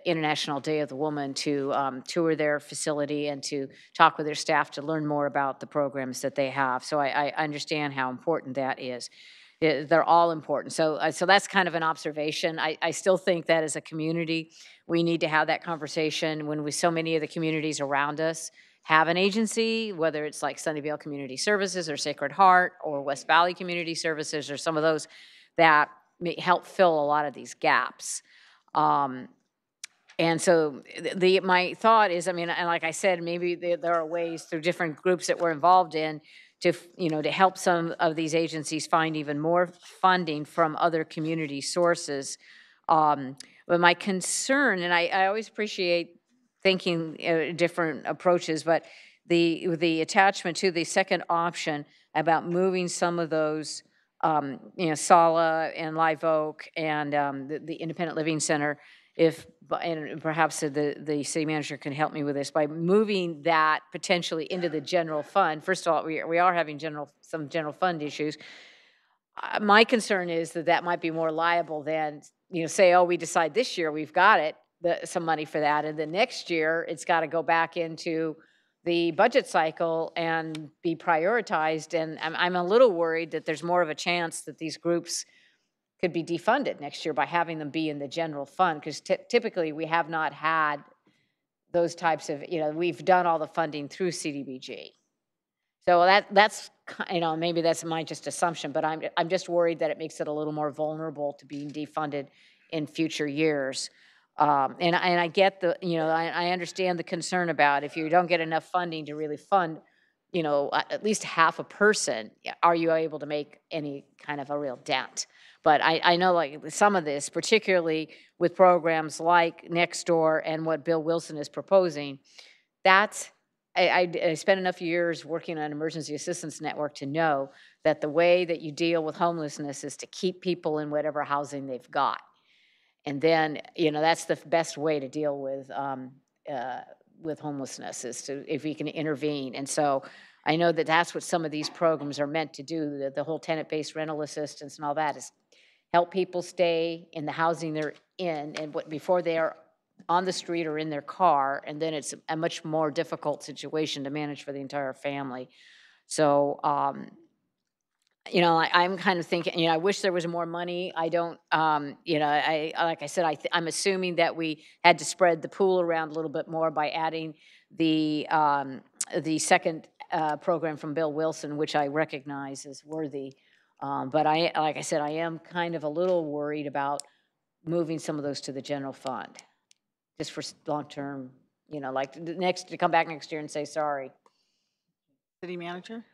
International Day of the Woman to tour their facility and to talk with their staff to learn more about the programs that they have. So I understand how important that is. They're all important. So that's kind of an observation. I still think that as a community, we need to have that conversation when so many of the communities around us have an agency, whether it's like Sunnyvale Community Services or Sacred Heart or West Valley Community Services or some of those that may help fill a lot of these gaps. And so my thought is, I mean, and like I said, maybe there are ways through different groups that we're involved in to help some of these agencies find even more funding from other community sources. But my concern, and I always appreciate thinking different approaches, but the attachment to the second option about moving some of those, Sala and Live Oak and the Independent Living Center, and perhaps the city manager can help me with this, by moving that potentially into the general fund. First of all, we are having some general fund issues. My concern is that might be more liable than, say, oh, we decide this year we've got it, some money for that, and then next year it's got to go back into the budget cycle and be prioritized. And I'm a little worried that there's more of a chance that these groups could be defunded next year by having them be in the general fund, because typically we have not had those types of, we've done all the funding through CDBG. So that's maybe that's my just assumption, but I'm just worried that it makes it a little more vulnerable to being defunded in future years. And I get I understand the concern about if you don't get enough funding to really fund, at least half a person, are you able to make any kind of a real dent? But I know like some of this, particularly with programs like Next Door and what Bill Wilson is proposing, I spent enough years working on an emergency assistance network to know that the way that you deal with homelessness is to keep people in whatever housing they've got. And then, that's the best way to deal with homelessness, is if we can intervene. And so I know that that's what some of these programs are meant to do. The whole tenant-based rental assistance and all that is help people stay in the housing they're in, and before they are on the street or in their car, and then it's a much more difficult situation to manage for the entire family. So, I'm kind of thinking, I wish there was more money. I don't, like I said, I'm assuming that we had to spread the pool around a little bit more by adding the second program from Bill Wilson, which I recognize is worthy. But like I said, I am kind of a little worried about moving some of those to the general fund, just for long-term, like to come back next year and say sorry. City manager?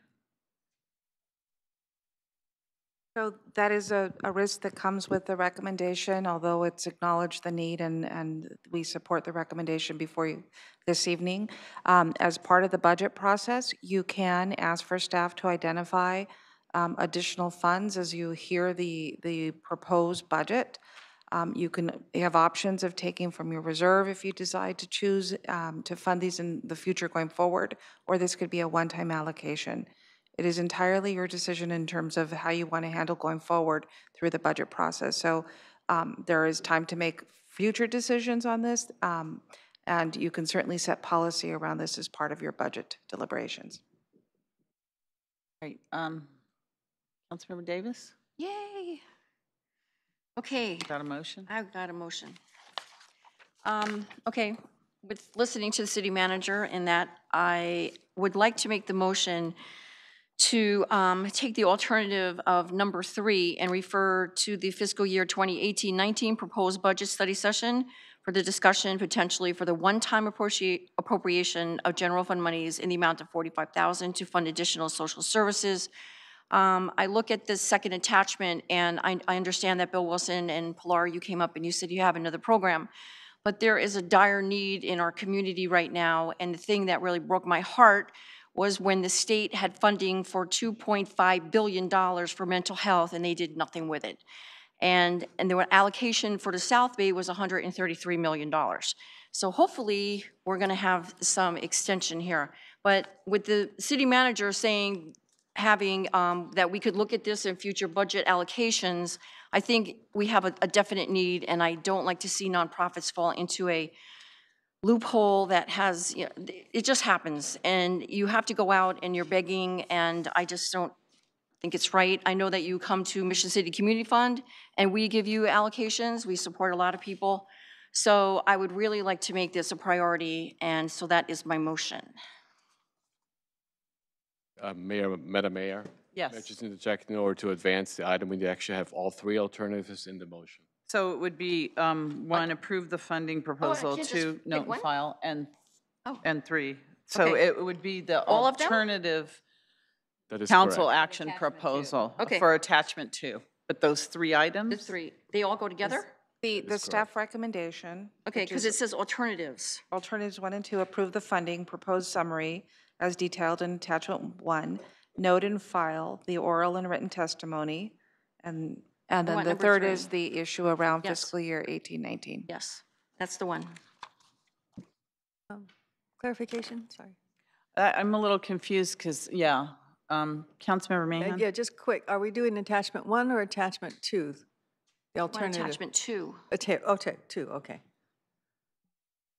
So that is a risk that comes with the recommendation, although it's acknowledged the need and we support the recommendation before you this evening. As part of the budget process, you can ask for staff to identify additional funds as you hear the proposed budget. You have options of taking from your reserve if you decide to choose to fund these in the future going forward, or this could be a one-time allocation. It is entirely your decision in terms of how you want to handle going forward through the budget process. So there is time to make future decisions on this, and you can certainly set policy around this as part of your budget deliberations. Right. Councilmember Davis? Yay. Okay. Got a motion? I've got a motion. Okay, with listening to the city manager in that, I would like to make the motion to take the alternative of number 3 and refer to the fiscal year 2018-19 proposed budget study session for the discussion potentially for the one-time appropriation of general fund monies in the amount of $45,000 to fund additional social services. I look at this second attachment, and I understand that Bill Wilson and Pilar, you came up and you said you have another program, but there is a dire need in our community right now, and the thing that really broke my heart was when the state had funding for $2.5 billion for mental health, and they did nothing with it. And the allocation for the South Bay was $133 million. So hopefully, we're gonna have some extension here. But with the city manager saying, having that we could look at this in future budget allocations, I think we have a definite need, and I don't like to see nonprofits fall into a loophole that has, it just happens, and you have to go out and you're begging, and I just don't think it's right. I know that you come to Mission City Community Fund, and we give you allocations. We support a lot of people. So I would really like to make this a priority, and so that is my motion. Madam Mayor? Yes. I just need to check in order to advance the item. We actually have all 3 alternatives in the motion. So it would be 1, approve the funding proposal, 2, note and file, and 3. So Okay. it would be the All of them? alternative That is council correct. action proposal Okay. for attachment 2. But those 3 items? The 3, they all go together? The staff recommendation. Okay, which because is it says alternatives. Alternatives 1 and 2, approve the funding proposed summary as detailed in attachment 1, note and file the oral and written testimony, and then want the number third 3. is the issue around Yes. fiscal year 18-19. Yes, that's the one. Clarification, sorry. I'm a little confused because, Councilmember Mahan? Yeah, just quick, are we doing attachment 1 or attachment 2? The alternative? Attachment 2. Okay, 2, okay.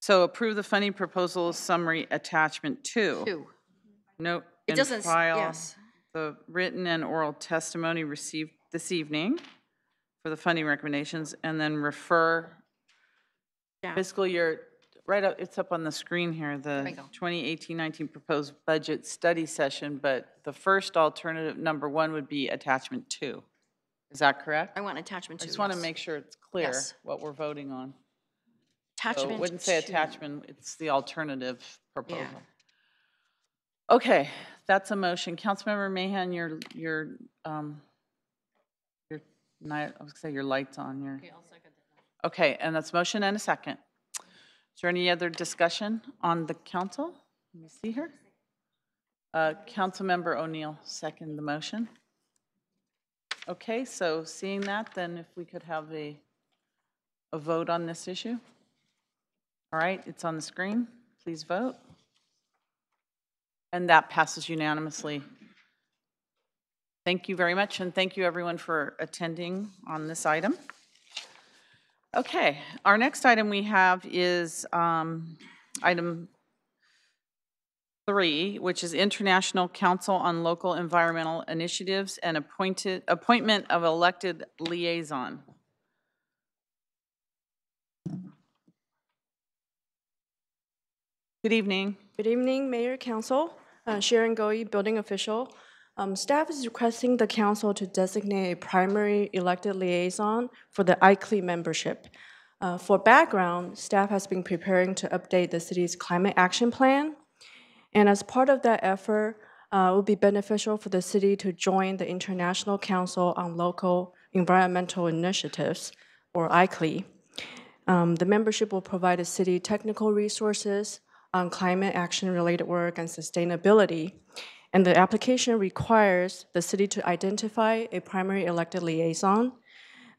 So approve the funding proposal summary attachment 2. 2. Note It and doesn't, file yes. the written and oral testimony received this evening for the funding recommendations, and then refer Yeah. fiscal year, right up, it's up on the screen here, There we the go. 2018-19 proposed budget study session, but the first alternative, number 1, would be attachment 2. Is that correct? I want attachment 2. I just want to make sure it's clear Yes. what we're voting on. Attachment So it wouldn't say 2. attachment, it's the alternative proposal. Yeah. Okay, that's a motion. Councilmember Mahan, your night, I was gonna say your light's on. Okay, I'll second that. Okay, and that's motion and a second. Is there any other discussion on the council? Let me see here. Councilmember O'Neill, second the motion. Okay, so seeing that, then if we could have a vote on this issue. All right, it's on the screen. Please vote. And that passes unanimously. Thank you very much, and thank you everyone for attending on this item. Okay, our next item we have is item 3, which is International Council on Local Environmental Initiatives and appointment of elected liaison. Good evening. Good evening, Mayor, Council. Sharon Goey, Building Official. Staff is requesting the Council to designate a primary elected liaison for the ICLEI membership. For background, staff has been preparing to update the city's climate action plan. And as part of that effort, it would be beneficial for the city to join the International Council on Local Environmental Initiatives, or ICLEI. The membership will provide the city technical resources on climate action-related work and sustainability. And the application requires the city to identify a primary elected liaison.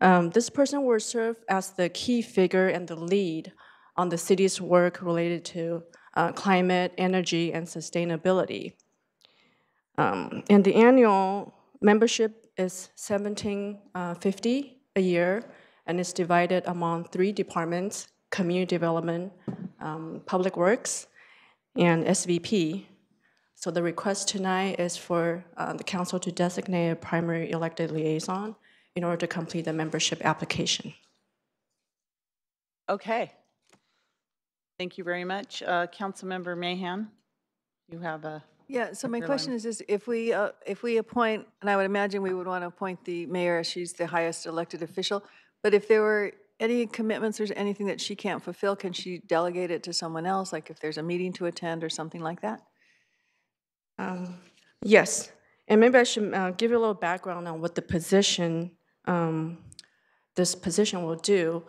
This person will serve as the key figure and the lead on the city's work related to climate, energy, and sustainability. And the annual membership is $17.50 a year, and it's divided among 3 departments: community development, public works, and SVP. So the request tonight is for the council to designate a primary elected liaison in order to complete the membership application. Okay. Thank you very much. Councilmember Mahan, you have a... Yeah, so my question is if we appoint, and I would imagine we would want to appoint the mayor as she's the highest elected official, but if there were any commitments or anything that she can't fulfill, can she delegate it to someone else, like if there's a meeting to attend or something like that? Yes, and maybe I should give you a little background on what the position, this position will do.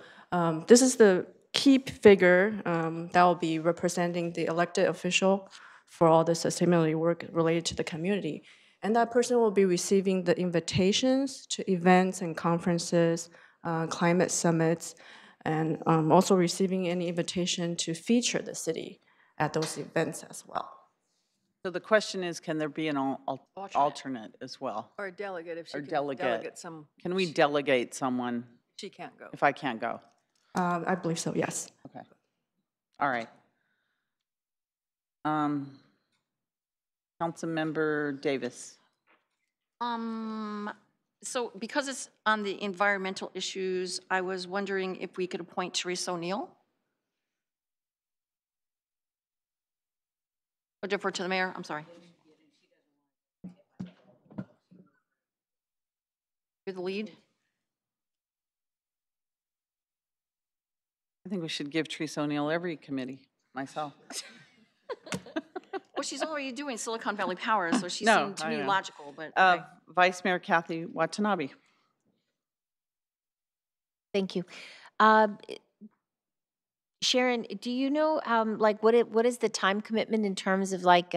This is the key figure that will be representing the elected official for all the sustainability work related to the community. And that person will be receiving the invitations to events and conferences, climate summits, and also receiving any invitation to feature the city at those events as well. So the question is, can there be an alternate as well? Or a delegate if she Or can delegate. some. Can we delegate someone She can't go. if I can't go? I believe so, yes. Okay. All right. Councilmember Davis. So because it's on the environmental issues, I was wondering if we could appoint Teresa O'Neill? Or defer to the mayor, I'm sorry. You're the lead? I think we should give Teresa O'Neill every committee, myself. Well, she's already doing Silicon Valley Power, so she No, seemed to I me know. logical, but. Okay. Vice Mayor Kathy Watanabe. Thank you. Sharon, do you know, like, what is the time commitment in terms of like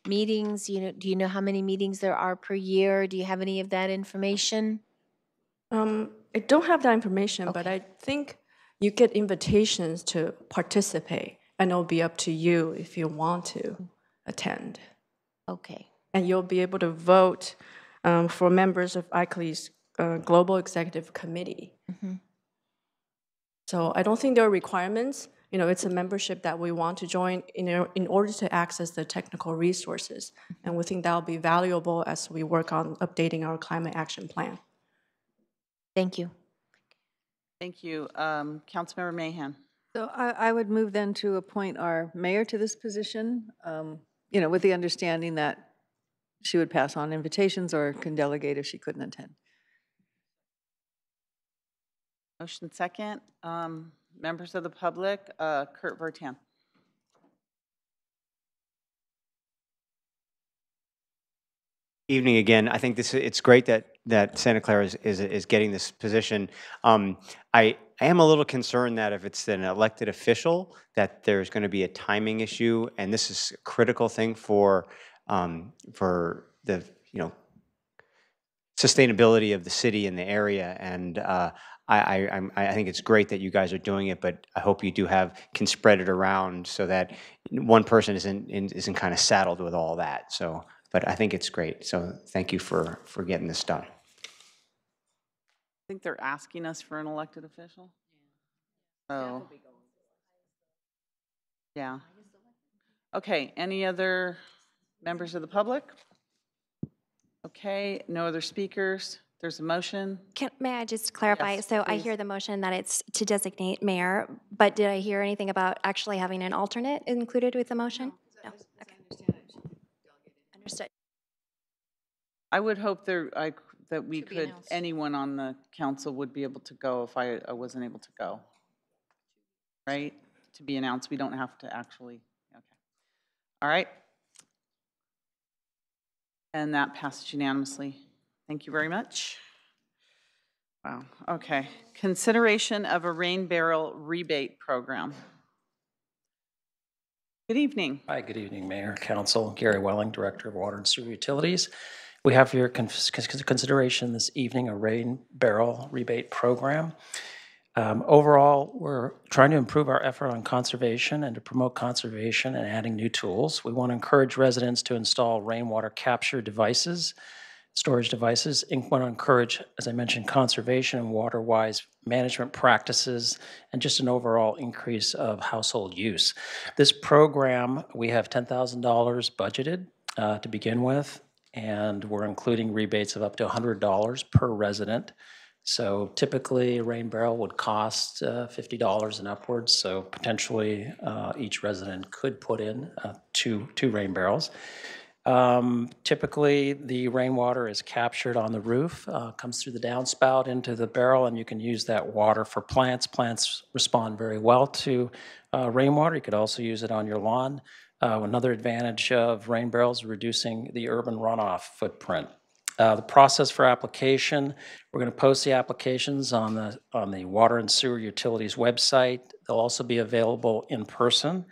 meetings? Do you know how many meetings there are per year? Do you have any of that information? I don't have that information, but I think you get invitations to participate, and it'll be up to you if you want to attend. Okay. And you'll be able to vote for members of ICLEI's Global Executive Committee. Mm-hmm. So I don't think there are requirements. It's a membership that we want to join in order to access the technical resources. And we think that will be valuable as we work on updating our climate action plan. Thank you. Thank you. Councilmember Mahan. So I would move then to appoint our mayor to this position, with the understanding that she would pass on invitations or can delegate if she couldn't attend. Motion second. Members of the public, Kurt Vertan. Evening again. I think it's great that Santa Clara is getting this position. I am a little concerned that if it's an elected official, that there's going to be a timing issue, and this is a critical thing for the sustainability of the city and the area. And I think it's great that you guys are doing it, but I hope you can spread it around so that one person isn't kind of saddled with all that. So, but I think it's great. So thank you for getting this done. I think they're asking us for an elected official. So, yeah. Okay, any other members of the public? Okay, no other speakers. There's a motion. May I just clarify? Yes, So I please. hear the motion that it's to designate mayor, but did I hear anything about actually having an alternate included with the motion? No. Okay. Understood. I would hope that we could, anyone on the council would be able to go if I wasn't able to go. Right? To be announced, we don't have to actually, okay. All right. And that passes unanimously. Thank you very much. Wow, okay. Consideration of a rain barrel rebate program. Good evening. Hi, good evening, Mayor, Council. Gary Welling, Director of Water and Sewer Utilities. We have for your consideration this evening a rain barrel rebate program. Overall, we're trying to improve our effort on conservation and to promote conservation and adding new tools. We want to encourage residents to install rainwater capture devices, storage devices. We want to encourage, as I mentioned, conservation and water-wise management practices and just an overall increase of household use. This program, we have $10,000 budgeted to begin with, and we're including rebates of up to $100 per resident. So typically, a rain barrel would cost $50 and upwards, so potentially each resident could put in two rain barrels. Typically, the rainwater is captured on the roof, comes through the downspout into the barrel, and you can use that water for plants. Plants respond very well to rainwater. You could also use it on your lawn. Another advantage of rain barrels is reducing the urban runoff footprint. The process for application, we're going to post the applications on the Water and Sewer Utilities website. They'll also be available in person.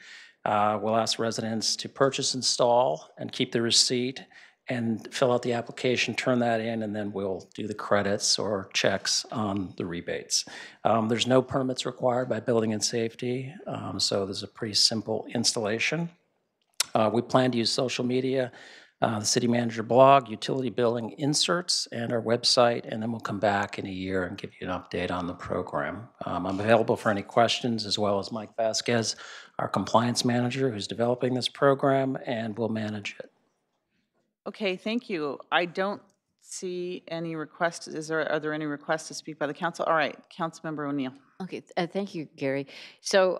We'll ask residents to purchase, install, and keep the receipt and fill out the application, turn that in, and then we'll do the credits or checks on the rebates. There's no permits required by Building and Safety, so there's a pretty simple installation. We plan to use social media, the city manager blog, utility billing inserts, and our website, and then we'll come back in a year and give you an update on the program. I'm available for any questions, as well as Mike Vasquez, our compliance manager, who's developing this program, and will manage it. Okay, thank you. I don't see any requests. Are there any requests to speak by the council? All right, Councilmember O'Neill. Okay, thank you, Gary. So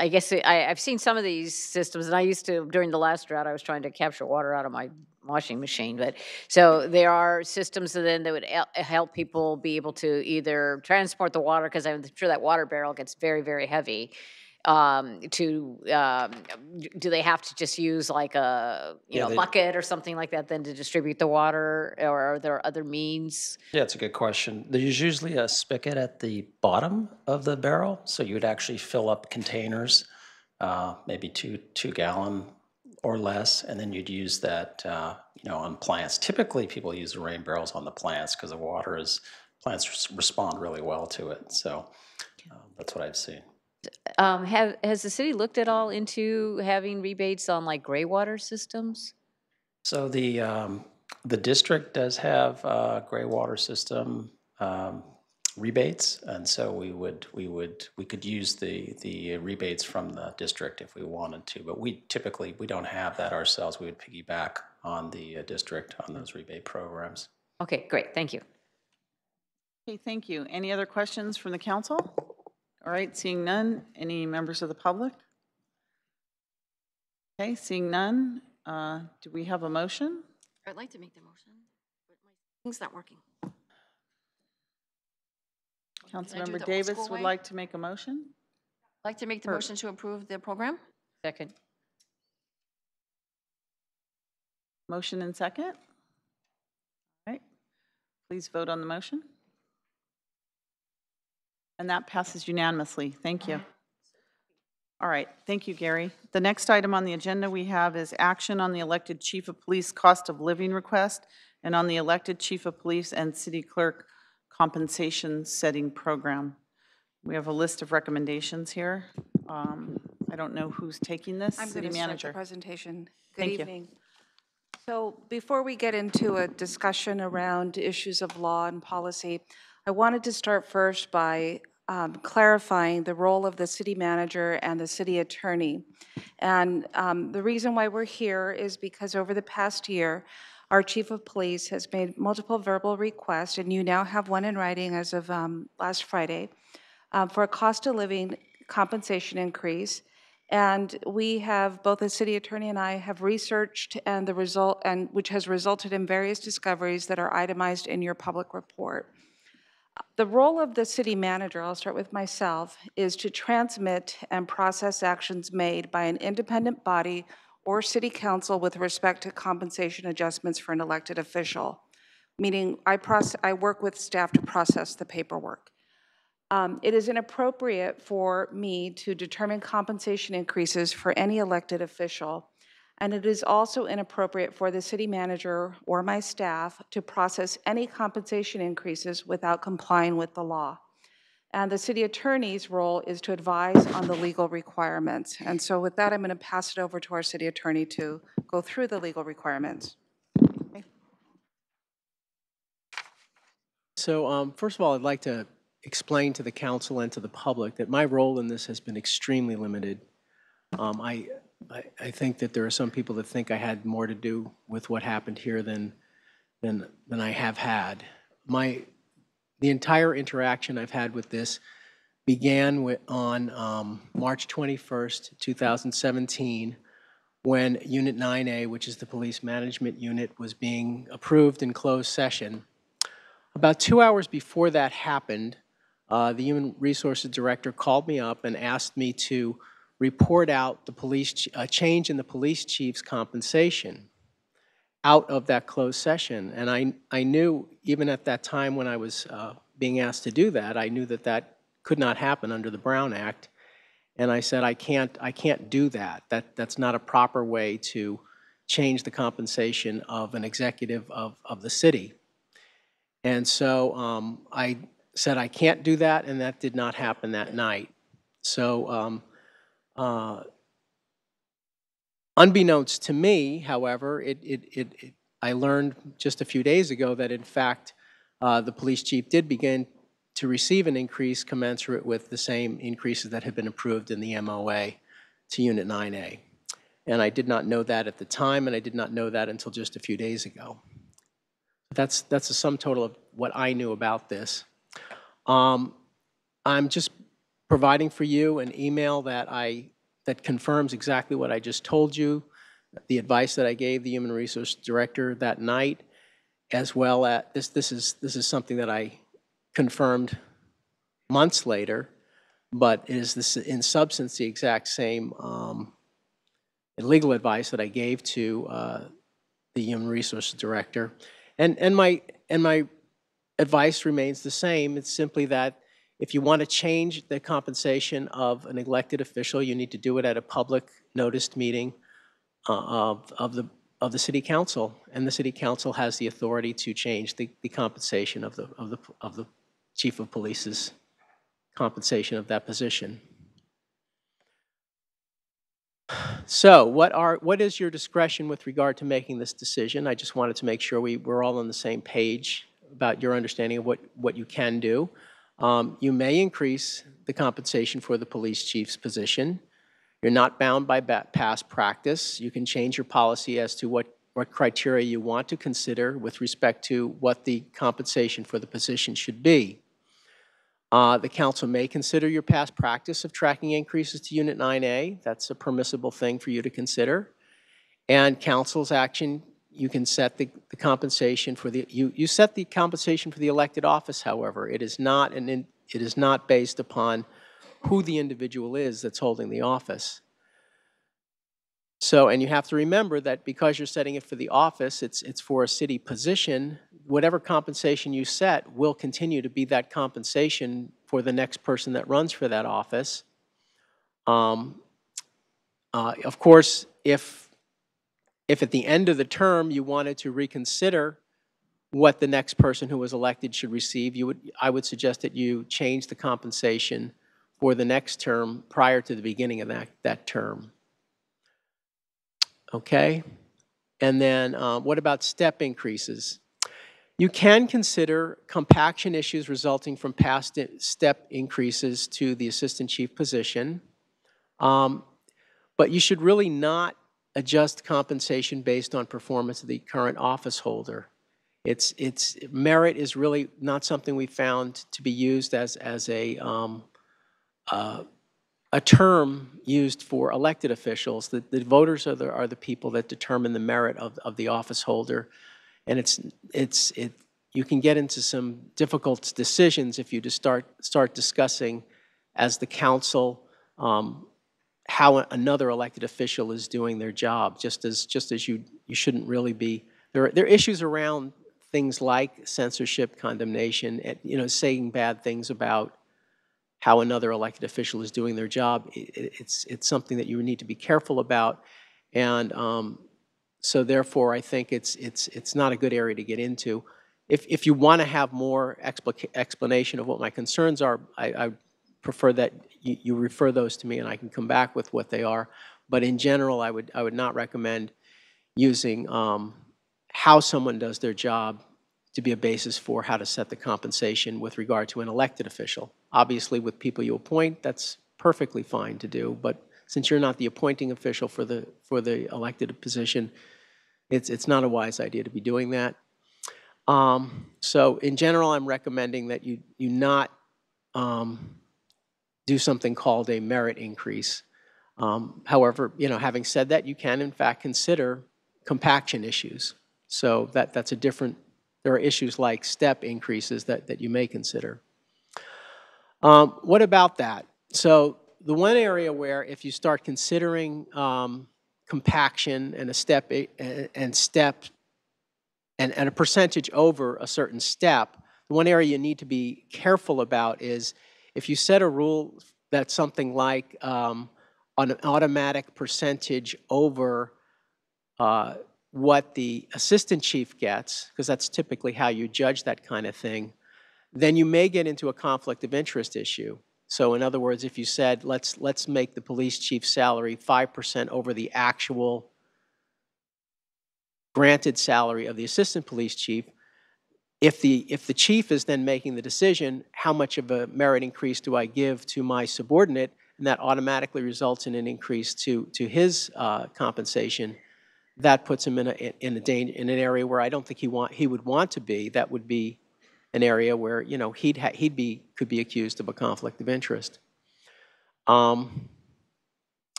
I guess I've seen some of these systems, and I used to, during the last drought, I was trying to capture water out of my washing machine. But so there are systems that would help people be able to either transport the water, because I'm sure that water barrel gets very, very heavy. Do they have to just use like a bucket or something like that then to distribute the water, or are there other means? Yeah, it's a good question. There's usually a spigot at the bottom of the barrel, so you would actually fill up containers, maybe two gallon or less, and then you'd use that on plants. Typically, people use the rain barrels on the plants because plants respond really well to it. So that's what I've seen. Has the city looked at all into having rebates on like gray water systems? So the district does have gray water system rebates, and so we could use the rebates from the district if we wanted to, but we don't have that ourselves. We would piggyback on the district on those rebate programs. Okay, great, thank you. Okay, thank you. Any other questions from the council? All right, seeing none. Any members of the public? Okay, seeing none. Do we have a motion? I'd like to make the motion, but my thing's not working. Councilmember Davis would like to make a motion. I'd like to make the motion to approve the program. Second. Motion and second. All right. Please vote on the motion. And that passes unanimously. Thank you. All right. Thank you, Gary. The next item on the agenda we have is action on the elected chief of police cost of living request and on the elected chief of police and city clerk compensation setting program. We have a list of recommendations here. I don't know who's taking this. I'm City going to manager. start the presentation. Good Thank evening. So before we get into a discussion around issues of law and policy, I wanted to start first by clarifying the role of the city manager and the city attorney. And the reason why we're here is because over the past year, our chief of police has made multiple verbal requests, and you now have one in writing as of last Friday, for a cost of living compensation increase. And we have, both the city attorney and I have researched and the result, and which has resulted in various discoveries that are itemized in your public report. The role of the city manager, I'll start with myself, is to transmit and process actions made by an independent body or city council with respect to compensation adjustments for an elected official, meaning I work with staff to process the paperwork. It is inappropriate for me to determine compensation increases for any elected official, and it is also inappropriate for the city manager or my staff to process any compensation increases without complying with the law. And the city attorney's role is to advise on the legal requirements. And so with that, I'm going to pass it over to our city attorney to go through the legal requirements. So first of all, I'd like to explain to the council and to the public that my role in this has been extremely limited. I think that there are some people that think I had more to do with what happened here than I have had. The entire interaction I've had with this began on March 21st, 2017, when Unit 9A, which is the police management unit, was being approved in closed session. About 2 hours before that happened, the Human Resources Director called me up and asked me to report out a change in the police chief's compensation out of that closed session. And I knew, even at that time when I was being asked to do that, I knew that that could not happen under the Brown Act. And I said, I can't do that. That's not a proper way to change the compensation of an executive of the city. And so I said, I can't do that, and that did not happen that night. So unbeknownst to me, however, I learned just a few days ago that, in fact, the police chief did begin to receive an increase commensurate with the same increases that had been approved in the MOA to Unit 9A. And I did not know that at the time, and I did not know that until just a few days ago. That's a sum total of what I knew about this. I'm just providing for you an email that confirms exactly what I just told you, the advice that I gave the Human Resource Director that night, as well as this is something that I confirmed months later, but it is in substance the exact same legal advice that I gave to the Human Resources Director. And my advice remains the same. It's simply that if you want to change the compensation of an elected official, you need to do it at a public noticed meeting of the city council, and the city council has the authority to change the compensation of the chief of police's compensation of that position. So what is your discretion with regard to making this decision? I just wanted to make sure we're all on the same page about your understanding of what you can do. You may increase the compensation for the police chief's position. You're not bound by past practice. You can change your policy as to what criteria you want to consider with respect to what the compensation for the position should be. The council may consider your past practice of tracking increases to Unit 9A. That's a permissible thing for you to consider. And council's action, you can set the compensation for you set the compensation for the elected office. However, it is not based upon who the individual is that's holding the office. So, and you have to remember that because you're setting it for the office, it's for a city position. Whatever compensation you set will continue to be that compensation for the next person that runs for that office. Of course, if at the end of the term you wanted to reconsider what the next person who was elected should receive, I would suggest that you change the compensation for the next term prior to the beginning of that term. Okay? And then what about step increases? You can consider compaction issues resulting from past step increases to the assistant chief position, but you should really not adjust compensation based on performance of the current office holder. Merit is really not something we found to be used as a term used for elected officials. The voters are the people that determine the merit of the office holder, and you can get into some difficult decisions if you just start discussing as the council how another elected official is doing their job, just as you shouldn't really be. There are issues around things like censorship, condemnation, saying bad things about how another elected official is doing their job. It's something that you need to be careful about, and so therefore I think it's not a good area to get into. If you want to have more explanation of what my concerns are, I prefer that you refer those to me and I can come back with what they are. But in general, I would not recommend using how someone does their job to be a basis for how to set the compensation with regard to an elected official. Obviously, with people you appoint, that's perfectly fine to do. But since you're not the appointing official for the elected position, it's not a wise idea to be doing that. So in general, I'm recommending that you not do something called a merit increase. However, having said that, you can in fact consider compaction issues. So that's a different. There are issues like step increases that you may consider. What about that? So the one area where if you start considering compaction and a step and a percentage over a certain step, the one area you need to be careful about is if you set a rule that's something like an automatic percentage over what the assistant chief gets, because that's typically how you judge that kind of thing, then you may get into a conflict of interest issue. So in other words, if you said, let's make the police chief's salary 5% over the actual granted salary of the assistant police chief, if the chief is then making the decision, how much of a merit increase do I give to my subordinate, and that automatically results in an increase to his compensation, that puts him in an area where I don't think he would want to be. That would be an area where could be accused of a conflict of interest. Or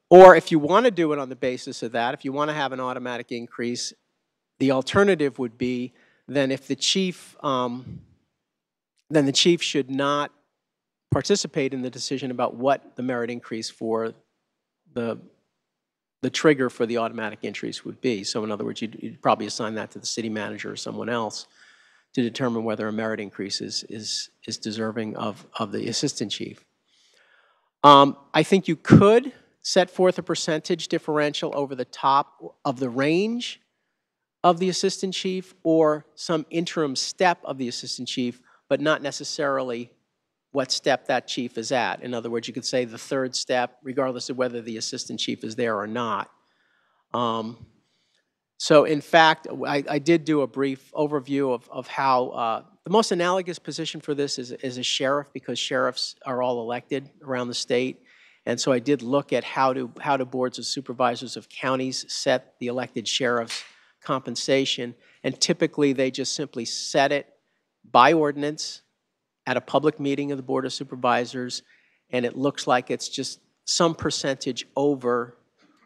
if you want to do it on the basis of that, if you want to have an automatic increase, the alternative would be then if the chief should not participate in the decision about what the merit increase for the trigger for the automatic increase would be. So in other words, you'd probably assign that to the city manager or someone else to determine whether a merit increase is deserving of the assistant chief. I think you could set forth a percentage differential over the top of the range of the assistant chief or some interim step of the assistant chief, but not necessarily what step that chief is at. In other words, you could say the third step, regardless of whether the assistant chief is there or not. So in fact, I did do a brief overview of how the most analogous position for this is a sheriff, because sheriffs are all elected around the state. And so I did look at how do boards of supervisors of counties set the elected sheriff's compensation. And typically they just simply set it by ordinance at a public meeting of the Board of Supervisors, and it looks like it's just some percentage over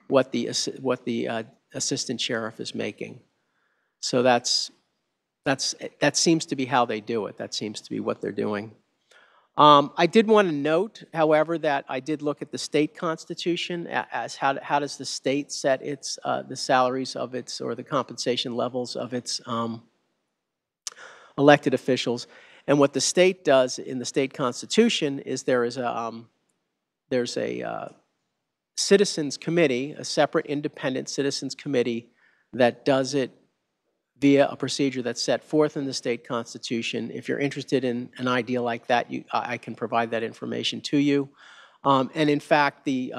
what the assistant sheriff is making. So that seems to be how they do it. That seems to be what they're doing. I did want to note, however, that I did look at the state constitution as how does the state set its the salaries of its, or the compensation levels of its elected officials. And what the state does in the state constitution is there's a citizens committee, a separate independent citizens committee that does it via a procedure that's set forth in the state constitution. If you're interested in an idea like that, I can provide that information to you. And in fact, the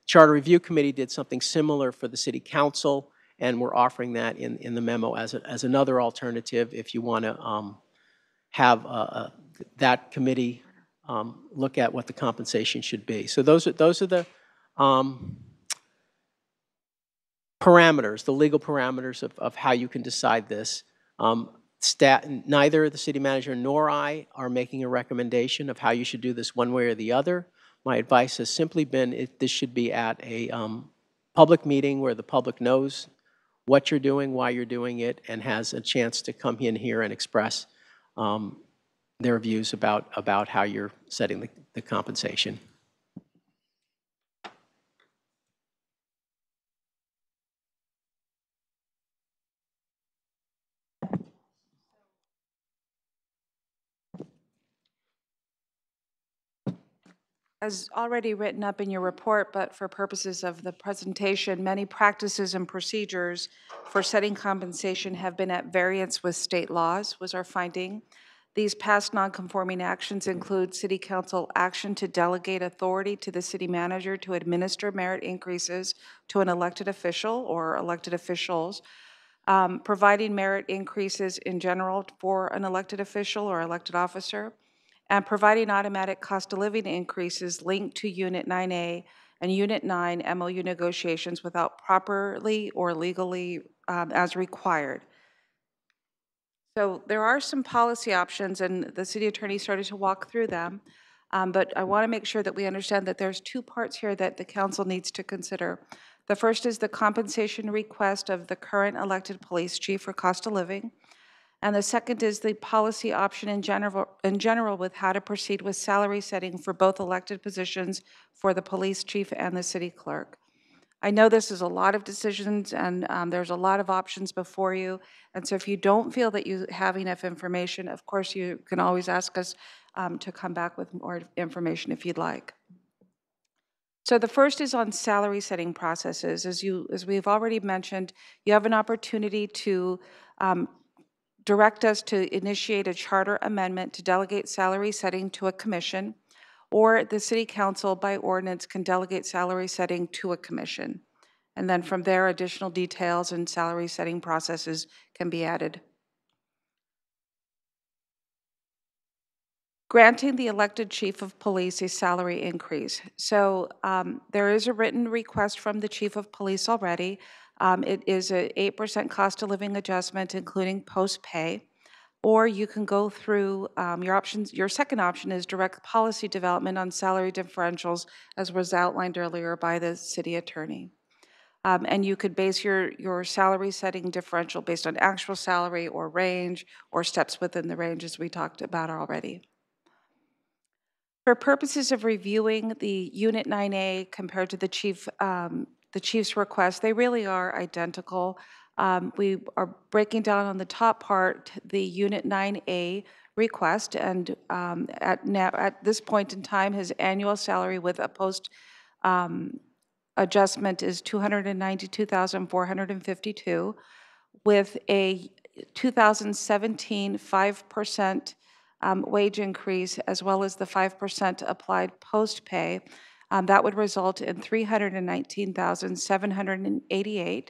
Charter Review Committee did something similar for the City Council, and we're offering that in the memo as another alternative if you want to have that committee look at what the compensation should be. So those are the parameters, the legal parameters of how you can decide this. Neither the city manager nor I are making a recommendation of how you should do this one way or the other. My advice has simply been this should be at a public meeting where the public knows what you're doing, why you're doing it, and has a chance to come in here and express their views about how you're setting the compensation. As already written up in your report, but for purposes of the presentation, many practices and procedures for setting compensation have been at variance with state laws, was our finding. These past nonconforming actions include City Council action to delegate authority to the city manager to administer merit increases to an elected official or elected officials, providing merit increases in general for an elected official or elected officer, and providing automatic cost of living increases linked to Unit 9A and Unit 9 MOU negotiations without properly or legally as required. So there are some policy options, and the city attorney started to walk through them, but I want to make sure that we understand that there's two parts here that the council needs to consider. The first is the compensation request of the current elected police chief for cost of living. And the second is the policy option in general with how to proceed with salary setting for both elected positions for the police chief and the city clerk. I know this is a lot of decisions, and there's a lot of options before you. And so if you don't feel that you have enough information, of course you can always ask us to come back with more information if you'd like. So the first is on salary setting processes. As we've already mentioned, you have an opportunity to direct us to initiate a charter amendment to delegate salary setting to a commission, or the city council by ordinance can delegate salary setting to a commission. And then from there, additional details and salary setting processes can be added. Granting the elected chief of police a salary increase. So there is a written request from the chief of police already. It is an 8% cost of living adjustment, including post-pay. Or you can go through your options. Your second option is direct policy development on salary differentials, as was outlined earlier by the city attorney. And you could base your salary setting differential based on actual salary or range or steps within the range, as we talked about already. For purposes of reviewing the Unit 9A compared to the chief's request, they really are identical. We are breaking down on the top part the Unit 9A request, and at this point in time, his annual salary with a post adjustment is $292,452, with a 2017 5% wage increase, as well as the 5% applied post-pay. That would result in $319,788.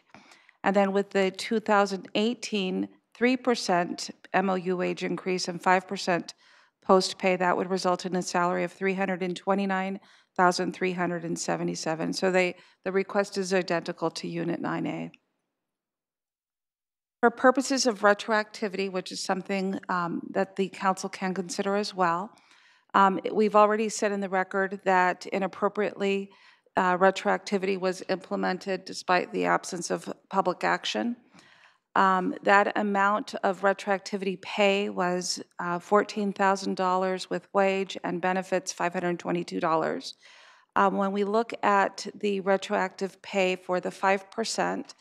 And then with the 2018 3% MOU wage increase and 5% post-pay, that would result in a salary of $329,377. So the request is identical to Unit 9A. For purposes of retroactivity, which is something that the council can consider as well, we've already said in the record that inappropriately retroactivity was implemented despite the absence of public action. That amount of retroactivity pay was $14,000 with wage and benefits $522. When we look at the retroactive pay for the 5%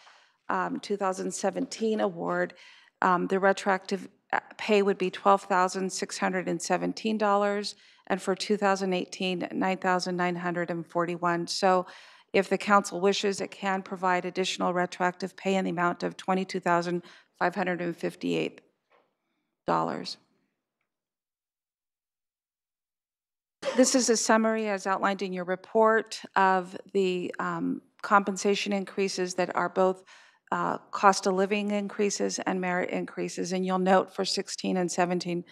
2017 award, the retroactive pay would be $12,617, and for 2018, $9,941. So if the council wishes, it can provide additional retroactive pay in the amount of $22,558. This is a summary, as outlined in your report, of the compensation increases that are both cost of living increases and merit increases. And you'll note for 16 and 17,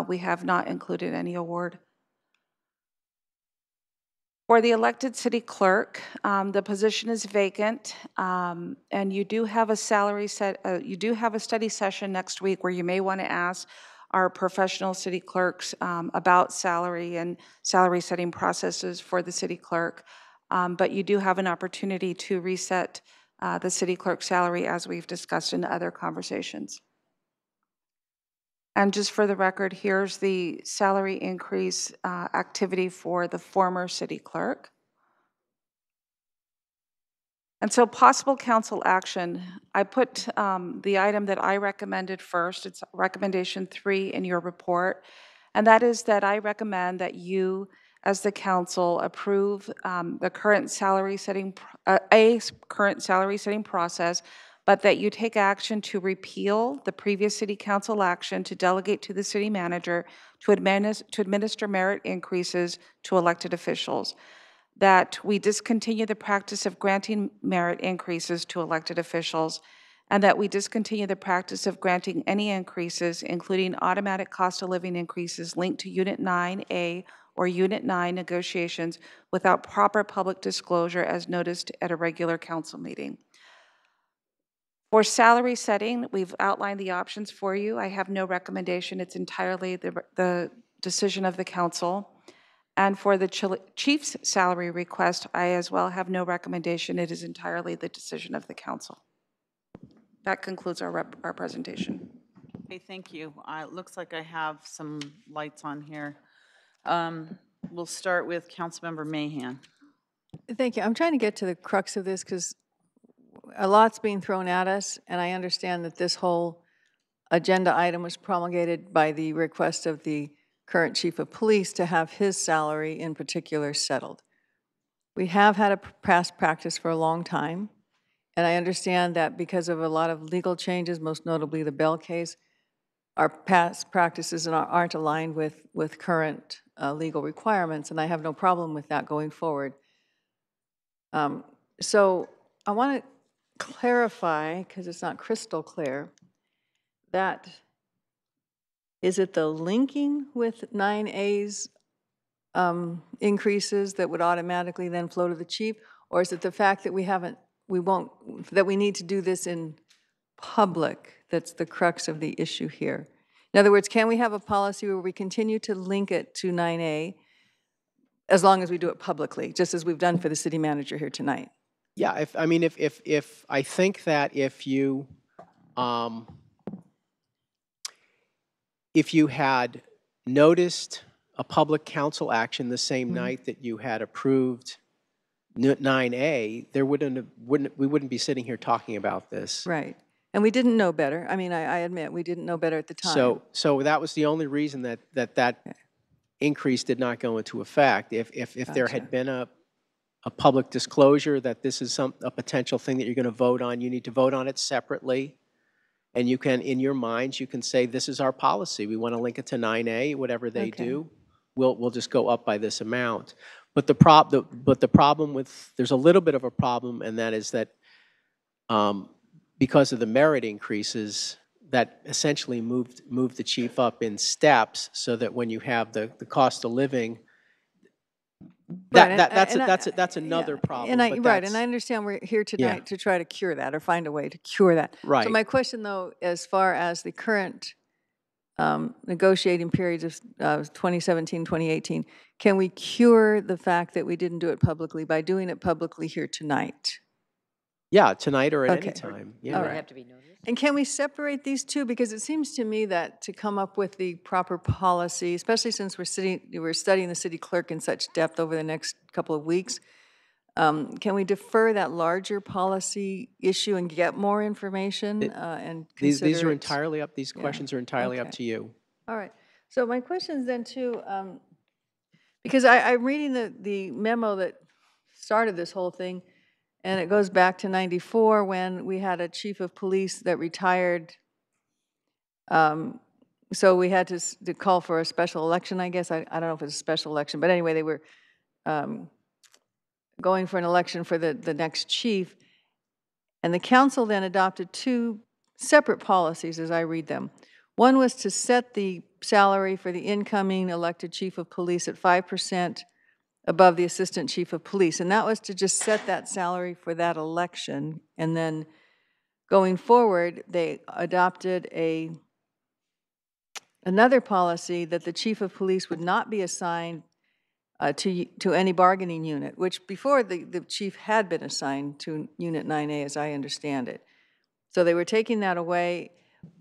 we have not included any award. For the elected city clerk, the position is vacant, and you do have a you do have a study session next week where you may want to ask our professional city clerks about salary and salary setting processes for the city clerk. But you do have an opportunity to reset the city clerk salary as we've discussed in other conversations. And just for the record, here's the salary increase activity for the former city clerk. And so possible council action, I put the item that I recommended first. It's recommendation 3 in your report. And that is that I recommend that you, as the council, approve the current salary setting, current salary setting process, but that you take action to repeal the previous city council action to delegate to the city manager to administer merit increases to elected officials. That we discontinue the practice of granting merit increases to elected officials, and that we discontinue the practice of granting any increases, including automatic cost of living increases linked to Unit 9A or Unit 9 negotiations without proper public disclosure as noticed at a regular council meeting. For salary setting, we've outlined the options for you. I have no recommendation. It's entirely the decision of the council. And for the chief's salary request, I as well have no recommendation. It is entirely the decision of the council. That concludes our presentation. Okay, thank you. It looks like I have some lights on here. We'll start with Councilmember Mahan. Thank you. I'm trying to get to the crux of this because a lot's being thrown at us, and I understand that this whole agenda item was promulgated by the request of the current chief of police to have his salary in particular settled. We have had a past practice for a long time, and I understand that because of a lot of legal changes, most notably the Bell case, our past practices aren't aligned with current legal requirements, and I have no problem with that going forward. So I want to clarify, because it's not crystal clear, that is it the linking with 9A's increases that would automatically then flow to the chief, or is it the fact that that we need to do this in public that's the crux of the issue here? In other words, can we have a policy where we continue to link it to 9A as long as we do it publicly, just as we've done for the city manager here tonight? Yeah, if I think that if you had noticed a public council action the same night that you had approved 9A, we wouldn't be sitting here talking about this. Right. And we didn't know better. I mean, I admit we didn't know better at the time. So that was the only reason that increase did not go into effect. If there had been a public disclosure that this is a potential thing that you're going to vote on, you need to vote on it separately. And you can, in your minds, you can say, this is our policy. We want to link it to 9A, whatever they do. We'll just go up by this amount. But the problem with, there's a little bit of a problem, and that is that because of the merit increases, that essentially moved the chief up in steps, so that when you have the cost of living, that's another problem. And and I understand we're here tonight to try to cure that or find a way to cure that. Right. So my question, though, as far as the current negotiating periods of 2017, 2018, can we cure the fact that we didn't do it publicly by doing it publicly here tonight? Yeah, tonight or at any time. Yeah. All right. Have to be noticed. And can we separate these two? Because it seems to me that to come up with the proper policy, especially since we're studying the city clerk in such depth over the next couple of weeks, can we defer that larger policy issue and get more information and consider these are entirely up. These questions are entirely up to you. All right. So my questions then too, because I'm reading the memo that started this whole thing. And it goes back to 94 when we had a chief of police that retired. So we had to call for a special election, I guess. I don't know if it's a special election. But anyway, they were going for an election for the next chief. And the council then adopted two separate policies as I read them. One was to set the salary for the incoming elected chief of police at 5% above the assistant chief of police. And that was to just set that salary for that election. And then going forward, they adopted another policy that the chief of police would not be assigned to any bargaining unit, which before the chief had been assigned to Unit 9A, as I understand it. So they were taking that away,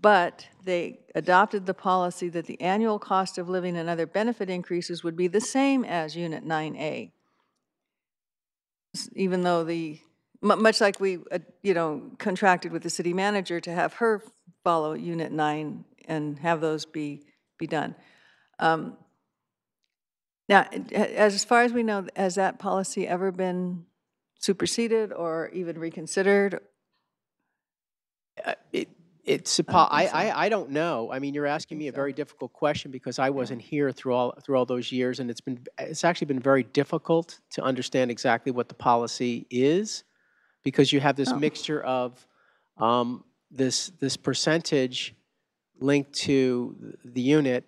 but they adopted the policy that the annual cost of living and other benefit increases would be the same as Unit 9A. Even though much like we, contracted with the city manager to have her follow Unit 9 and have those be done. Now, as far as we know, has that policy ever been superseded or even reconsidered? I don't know. I mean, you're asking me a very difficult question because I wasn't here through all those years, and it's actually been very difficult to understand exactly what the policy is, because you have this mixture of this percentage linked to the unit,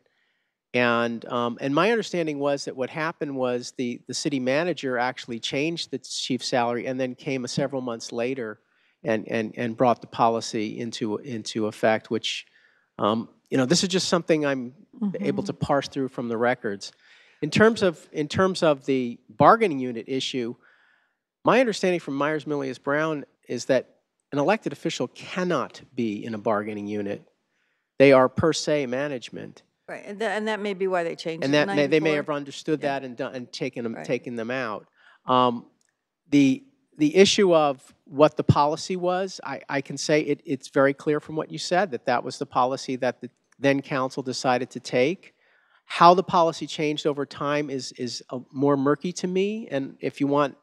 and my understanding was that what happened was the city manager actually changed the chief's salary and then came several months later and brought the policy into effect, which, this is just something I'm able to parse through from the records. In terms of the bargaining unit issue, my understanding from Myers-Milius-Brown is that an elected official cannot be in a bargaining unit. They are per se management. Right, and that may be why they changed and it. that they may have understood that and taken them out. The issue of what the policy was, I can say it's very clear from what you said that was the policy that the then council decided to take. How the policy changed over time is more murky to me, and if you want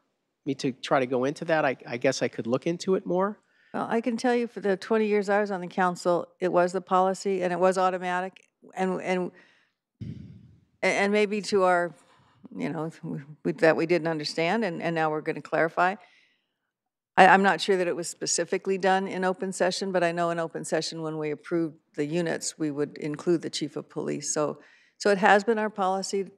me to try to go into that, I guess I could look into it more. Well, I can tell you for the 20 years I was on the council, it was the policy and it was automatic, and maybe to our, that we didn't understand, and now we're going to clarify. I'm not sure that it was specifically done in open session, but I know in open session when we approved the units, we would include the chief of police. So it has been our policy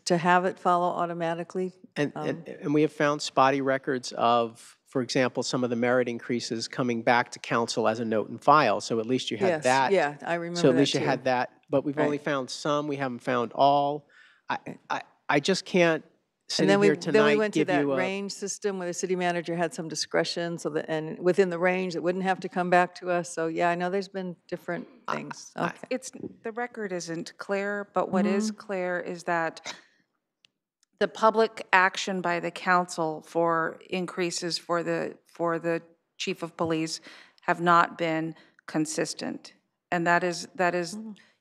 to have it follow automatically. And we have found spotty records of, for example, some of the merit increases coming back to council as a note and file. So at least you had that. Yeah, I remember that. So at least you too. had that, but we've only found some. We haven't found all. I just can't. And then we went to give that you range system where the city manager had some discretion, and within the range, it wouldn't have to come back to us. So yeah, I know there's been different things. Okay. The record isn't clear, but what is clear is that the public action by the council for increases for the chief of police have not been consistent. And that is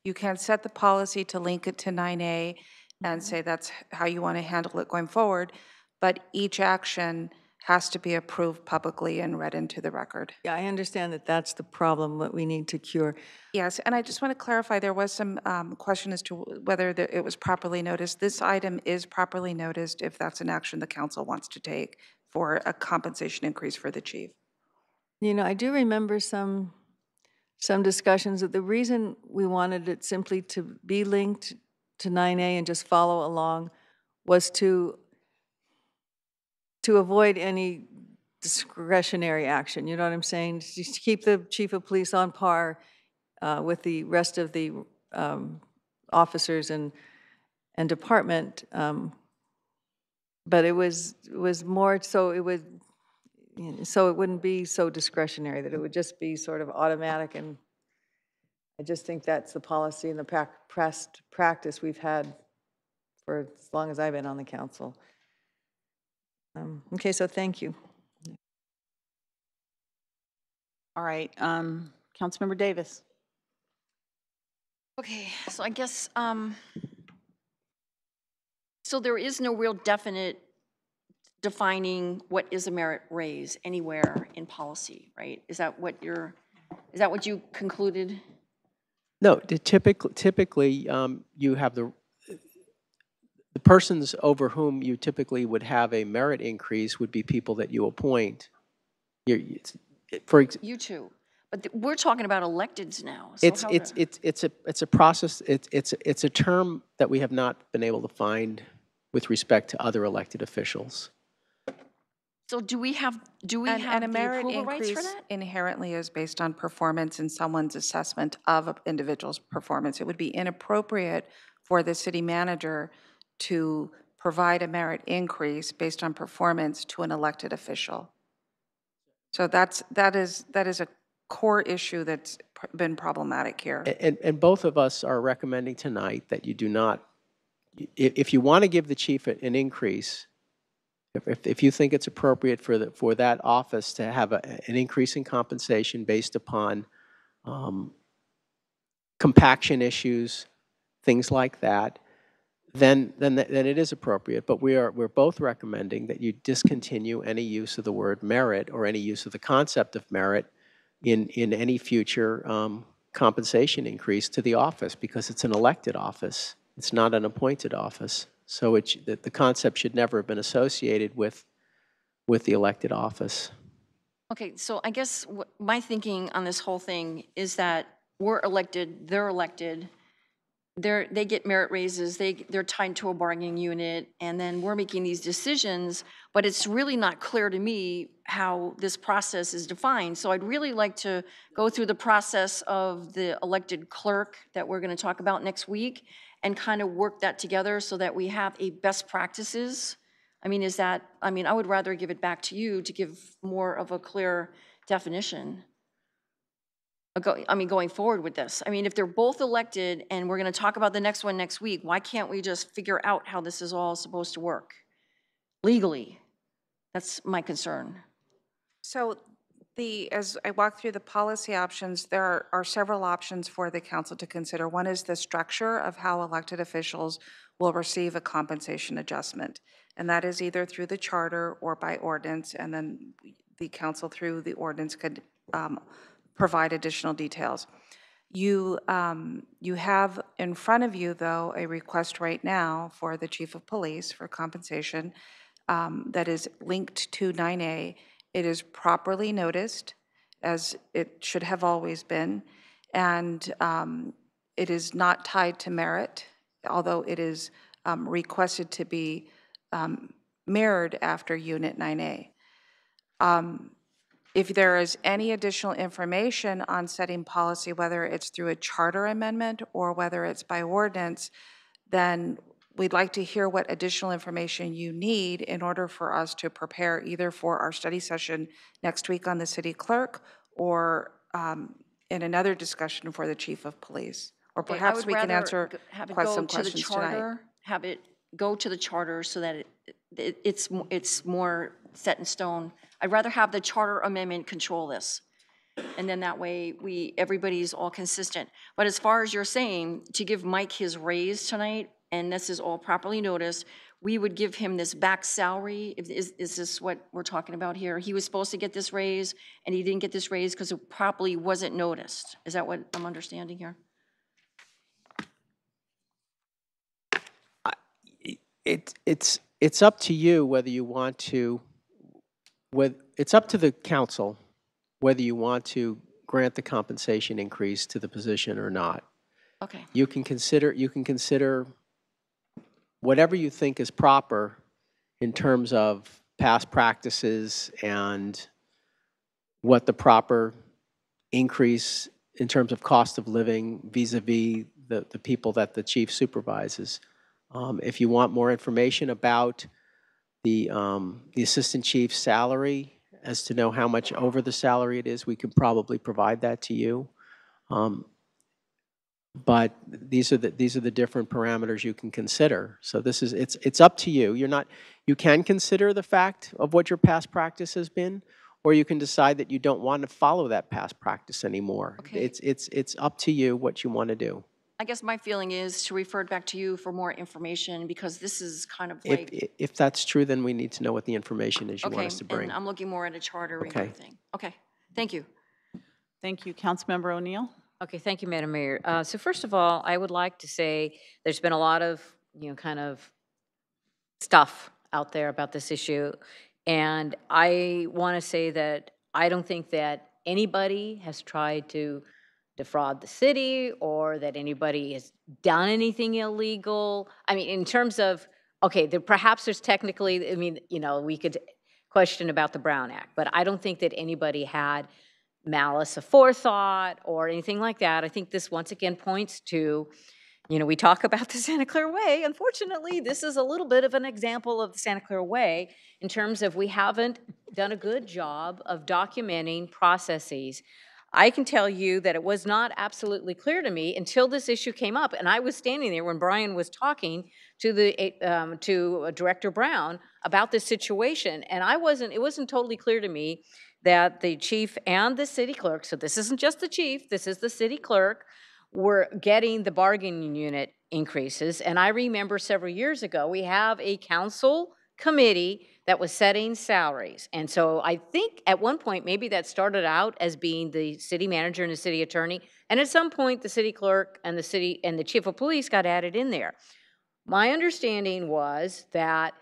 you can set the policy to link it to 9A and say that's how you want to handle it going forward, but each action has to be approved publicly and read into the record. Yeah, I understand that that's the problem that we need to cure. Yes, and I just want to clarify, there was some question as to whether it was properly noticed. This item is properly noticed if that's an action the council wants to take for a compensation increase for the chief. I do remember some discussions that the reason we wanted it simply to be linked to 9A and just follow along was to avoid any discretionary action. You know what I'm saying? Just to keep the chief of police on par with the rest of the officers and department. But it was more so it wouldn't be so discretionary, that it would just be sort of automatic. And I just think that's the policy and the practice we've had for as long as I've been on the council. Okay, so thank you. All right, Councilmember Davis. Okay, so I guess, so there is no real definite defining what is a merit raise anywhere in policy, right? Is that what you concluded? No, typically you have the persons over whom you typically would have a merit increase would be people that you appoint You too. But we're talking about electeds now. So it's a process. It's a term that we have not been able to find with respect to other elected officials. So do we have And a the merit approval rights for increase that? inherently is based on performance and someone's assessment of an individual's performance. It would be inappropriate for the city manager to provide a merit increase based on performance to an elected official. So that is a core issue that's been problematic here. And both of us are recommending tonight that you do not, if you want to give the chief an increase, if you think it's appropriate for that office to have an increase in compensation based upon compaction issues, things like that, then it is appropriate. But we're both recommending that you discontinue any use of the word merit or any use of the concept of merit in any future compensation increase to the office, because it's an elected office. It's not an appointed office. So the concept should never have been associated with the elected office. Okay, so I guess my thinking on this whole thing is that we're elected, they're elected, they get merit raises, they're tied to a bargaining unit, and then we're making these decisions, but it's really not clear to me how this process is defined. So I'd really like to go through the process of the elected clerk that we're going to talk about next week and kind of work that together so that we have a best practices. I mean, I would rather give it back to you to give more of a clear definition. Going forward with this. I mean, if they're both elected and we're going to talk about the next one next week, why can't we just figure out how this is all supposed to work legally? That's my concern. So as I walk through the policy options, there are several options for the council to consider. One is the structure of how elected officials will receive a compensation adjustment. And that is either through the charter or by ordinance, and then the council through the ordinance could provide additional details. You have in front of you, though, a request right now for the chief of police for compensation that is linked to 9A. It is properly noticed, as it should have always been, and it is not tied to merit, although it is requested to be mirrored after Unit 9A. If there is any additional information on setting policy, whether it's through a charter amendment or whether it's by ordinance, then we'd like to hear what additional information you need in order for us to prepare either for our study session next week on the city clerk or in another discussion for the chief of police. Or perhaps we can answer some questions tonight. Have it go to the charter so that it's more set in stone. I'd rather have the charter amendment control this. And then that way everybody's all consistent. But as far as you're saying, to give Mike his raise tonight, and this is all properly noticed, we would give him this back salary. Is this what we're talking about here? He was supposed to get this raise and he didn't get this raise because it probably wasn't noticed. Is that what I'm understanding here? It's up to you whether you want to, it's up to the council whether you want to grant the compensation increase to the position or not. Okay. You can consider whatever you think is proper in terms of past practices and what the proper increase in terms of cost of living vis-a-vis the people that the chief supervises. If you want more information about the assistant chief's salary, as to know how much over the salary it is, we can probably provide that to you. But these are the different parameters you can consider. So it's up to you. You can consider the fact of what your past practice has been, or you can decide that you don't want to follow that past practice anymore. Okay. It's up to you what you want to do. I guess my feeling is to refer it back to you for more information because this is kind of like... If that's true, then we need to know what the information is you want us to bring. And I'm looking more at a charter review thing. Okay, thank you. Thank you. Councilmember O'Neill. Okay, thank you, Madam Mayor. So first of all, I would like to say there's been a lot of, kind of stuff out there about this issue. And I want to say that I don't think that anybody has tried to defraud the city or that anybody has done anything illegal. I mean, in terms of, okay, perhaps there's technically, I mean, you know, we could question about the Brown Act, but I don't think that anybody had malice aforethought or anything like that. I think this once again points to, you know, we talk about the Santa Clara Way. Unfortunately, this is a little bit of an example of the Santa Clara Way in terms of we haven't done a good job of documenting processes. I can tell you that it was not absolutely clear to me until this issue came up, and I was standing there when Brian was talking to Director Brown about this situation, and it wasn't totally clear to me that the chief and the city clerk, so this isn't just the chief, this is the city clerk, were getting the bargaining unit increases. And I remember several years ago, we have a council committee that was setting salaries. And so I think at one point, maybe that started out as being the city manager and the city attorney. And at some point, the city clerk and the chief of police got added in there. My understanding was that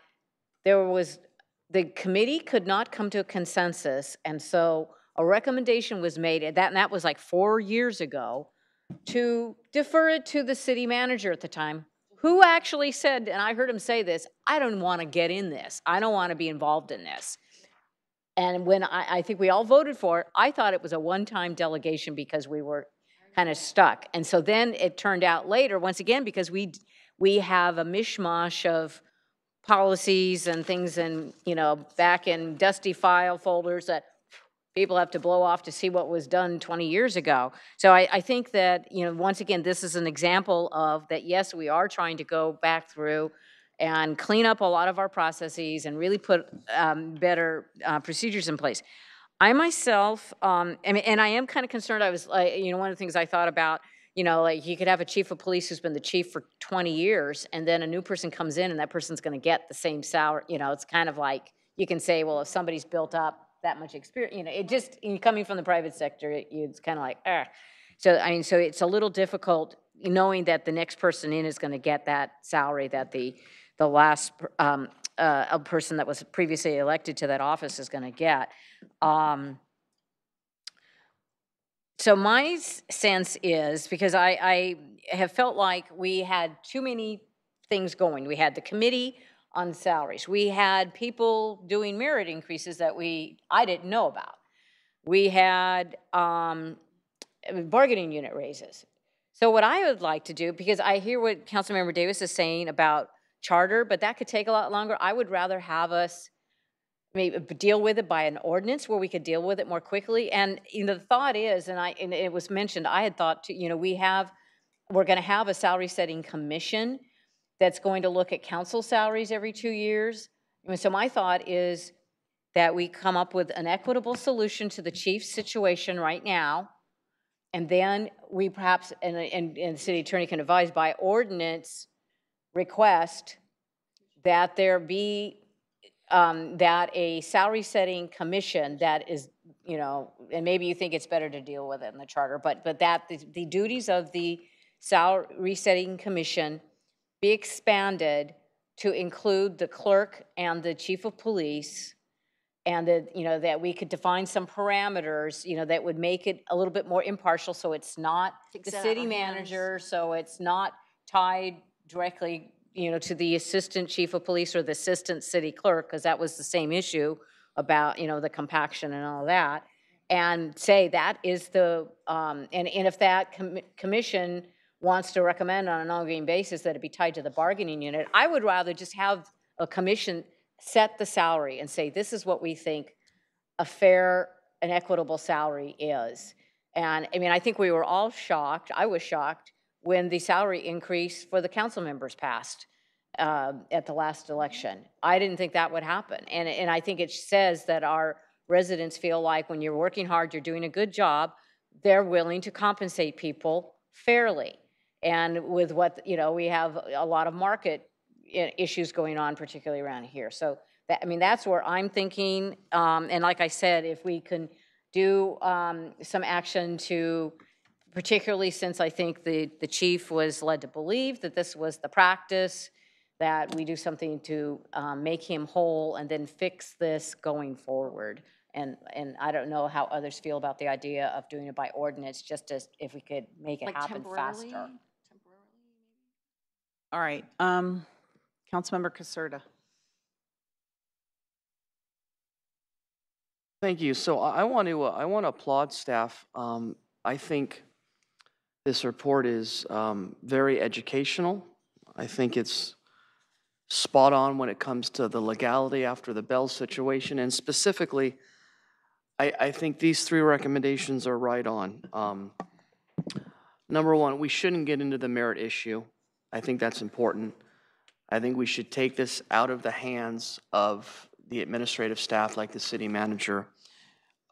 the committee could not come to a consensus. And so a recommendation was made, and that was like 4 years ago, to defer it to the city manager at the time, who actually said, and I heard him say this, I don't want to get in this. I don't want to be involved in this. And when I think we all voted for it, I thought it was a one-time delegation because we were kind of stuck. And so then it turned out later, once again, because we have a mishmash of policies and things and, you know, back in dusty file folders that people have to blow off to see what was done 20 years ago. So I think that, you know, once again, this is an example of that, yes, we are trying to go back through and clean up a lot of our processes and really put better procedures in place. I myself, and I am kind of concerned. I was like, you know, one of the things I thought about, you know, like you could have a chief of police who's been the chief for 20 years and then a new person comes in and that person's going to get the same salary. You know, it's kind of like, you can say, well, if somebody's built up that much experience, you know, it just, coming from the private sector, it's kind of like, So, I mean, so it's a little difficult knowing that the next person in is going to get that salary that the last a person that was previously elected to that office is going to get. So my sense is, because I have felt like we had too many things going. We had the committee on salaries. We had people doing merit increases that I didn't know about. We had bargaining unit raises. So what I would like to do, because I hear what Councilmember Davis is saying about charter, but that could take a lot longer. I would rather have us maybe deal with it by an ordinance where we could deal with it more quickly. And you know, the thought is, and it was mentioned, I had thought, you know, we're going to have a salary setting commission that's going to look at council salaries every 2 years. And so my thought is that we come up with an equitable solution to the chief's situation right now, and then we perhaps, and the city attorney can advise by ordinance request that there be that a salary setting commission that is, you know, and maybe you think it's better to deal with it in the charter, but that the duties of the salary setting commission be expanded to include the clerk and the chief of police, and that, you know, that we could define some parameters, you know, that would make it a little bit more impartial, so it's not the city manager, so it's not tied directly, you know, to the assistant chief of police or the assistant city clerk, because that was the same issue about, you know, the compaction and all that, and say that is the, and if that commission wants to recommend on an ongoing basis that it be tied to the bargaining unit, I would rather just have a commission set the salary and say, this is what we think a fair and equitable salary is. And I mean, I think we were all shocked. I was shocked when the salary increase for the council members passed at the last election. I didn't think that would happen. And I think it says that our residents feel like when you're working hard, you're doing a good job, they're willing to compensate people fairly. And with what, you know, we have a lot of market issues going on, particularly around here. So that, I mean, that's where I'm thinking. And like I said, if we can do some action to, particularly since I think the chief was led to believe that this was the practice, that we do something to make him whole and then fix this going forward. And I don't know how others feel about the idea of doing it by ordinance, just as if we could make it Like happen temporarily? faster. All right, Councilmember Caserta. Thank you. So I want to applaud staff. I think this report is very educational. I think it's spot on when it comes to the legality after the Bell situation, and specifically, I think these 3 recommendations are right on. Number 1, we shouldn't get into the merit issue. I think that's important. I think we should take this out of the hands of the administrative staff, like the city manager,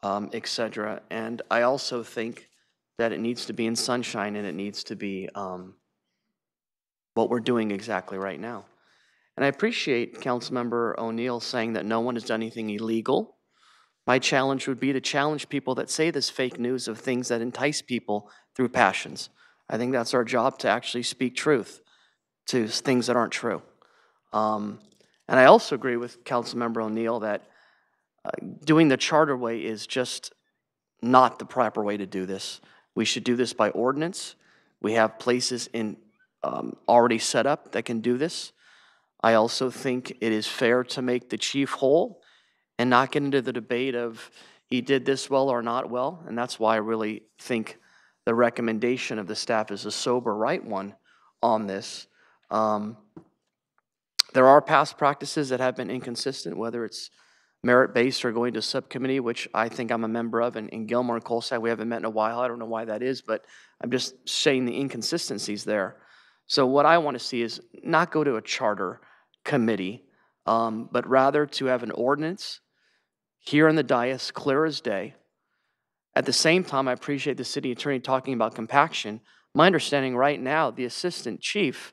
et cetera. And I also think that it needs to be in sunshine, and it needs to be what we're doing exactly right now. And I appreciate Councilmember O'Neill saying that no one has done anything illegal. My challenge would be to challenge people that say this fake news of things that entice people through passions. I think that's our job, to actually speak truth to things that aren't true. And I also agree with Councilmember O'Neill that doing the charter way is just not the proper way to do this. We should do this by ordinance. We have places in already set up that can do this. I also think it is fair to make the chief whole and not get into the debate of he did this well or not well. And that's why I really think the recommendation of the staff is a sober, right one on this. There are past practices that have been inconsistent, whether it's merit-based or going to subcommittee, which I think I'm a member of, and in Gilmore and Colsack, we haven't met in a while. I don't know why that is, but I'm just saying the inconsistencies there. So what I want to see is not go to a charter committee, but rather to have an ordinance here in the dais, clear as day. At the same time, I appreciate the city attorney talking about compaction. My understanding right now, the assistant chief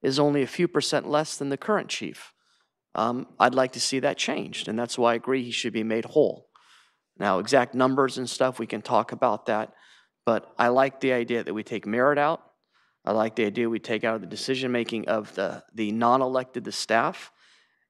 is only a few % less than the current chief. I'd like to see that changed, and that's why I agree he should be made whole. Now, exact numbers and stuff, we can talk about that, but I like the idea that we take merit out. I like the idea we take out of the decision-making of the non-elected, the staff.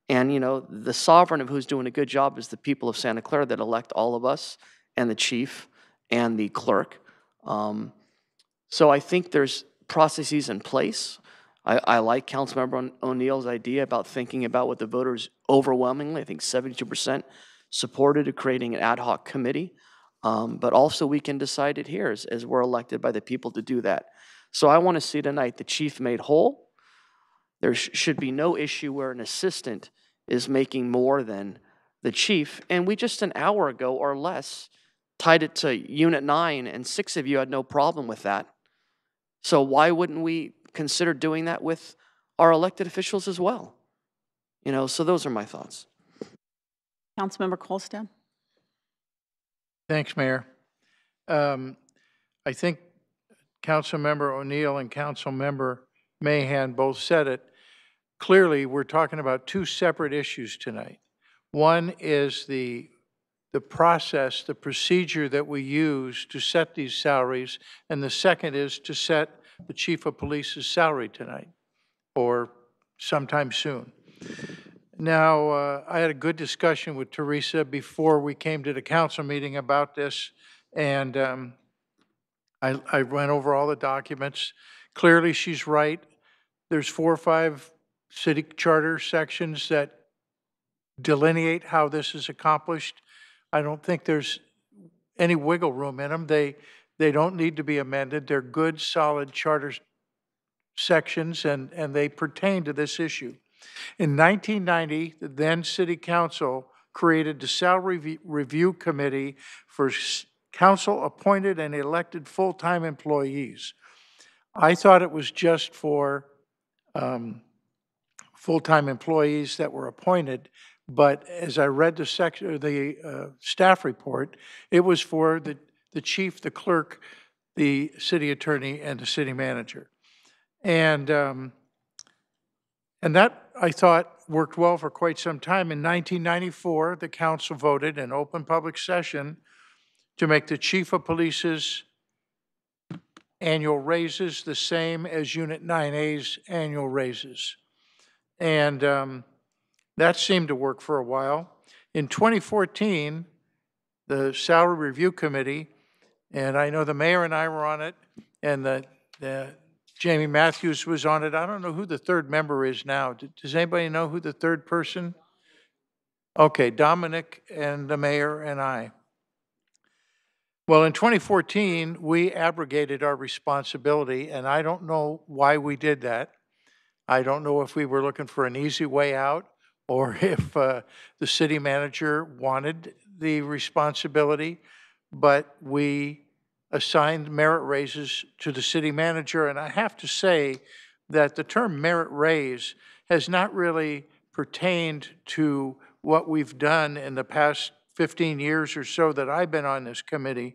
And, you know, the sovereign of who's doing a good job is the people of Santa Clara that elect all of us, and the chief and the clerk. So I think there's processes in place. I like Councilmember O'Neill's idea about thinking about what the voters overwhelmingly, I think 72%, supported creating an ad hoc committee. But also we can decide it here as we're elected by the people to do that. So I want to see tonight the chief made whole. There should be no issue where an assistant is making more than the chief. And we just an hour ago or less tied it to Unit 9, and 6 of you had no problem with that. So why wouldn't we consider doing that with our elected officials as well? You know, so those are my thoughts. Councilmember Colston. Thanks, Mayor. I think Councilmember O'Neill and Councilmember Mahan both said it. Clearly, we're talking about 2 separate issues tonight. One is the process, the procedure that we use to set these salaries, and the second is to set the chief of police's salary tonight or sometime soon. Now, I had a good discussion with Teresa before we came to the council meeting about this, and I went over all the documents. Clearly, she's right. There's 4 or 5 city charter sections that delineate how this is accomplished. I don't think there's any wiggle room in them. They don't need to be amended. They're good, solid charter sections, and they pertain to this issue. In 1990, the then City Council created the Salary Review Committee for council-appointed and elected full-time employees. I thought it was just for full-time employees that were appointed, but as I read the staff report, it was for the chief, the clerk, the city attorney, and the city manager. And that, I thought, worked well for quite some time. In 1994, the council voted in open public session to make the chief of police's annual raises the same as Unit 9A's annual raises. And that seemed to work for a while. In 2014, the Salary Review Committee, and I know the mayor and I were on it, and the Jamie Matthews was on it. I don't know who the third member is now. Does anybody know who the third person? Okay, Dominic and the mayor and I. Well, in 2014, we abrogated our responsibility, and I don't know why we did that. I don't know if we were looking for an easy way out or if the city manager wanted the responsibility, but we assigned merit raises to the city manager. And I have to say that the term merit raise has not really pertained to what we've done in the past 15 years or so that I've been on this committee.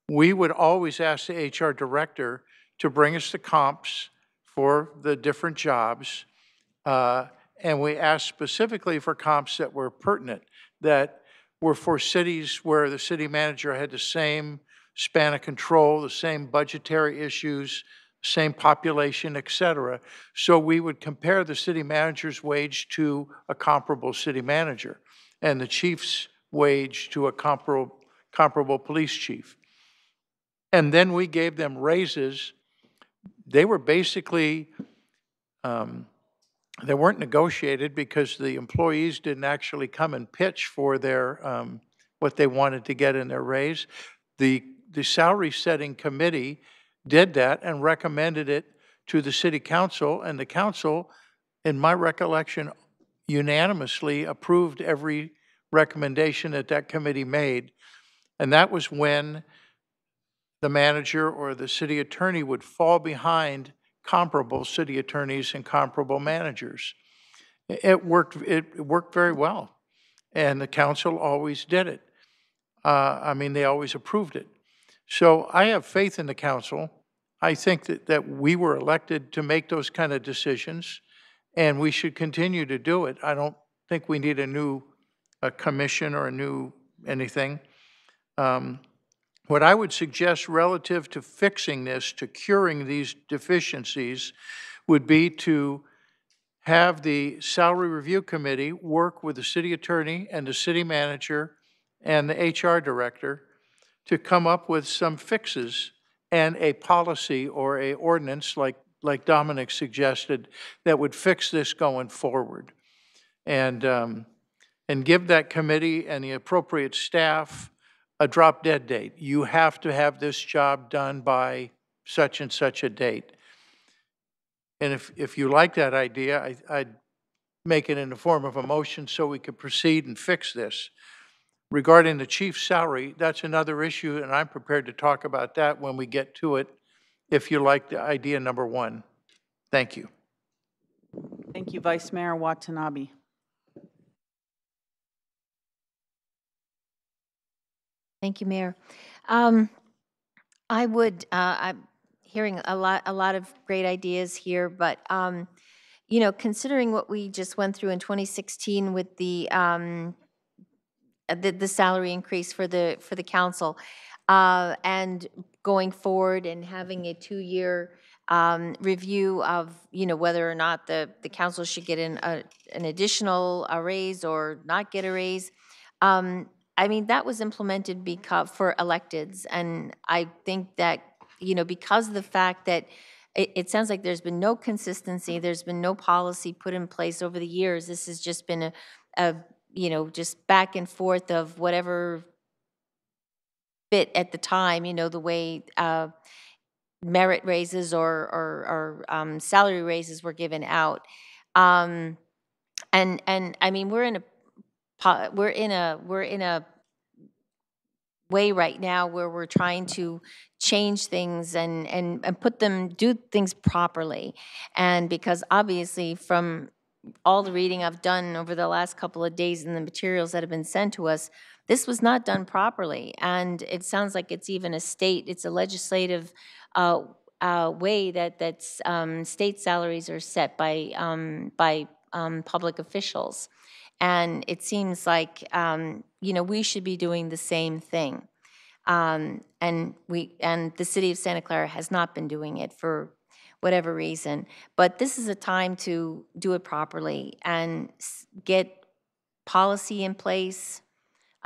We would always ask the HR director to bring us the comps for the different jobs, and we asked specifically for comps that were pertinent, that were for cities where the city manager had the same span of control, the same budgetary issues, same population, et cetera. So we would compare the city manager's wage to a comparable city manager and the chief's wage to a comparable police chief. And then we gave them raises. They were basically, they weren't negotiated because the employees didn't actually come and pitch for their, what they wanted to get in their raise. The salary setting committee did that and recommended it to the city council, and the council, in my recollection, unanimously approved every recommendation that that committee made. And that was when the manager or the city attorney would fall behind comparable city attorneys and comparable managers. It worked very well, and the council always did it. I mean, they always approved it. So I have faith in the council. I think that we were elected to make those kind of decisions, and we should continue to do it. I don't think we need a new commission or a new anything. What I would suggest relative to fixing this, to curing these deficiencies, would be to have the Salary Review Committee work with the city attorney and the city manager and the HR director to come up with some fixes and a policy or a ordinance like Dominic suggested that would fix this going forward. And give that committee and the appropriate staff a drop dead date. You have to have this job done by such and such a date. And if you like that idea, I'd make it in the form of a motion so we could proceed and fix this. Regarding the chief's salary, that's another issue, and I'm prepared to talk about that when we get to it, if you like the idea number one. Thank you. Thank you, Vice Mayor Watanabe. Thank you, Mayor. I'm hearing a lot of great ideas here, but you know, considering what we just went through in 2016 with the salary increase for the council, and going forward and having a 2-year review of, you know, whether or not the council should get an additional raise or not get a raise. I mean, that was implemented for electeds, and I think that, you know, because of the fact that it sounds like there's been no consistency, there's been no policy put in place over the years. This has just been a you know, just back and forth of whatever fit at the time, you know, the way merit raises or salary raises were given out. And I mean, we're in a way right now where we're trying to change things and do things properly. And because obviously from all the reading I've done over the last couple of days and the materials that have been sent to us, this was not done properly. And it sounds like it's even it's a legislative way that's state salaries are set by public officials. And it seems like, you know, we should be doing the same thing. And the city of Santa Clara has not been doing it for whatever reason. But this is a time to do it properly and get policy in place.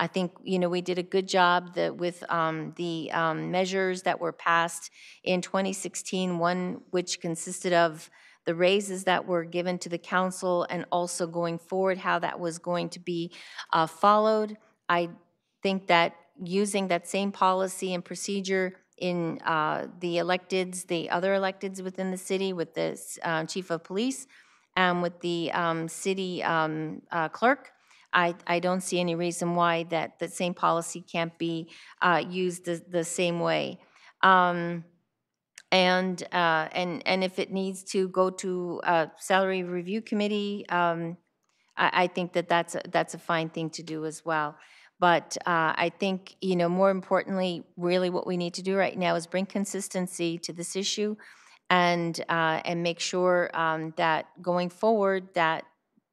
I think, we did a good job with the measures that were passed in 2016, one which consisted of the raises that were given to the council and also going forward how that was going to be followed. I think that using that same policy and procedure in the other electeds within the city with the chief of police and with the city clerk, I don't see any reason why that same policy can't be used the same way. And if it needs to go to a salary review committee, I think that's a fine thing to do as well. But I think, more importantly, really what we need to do right now is bring consistency to this issue and make sure that going forward that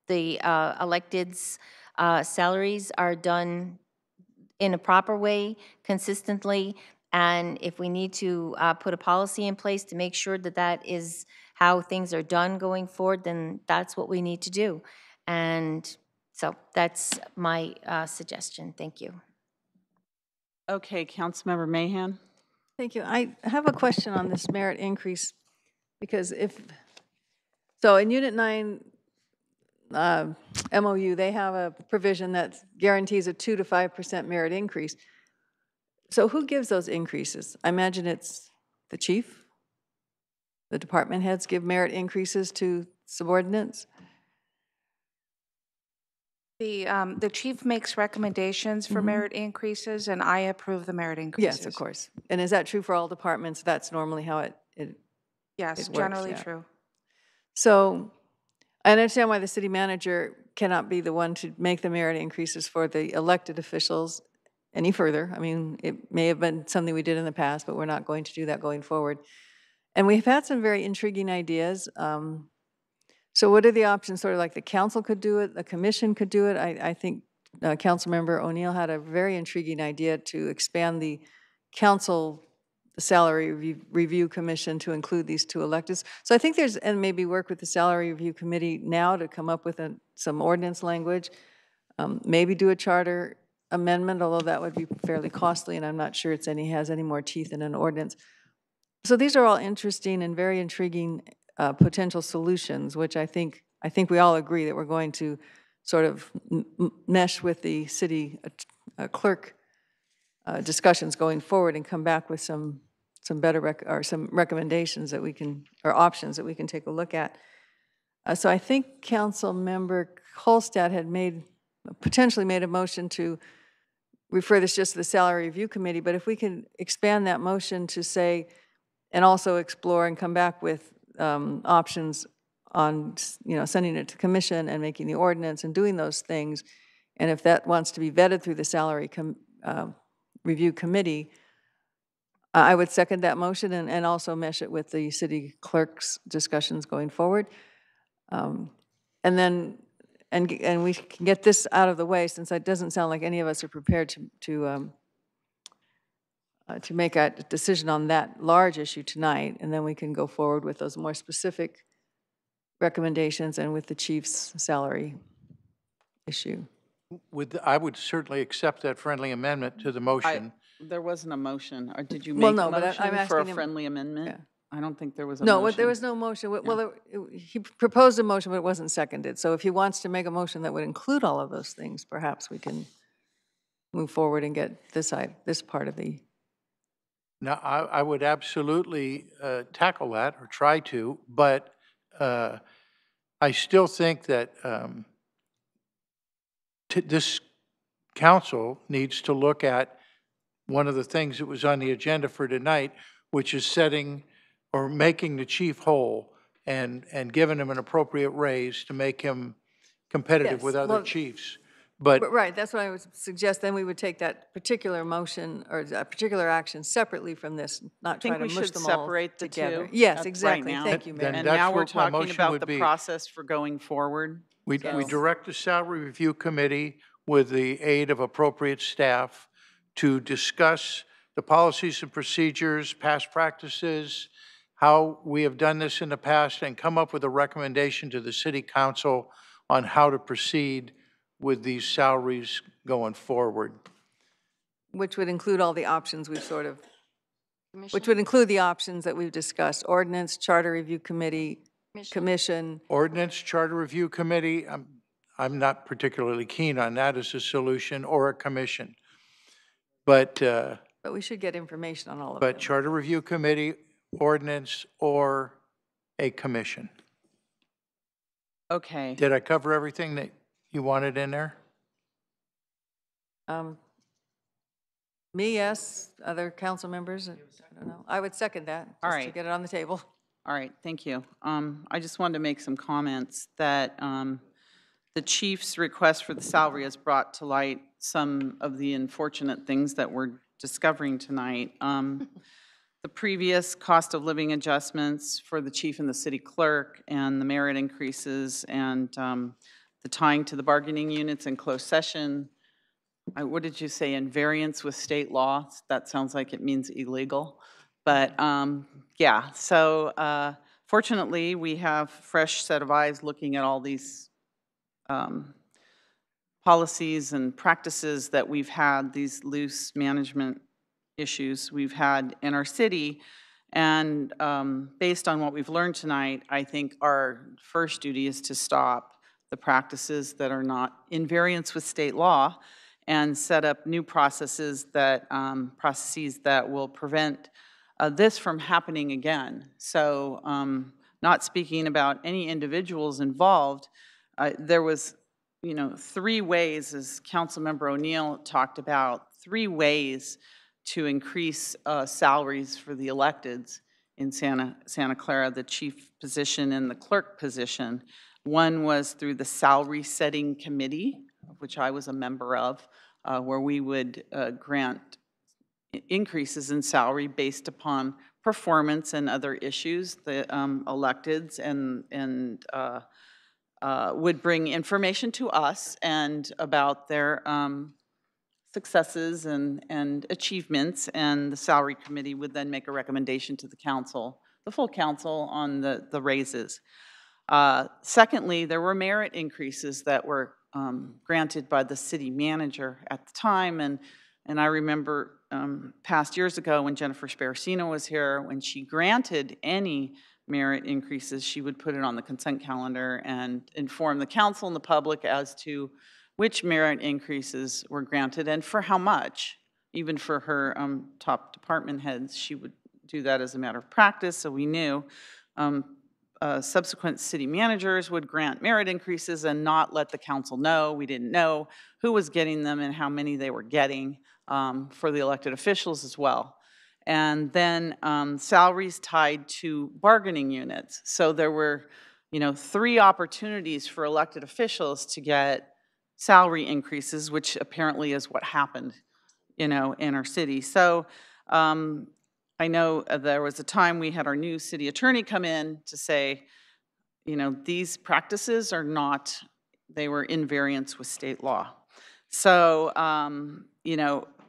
the electeds' salaries are done in a proper way, consistently, and if we need to put a policy in place to make sure that that is how things are done going forward, then that's what we need to do. And so that's my suggestion. Thank you. Okay, Councilmember Mahan. Thank you. I have a question on this merit increase, because so in Unit 9 MOU, they have a provision that guarantees a 2 to 5% merit increase. So who gives those increases? I imagine it's the chief? The department heads give merit increases to subordinates? The chief makes recommendations for merit increases, and I approve the merit increases. Yes, of course. And is that true for all departments? That's normally how it Yes, works, generally yeah. true. So I understand why the city manager cannot be the one to make the merit increases for the elected officials any further. I mean, it may have been something we did in the past, but we're not going to do that going forward. And we've had some very intriguing ideas. So what are the options? Sort of like the council could do it, the commission could do it. I think Councilmember O'Neill had a very intriguing idea to expand the council salary review commission to include these two electeds. So I think and maybe work with the salary review committee now to come up with some ordinance language, maybe do a charter amendment, although that would be fairly costly, and I'm not sure it has any more teeth in an ordinance. So these are all interesting and very intriguing potential solutions, which I think we all agree that we're going to sort of mesh with the city clerk discussions going forward and come back with some better some recommendations that we can, or options that we can take a look at. So I think Councilmember Holstad had potentially made a motion to refer this just to the Salary Review Committee, but if we can expand that motion to say, and also explore and come back with options on, sending it to commission and making the ordinance and doing those things, and if that wants to be vetted through the Salary Review Committee, I would second that motion and also mesh it with the city clerk's discussions going forward. And we can get this out of the way, since it doesn't sound like any of us are prepared to make a decision on that large issue tonight, and then we can go forward with those more specific recommendations and with the chief's salary issue. I would certainly accept that friendly amendment to the motion. There wasn't a motion, or did you make Well, no, a but motion I'm for a asking him- friendly amendment? Yeah. I don't think there was a No, motion. there was no motion. Well, he proposed a motion, but it wasn't seconded. So if he wants to make a motion that would include all of those things, perhaps we can move forward and get this part of the... Now, I would absolutely tackle that, or try to, but I still think that this council needs to look at one of the things that was on the agenda for tonight, which is setting or making the chief whole and giving him an appropriate raise to make him competitive Yes, with other well, chiefs. But right, that's what I would suggest. Then we would take that particular motion or that particular action separately from this, not try to mush them all separate the together. two. Yes, right exactly. now. Thank you, Mayor. Then And that's now we're what my talking motion about would the be. process for going forward. We direct the Salary Review Committee with the aid of appropriate staff to discuss the policies and procedures, past practices, how we have done this in the past, and come up with a recommendation to the City Council on how to proceed with these salaries going forward. Which would include all the options we've sort of, which would include the options that we've discussed: ordinance, charter review committee, commission. Ordinance Charter Review Committee, I'm not particularly keen on that as a solution, or a commission. But we should get information on all of but them. Charter Review Committee, ordinance, or a commission. Okay. Did I cover everything that you wanted in there? Me, yes. Other council members, I don't know. I would second that, just to get it on the table. All right, thank you. I just wanted to make some comments that the chief's request for the salary has brought to light some of the unfortunate things that we're discovering tonight. The previous cost of living adjustments for the chief and the city clerk, and the merit increases, and the tying to the bargaining units in closed session. What did you say, in variance with state law? That sounds like it means illegal. But yeah, so fortunately, we have a fresh set of eyes looking at all these policies and practices that we've had, these loose management issues we've had in our city. And based on what we've learned tonight, I think our first duty is to stop the practices that are not in variance with state law, and set up new processes that will prevent this from happening again. So not speaking about any individuals involved, there was, 3 ways, as Councilmember O'Neill talked about, 3 ways to increase salaries for the electeds in Santa Clara, the chief position and the clerk position. One was through the salary setting committee, which I was a member of, where we would grant increases in salary based upon performance and other issues. The electeds and would bring information to us and about their successes and achievements, and the salary committee would then make a recommendation to the council, the full council, on the raises. Secondly, there were merit increases that were granted by the city manager at the time, and I remember past years ago when Jennifer Sparacino was here, when she granted any merit increases, she would put it on the consent calendar and inform the council and the public as to which merit increases were granted and for how much. Even for her top department heads, she would do that as a matter of practice, so we knew. Subsequent city managers would grant merit increases and not let the council know. We didn't know who was getting them and how many they were getting for the elected officials as well. And then salaries tied to bargaining units. So there were, 3 opportunities for elected officials to get salary increases, which apparently is what happened, in our city. So I know there was a time we had our new city attorney come in to say, these practices are not, they were in variance with state law. So,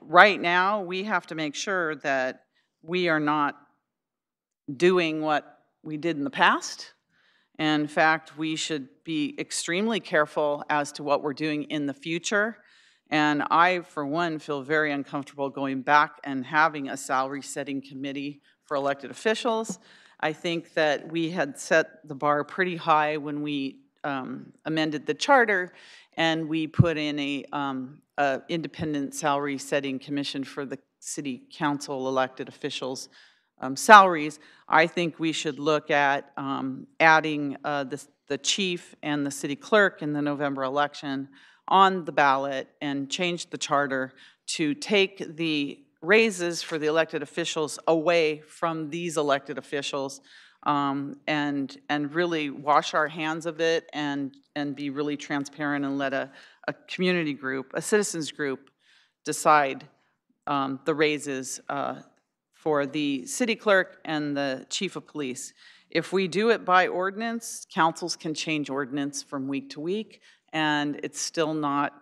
right now we have to make sure that we are not doing what we did in the past. In fact, we should be extremely careful as to what we're doing in the future. And I, for one, feel very uncomfortable going back and having a salary setting committee for elected officials. I think that we had set the bar pretty high when we amended the charter, and we put in a independent salary setting commission for the city council elected officials' salaries. I think we should look at adding the chief and the city clerk in the November election on the ballot, and change the charter to take the raises for the elected officials away from these elected officials, and really wash our hands of it, and be really transparent, and let a community group, a citizens group, decide the raises for the city clerk and the chief of police. If we do it by ordinance, councils can change ordinance from week to week, and it's still not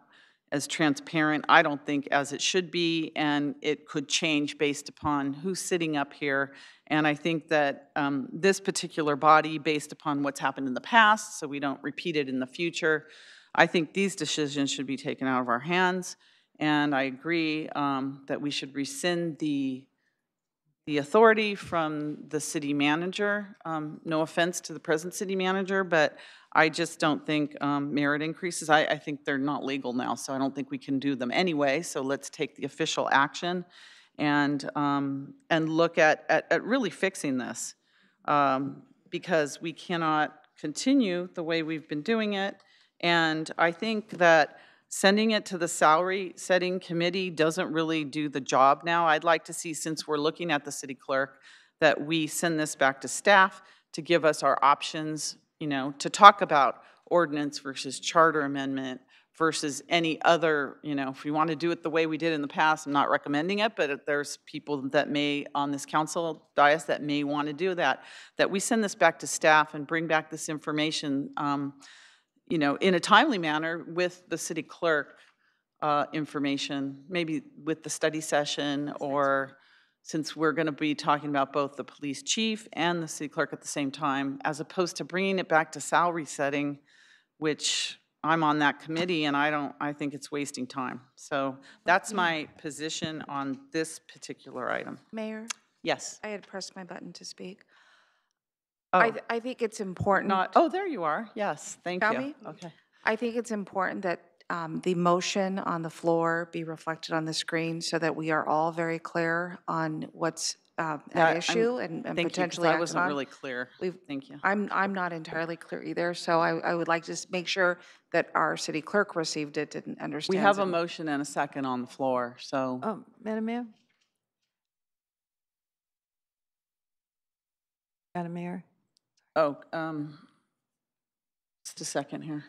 as transparent, I don't think, as it should be, and it could change based upon who's sitting up here. And I think that this particular body, based upon what's happened in the past, so we don't repeat it in the future, I think these decisions should be taken out of our hands, and I agree that we should rescind the authority from the city manager. No offense to the present city manager, but I just don't think merit increases, I think they're not legal now, so I don't think we can do them anyway. So let's take the official action and look at really fixing this, because we cannot continue the way we've been doing it. And I think that sending it to the salary setting committee doesn't really do the job now. I'd like to see, since we're looking at the city clerk, that we send this back to staff to give us our options, to talk about ordinance versus charter amendment versus any other, if we want to do it the way we did in the past, I'm not recommending it, but if there's people that may, on this council dais, that may want to do that we send this back to staff and bring back this information, in a timely manner with the city clerk information, maybe with the study session, or since we're going to be talking about both the police chief and the city clerk at the same time, as opposed to bringing it back to salary setting, which I'm on that committee, and I think it's wasting time. So that's my position on this particular item. Mayor? Yes. I had pressed my button to speak. Oh. I think it's important. Oh, there you are. Yes, thank you. Me? Okay. I think it's important that the motion on the floor be reflected on the screen so that we are all very clear on what's at issue and potentially I wasn't really clear. Thank you. I'm not entirely clear either, so I would like to just make sure that our city clerk received it and understands. We have a motion and a second on the floor, so. Madam Mayor? Madam Mayor? Oh, just a second here.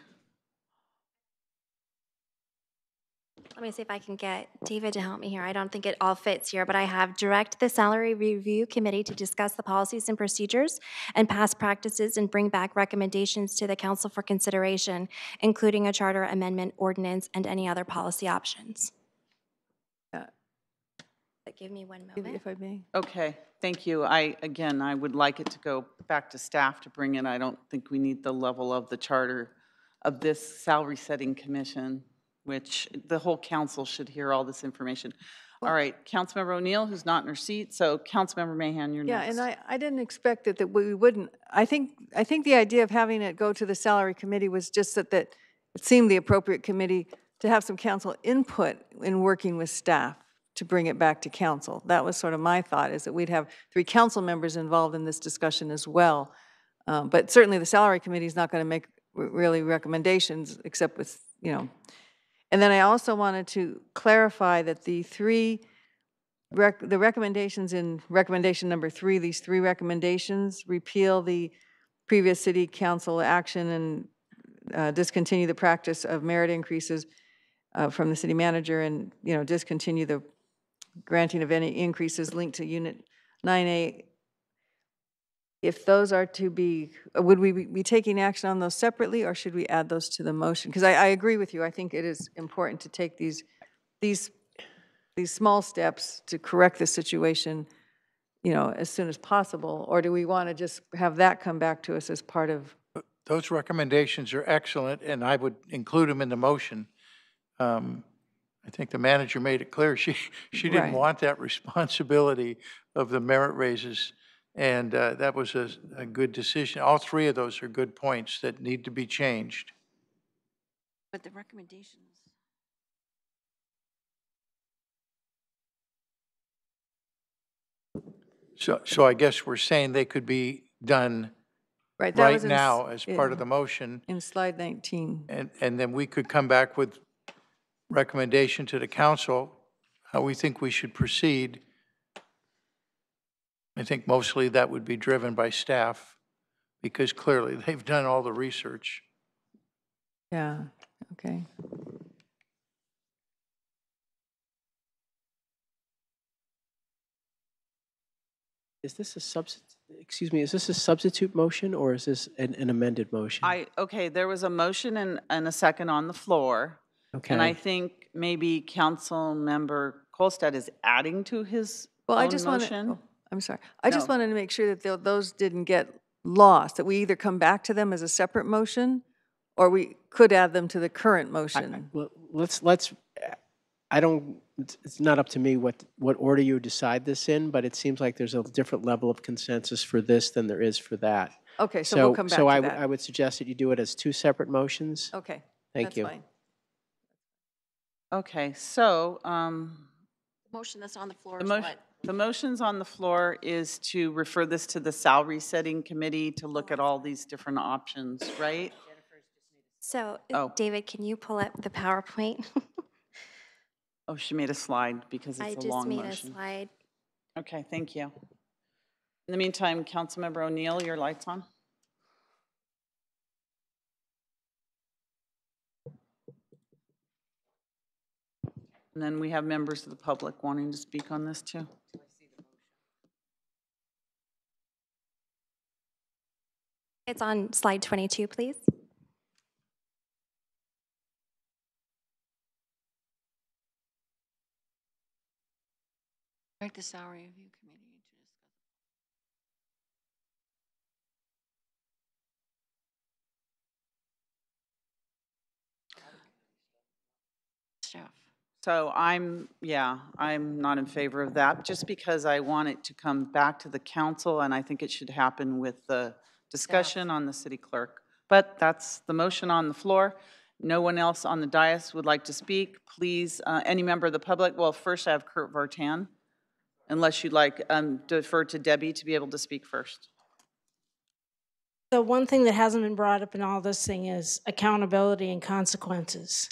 Let me see if I can get David to help me here. I don't think it all fits here, but I have direct the salary review committee to discuss the policies and procedures and past practices and bring back recommendations to the council for consideration, including a charter amendment ordinance and any other policy options. Give me one moment. If I may. Okay, thank you. I would like it to go back to staff to bring in. I don't think we need the level of the charter of this salary setting commission, which the whole council should hear all this information. All right, Councilmember O'Neill, who's not in her seat, so Councilmember Mahan, you're next. Yeah, and I didn't expect that we wouldn't. I think the idea of having it go to the salary committee was just that it seemed the appropriate committee to have some council input in working with staff to bring it back to council. That was sort of my thought, is that we'd have 3 council members involved in this discussion as well. But certainly the salary committee is not going to make really recommendations except with, And then I also wanted to clarify that the recommendations in recommendation number 3, these 3 recommendations repeal the previous city council action and discontinue the practice of merit increases from the city manager, and discontinue the granting of any increases linked to Unit 9A. If those are to be, would we be taking action on those separately, or should we add those to the motion? Because I agree with you. I think it is important to take these small steps to correct the situation, as soon as possible. Or do we want to just have that come back to us as part of? Those recommendations are excellent, and I would include them in the motion. I think the manager made it clear she didn't want that responsibility of the merit raises, and that was a good decision. All 3 of those are good points that need to be changed. But the recommendations. So I guess we're saying they could be done right now as part of the motion. In slide 19. And then we could come back with recommendation to the council, how we think we should proceed. I think mostly that would be driven by staff, because clearly they've done all the research. Yeah, okay. Is this a substitute motion, or is this an amended motion? Okay, there was a motion and a second on the floor. Okay. And I think maybe Councilmember Kolstad is adding to his own motion. I'm sorry. I just wanted to make sure that those didn't get lost, that we either come back to them as a separate motion, or we could add them to the current motion. Well, let's, I don't, it's not up to me what order you decide this in, but it seems like there's a different level of consensus for this than there is for that. Okay, so we'll come back to that. I would suggest that you do it as two separate motions. Okay, Thank you. that's fine. Okay, so Motion that's on the floor is what? the motions on the floor is to refer this to the salary setting committee to look at all these different options, right? So, Oh. David, can you pull up the PowerPoint? Oh, she made a slide because I it's a just long made motion. a slide. Okay, thank you. In the meantime, Councilmember O'Neill, your light's on. And then we have members of the public wanting to speak on this too. It's on slide 22, please. Direct the salary review committee to discuss. Staff. So I'm not in favor of that, just because I want it to come back to the council, and I think it should happen with the discussion on the city clerk. But that's the motion on the floor. No one else on the dais would like to speak. Please, any member of the public, well, first I have Kurt Vartan, unless you'd like defer to Debbie to be able to speak first. The one thing that hasn't been brought up in all this thing is accountability and consequences.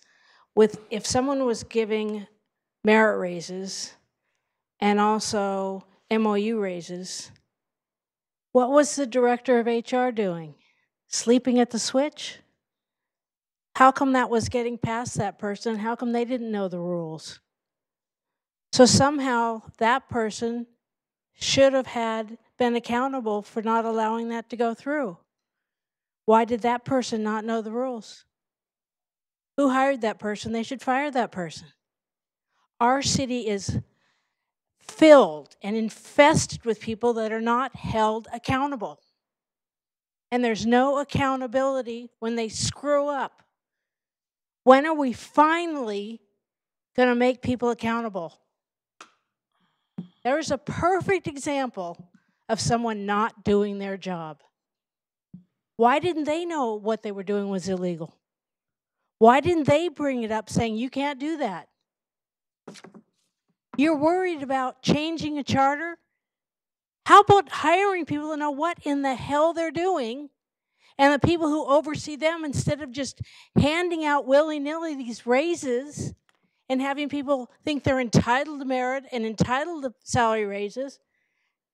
If someone was giving merit raises and also MOU raises, what was the director of HR doing? Sleeping at the switch? How come that was getting past that person? How come they didn't know the rules? So somehow that person should have been accountable for not allowing that to go through. Why did that person not know the rules? Who hired that person? They should fire that person. Our city is filled and infested with people that are not held accountable. And there's no accountability when they screw up. When are we finally going to make people accountable? There's a perfect example of someone not doing their job. Why didn't they know what they were doing was illegal? Why didn't they bring it up saying, you can't do that? You're worried about changing a charter? How about hiring people to know what in the hell they're doing, and the people who oversee them, instead of just handing out willy-nilly these raises and having people think they're entitled to merit and entitled to salary raises,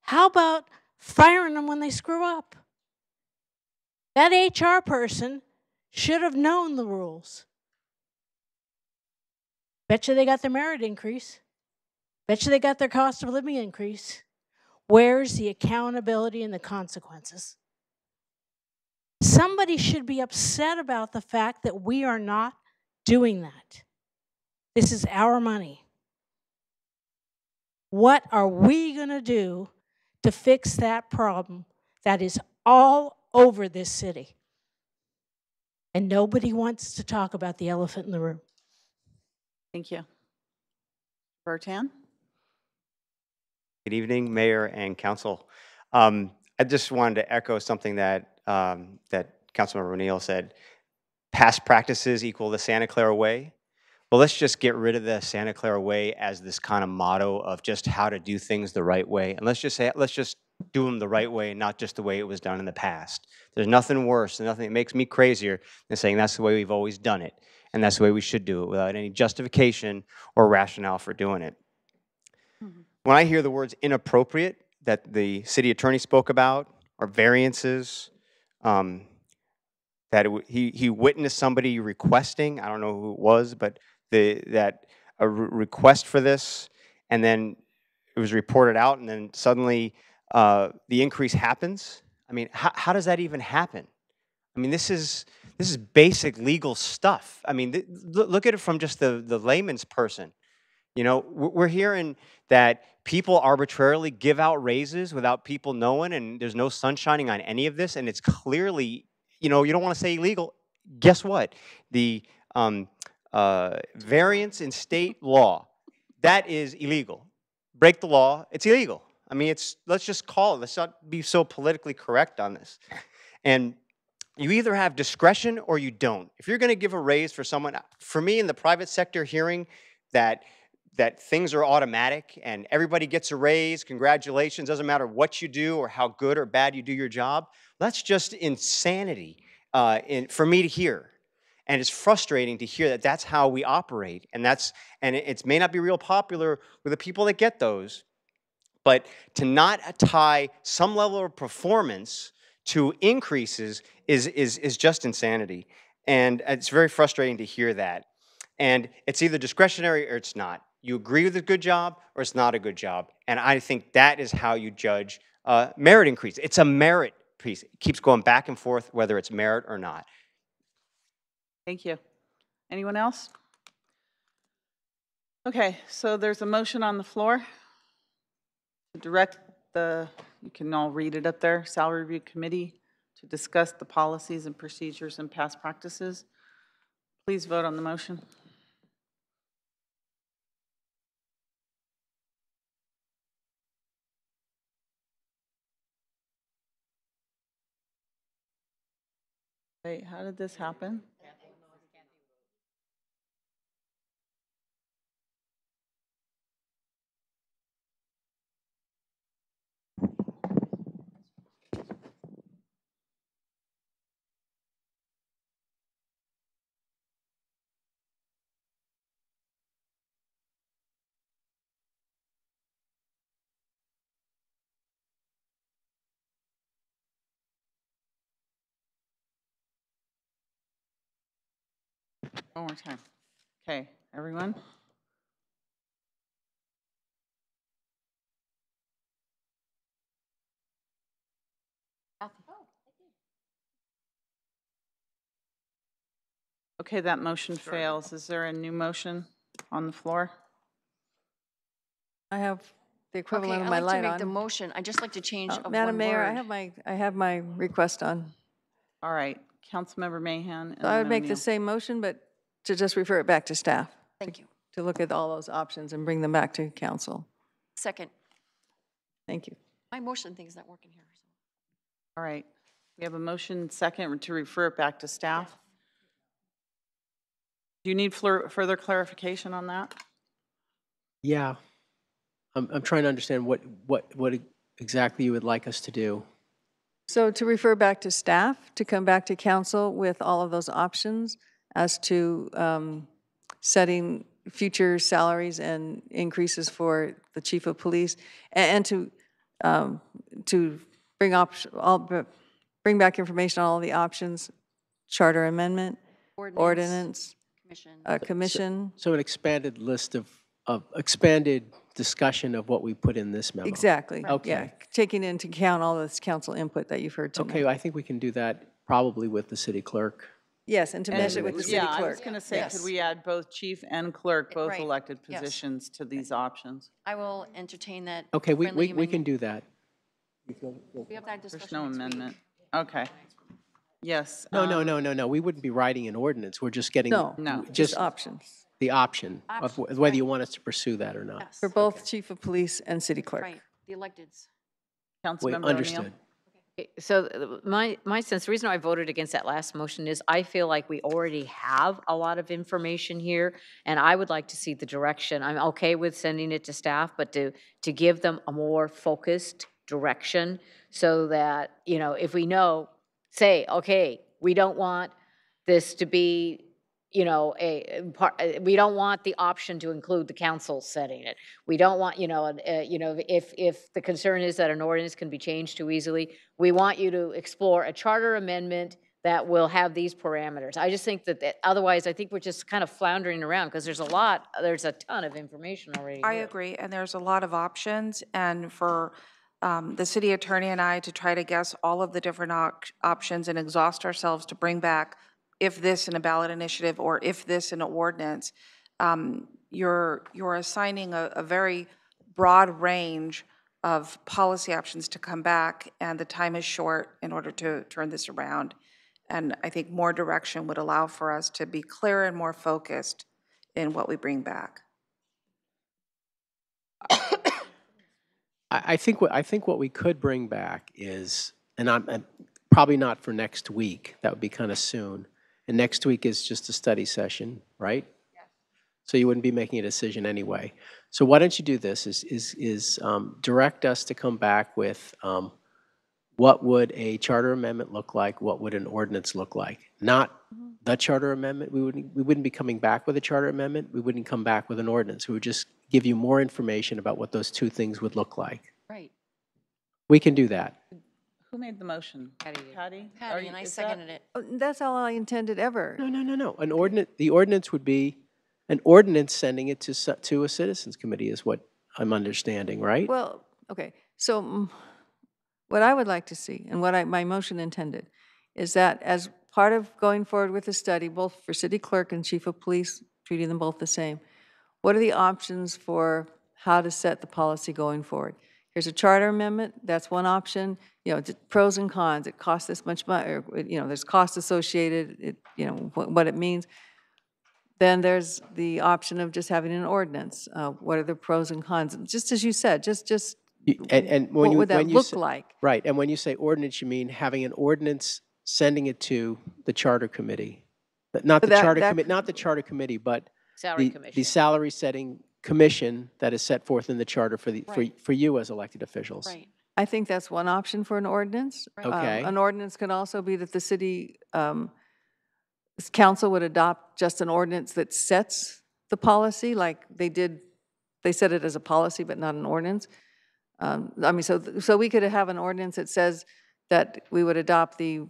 how about firing them when they screw up? That HR person should have known the rules. Bet you they got their merit increase. Bet you they got their cost of living increase. Where's the accountability and the consequences? Somebody should be upset about the fact that we are not doing that. This is our money. What are we going to do to fix that problem that is all over this city? And nobody wants to talk about the elephant in the room. Thank you. Vartan? Good evening, Mayor and Council. I just wanted to echo something that Councilmember O'Neill said. Past practices equal the Santa Clara way. Well, let's just get rid of the Santa Clara way as this kind of motto of just how to do things the right way. And let's just do them the right way, not just the way it was done in the past. There's nothing worse, and nothing that makes me crazier than saying that's the way we've always done it. And that's the way we should do it without any justification or rationale for doing it. When I hear the words inappropriate that the city attorney spoke about, or variances, that he witnessed somebody requesting, I don't know who it was, but that a request for this, and then it was reported out, and then suddenly the increase happens. I mean, how does that even happen? I mean, this is basic legal stuff. I mean, look at it from just the layman's person. You know, we're hearing that people arbitrarily give out raises without people knowing, and there's no sunshining on any of this, and it's clearly, you know, you don't want to say illegal. guess what? The variance in state law, that is illegal. Break the law, it's illegal. I mean, let's just call it. Let's not be so politically correct on this. And you either have discretion or you don't. If you're going to give a raise for someone, for me in the private sector, hearing that things are automatic and everybody gets a raise, congratulations, doesn't matter what you do or how good or bad you do your job, that's just insanity for me to hear. And it's frustrating to hear that that's how we operate. And it may not be real popular with the people that get those, but to not tie some level of performance to increases is just insanity. And it's very frustrating to hear that. And it's either discretionary or it's not. You agree with a good job or it's not a good job. And I think that is how you judge merit increase. It's a merit piece. It keeps going back and forth whether it's merit or not. Thank you. Anyone else? Okay, so there's a motion on the floor to direct you can all read it up there, Salary Review Committee to discuss the policies and procedures and past practices. Please vote on the motion. Wait, how did this happen? One more time. Okay, everyone? Okay, that motion fails. Is there a new motion on the floor? I have the equivalent Okay, of my I'd like light to on. make the motion. I'd just like to change of Madam one Mayor, word. I have my request on. All right, Councilmember Mahan. So I would make the same motion, but to just refer it back to staff. Thank you. To look at all those options and bring them back to council. Second. Thank you. My motion thing's not working here. All right, we have a motion second to refer it back to staff. Do you need further clarification on that? Yeah. I'm trying to understand what exactly you would like us to do. So to refer back to staff, to come back to council with all of those options as to setting future salaries and increases for the chief of police, and to bring back information on all the options, charter amendment, ordinance, commission. So an expanded list of expanded discussion of what we put in this memo. Exactly. Okay. Yeah, taking into account all this council input that you've heard tonight. Okay, I think we can do that probably with the city clerk. Yes, and to measure it with the city clerk. Yeah, I was going to say, could we add both chief and clerk, both Right, elected yes. positions to these options? I will entertain that. Okay, friendly we can do that. We have that discussion There's no next week. amendment. Okay. Yes. No. We wouldn't be writing an ordinance. We're just getting No, just options. the option of whether you want us to pursue that or not. Yes. For both chief of police and city clerk. Right, the electeds. Councilmember O'Neill. Understood. So my sense, the reason I voted against that last motion is I feel like we already have a lot of information here, and I would like to see the direction. I'm okay with sending it to staff, but to give them a more focused direction so that, you know, if we know, say, okay, we don't want this to be, you know, we don't want the option to include the council setting it. We don't want, if the concern is that an ordinance can be changed too easily, we want you to explore a charter amendment that will have these parameters. I just think that otherwise, I think we're just kind of floundering around because there's a ton of information already. I agree, and there's a lot of options, and for the city attorney and I to try to guess all of the different options and exhaust ourselves to bring back if this in a ballot initiative or if this in an ordinance, you're assigning a very broad range of policy options to come back, and the time is short in order to turn this around. And I think more direction would allow for us to be clearer and more focused in what we bring back. I think what we could bring back is, and I'm probably not for next week. That would be kind of soon. And next week is just a study session, right? Yes. So you wouldn't be making a decision anyway. So why don't you do this? Is direct us to come back with what would a charter amendment look like? What would an ordinance look like? Not the charter amendment. We wouldn't be coming back with a charter amendment. We wouldn't come back with an ordinance. We would just give you more information about what those two things would look like. Right. We can do that. Who made the motion? Patty? Patty, and I seconded it. Oh, that's all I intended ever. No. The ordinance would be an ordinance sending it to a citizens committee is what I'm understanding, right? Well, okay, so what I would like to see, and what my motion intended, is that as part of going forward with the study, both for city clerk and chief of police, treating them both the same, what are the options for how to set the policy going forward? Here's a charter amendment, that's one option, pros and cons, it costs this much money, or, there's costs associated, what it means. Then there's the option of just having an ordinance. What are the pros and cons? And just as you said, And what would that look like? Right, and when you say ordinance, you mean having an ordinance sending it to the charter committee, not the charter committee, but the salary setting commission that is set forth in the charter for you as elected officials. Right. I think that's one option for an ordinance. Okay. An ordinance can also be that the city council would adopt just an ordinance that sets the policy, like they set it as a policy, but not an ordinance. So we could have an ordinance that says that we would adopt the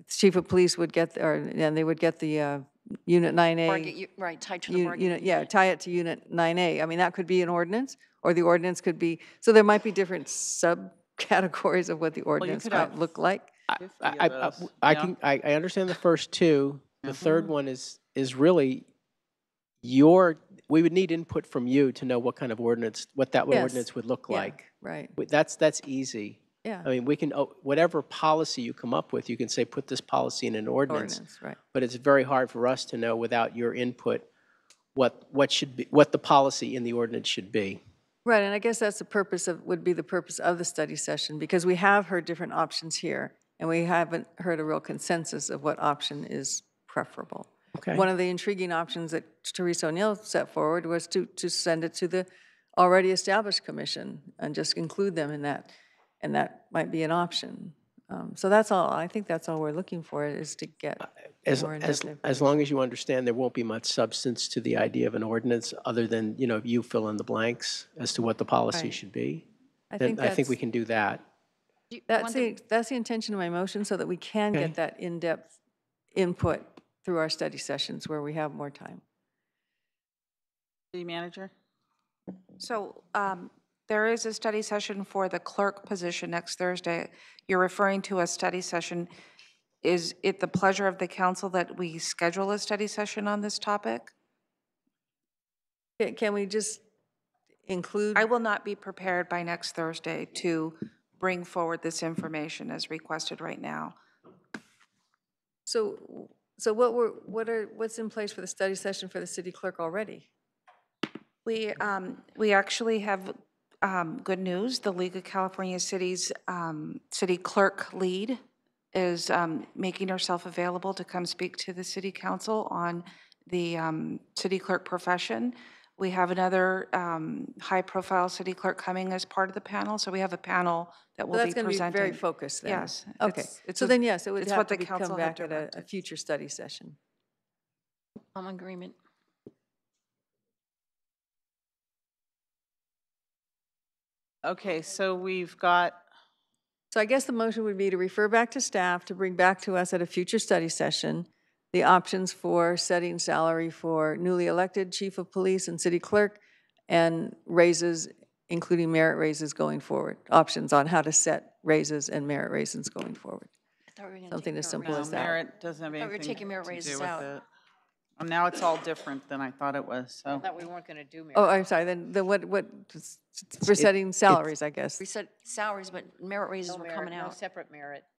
chief of police would get, and they would get the Unit 9A. Right, tied to the bargaining. Tie it to Unit 9A. I mean, that could be an ordinance, or the ordinance could be, so there might be different subcategories of what the ordinance might look like. I understand the first two. The third one is really we would need input from you to know what kind of ordinance, what that ordinance would look like. Right. That's easy. Yeah. I mean, we can, whatever policy you come up with, you can say, put this policy in an ordinance. Right. But it's very hard for us to know without your input what the policy in the ordinance should be. Right, and I guess that's would be the purpose of the study session, because we have heard different options here, and we haven't heard a real consensus of what option is preferable. Okay. One of the intriguing options that Teresa O'Neill set forward was to send it to the already established commission and just include them in that, and that might be an option. So that's all. I think that's all we're looking for, is to get more in-depth information. As long as you understand there won't be much substance to the idea of an ordinance other than, you fill in the blanks as to what the policy should be. I think we can do that. That's the intention of my motion, so that we can get that in-depth input through our study sessions where we have more time. City manager? So there is a study session for the clerk position next Thursday. You're referring to a study session. Is it the pleasure of the council that we schedule a study session on this topic? Can we just include? I will not be prepared by next Thursday to bring forward this information as requested right now. So what's in place for the study session for the city clerk already? We actually have good news. The League of California Cities city clerk lead is making herself available to come speak to the city council on the city clerk profession. We have another high-profile city clerk coming as part of the panel, so we have a panel that will be presenting. That's going to be very focused then. Yes. Okay. So then, yes, it would have to come back at a future study session. I'm in agreement. Okay, so we've got. So I guess the motion would be to refer back to staff to bring back to us at a future study session the options for setting salary for newly elected chief of police and city clerk, and raises, including merit raises going forward. Options on how to set raises and merit raises going forward. Something as simple as that. Merit doesn't have anything we were taking merit to raises do with out. it. Now it's all different than I thought it was, so. I thought we weren't going to do merit. Oh, I'm sorry, then what, for setting salaries, I guess. We set salaries, but merit raises were coming No out. separate merit.